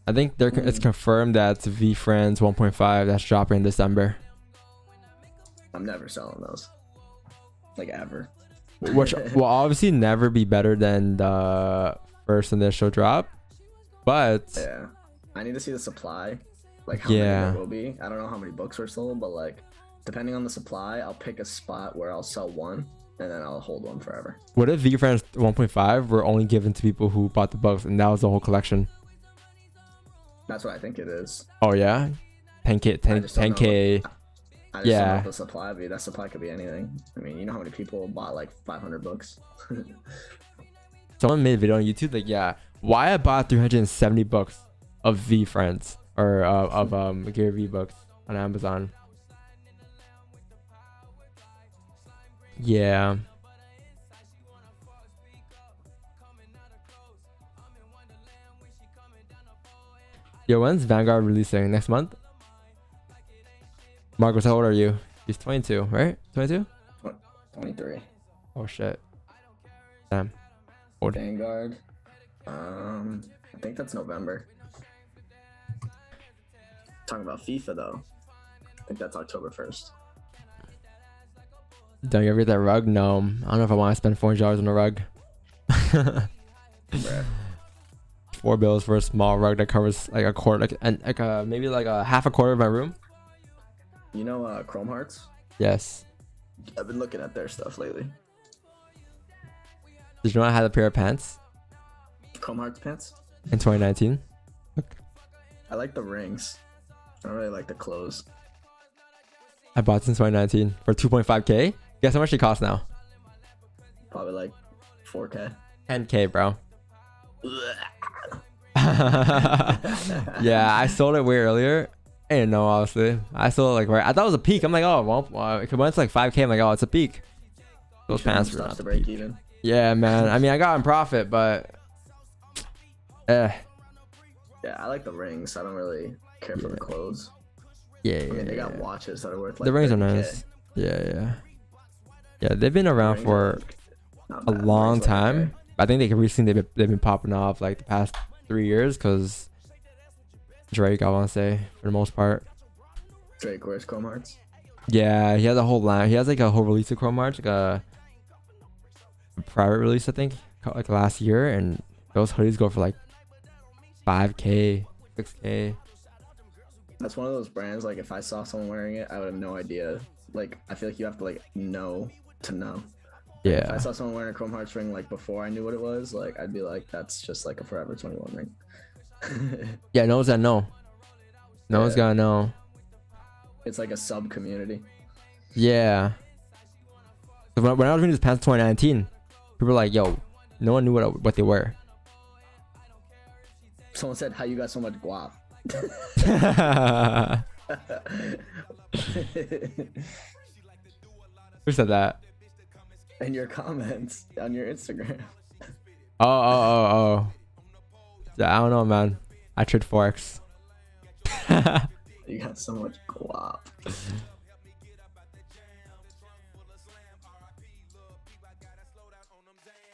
I think it's confirmed that VFriends 1.5 that's dropping in December. I'm never selling those. Like ever. Which will obviously never be better than the first initial drop. But yeah, I need to see the supply. Like how many there will be. I don't know how many books were sold, but like depending on the supply, I'll pick a spot where I'll sell one and then I'll hold one forever. What if VFriends 1.5 were only given to people who bought the books and that was the whole collection? That's what I think it is. Oh yeah? 10k. I just don't know what the supply would be. That supply could be anything. I mean, you know how many people bought like 500 books? Someone made a video on YouTube like, yeah, why I bought 370 books of VFriends or of Gary V books on Amazon. Yeah. Yo, when's Vanguard releasing? Next month? Marcos, how old are you? He's 22, right? 22? 23. Oh shit. Damn. Old. Vanguard. I think that's November. Talking about FIFA though. I think that's October 1st. Don't you ever get that rug? No. I don't know if I want to spend $400 on a rug. $4 for a small rug that covers like a quarter, maybe like a half a quarter of my room. You know Chrome Hearts? Yes. I've been looking at their stuff lately. Did you know I had a pair of pants? Chrome Hearts pants? In 2019. Look. I like the rings. I don't really like the clothes. I bought this in 2019 for 2.5k. Guess how much they cost now? Probably like 4k. 10k, bro. Yeah, I sold it way earlier. I didn't know, honestly. I saw like right. I thought it was a peak. I'm like, oh, well, when it's like 5K, I'm like, oh, it's a peak. Those pants were not to the break peak. even. Yeah, man. I mean, I got in profit, but Yeah, I like the rings. I don't really care for the clothes. Yeah, I mean, they got watches that are worth like the rings are 30K. nice. Yeah. They've been around rings for Not a bad. long Rings like time. okay. I think recently they've been popping off like the past 3 years because Drake, I want to say, for the most part. Drake wears Chrome Hearts. Yeah, he has a whole line. He has like a whole release of Chrome Hearts, like a private release, I think, like last year, and those hoodies go for like 5K, 6K. That's one of those brands. Like, if I saw someone wearing it, I would have no idea. Like, I feel like you have to like know to know. Like, if I Yeah, saw someone wearing a Chrome Hearts ring like before I knew what it was, like I'd be like, that's just like a Forever 21 ring. yeah. No one's gonna know. No one's Yeah. gonna know. It's like a sub community. Yeah. When I was reading this pants in 2019, people were like, "Yo, no one knew what they were." Someone said, "How you got so much guap?" Who said that? In your comments on your Instagram. Oh. Yeah, I don't know, man. I trade Forex. You got so much guap.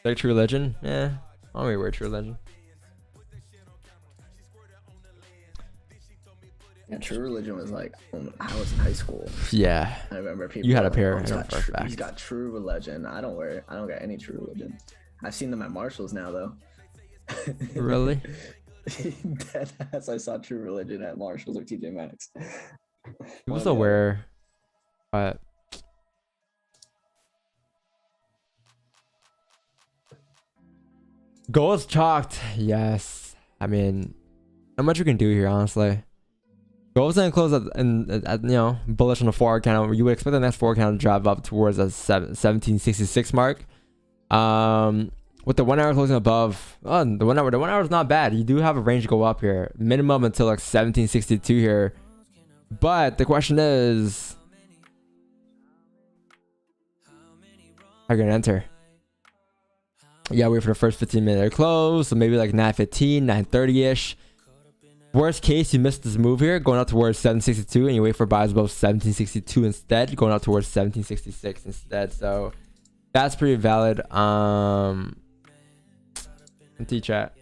Like True Religion? Yeah. I don't really wear True Religion. Yeah, True Religion was like when I was in high school. Yeah. I remember people. You had a were pair, like, I know "Oh, for a fact." he's got True Religion. I don't wear it. I don't got any True Religion. I've seen them at Marshalls now though. Really? Dead ass. I saw True Religion at Marshalls or TJ Maxx. People still wear, but gold's chalked. Yes. I mean, not much we can do here, honestly. Gold's gonna close at bullish on the 4 count. You would expect the next 4 count to drive up towards a 1766 mark. With the 1 hour closing above, the 1 hour is not bad. You do have a range to go up here, minimum until like 1762 here. But the question is, how you gonna enter? Yeah, wait for the first 15-minute close, so maybe like 9:15, 9:30ish. Worst case, you missed this move here, going out towards 762, and you wait for buys above 1762 instead, going out towards 1766 instead. So that's pretty valid. Empty chat.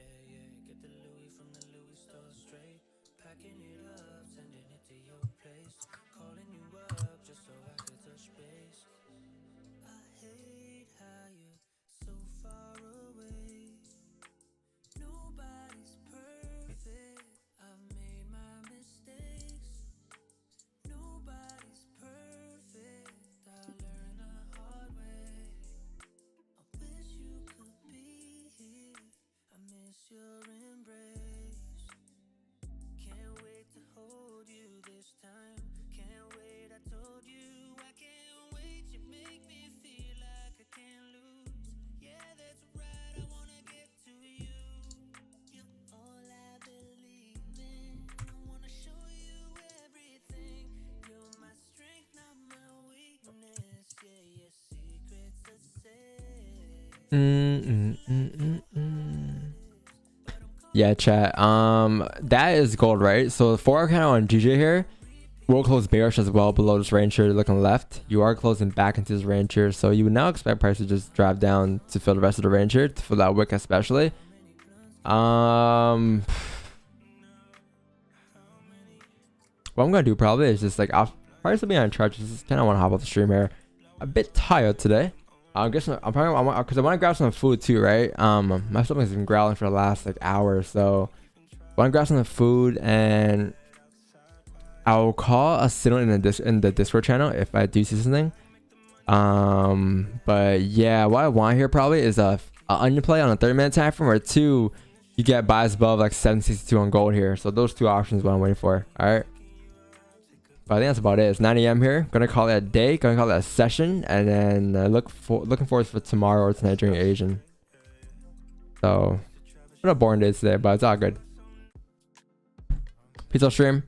Yeah, chat. That is gold, right? So the 4 count on GJ here will close bearish as well below this range here, looking left. You are closing back into this range here, so you would now expect price to just drive down to fill the rest of the range here, to fill that wick especially. What I'm gonna do probably is just like I'll probably still be on charge. Just kind of want to hop off the stream here. A bit tired today. I'm guessing I'm probably because I want to grab some food too, right? My stomach's been growling for the last like hour, so I want to grab some food, and I'll call a signal in the Discord channel if I do see something. But yeah, what I want here probably is a onion play on a 30-minute time frame, or 2, you get buys above like 762 on gold here. So those 2 options what I'm waiting for. All right. But I think that's about it. It's 9 a.m. here. Gonna call it a day. Gonna call it a session, and then looking forward for tomorrow or tonight during Asian. So, what a boring day today, but it's all good. Peace out, stream.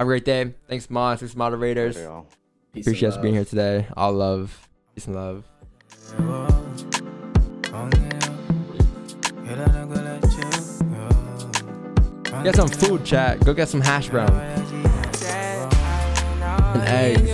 Have a great day. Thanks, mods. Thanks, moderators. Later, y'all. Peace Appreciate and us being love. here today. All love. Peace and love. Get some food, chat. Go get some hash brown and eggs.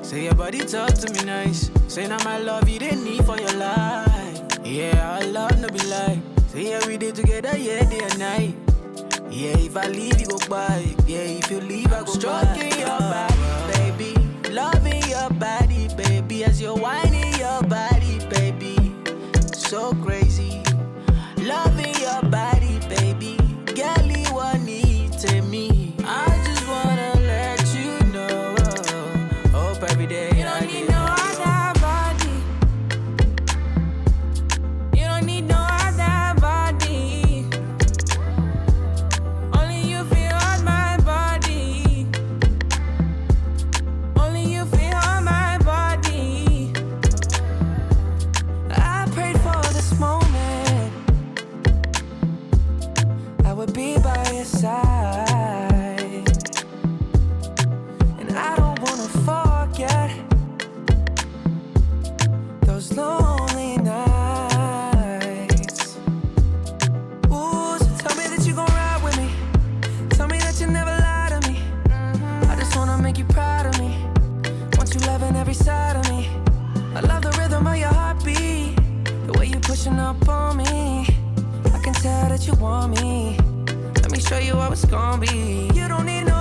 Say your body talk to me nice. Say now my love you didn't need for your life. Yeah, our love no be like. Say yeah we did together, yeah, day and night. Yeah, if I leave you go by. Yeah, if you leave I go stroking your body, baby. Loving your body, baby. As you're whining your body, baby. So crazy. Loving your body, baby. Girl, you want need to me. I just wanna let you know. Hope every day. You don't need no other body. You don't need no other body. Only you feel on my body. Only you feel on my body. I prayed for this moment. I would be by your side. And I don't wanna forget those lonely nights. Ooh, so tell me that you gon' ride with me. Tell me that you never lie to me. I just wanna make you proud of me. Want you loving every side of me. I love the rhythm of your heartbeat. The way you pushing up on me. I can tell that you want me. Let me show you how it's gonna be. You don't need no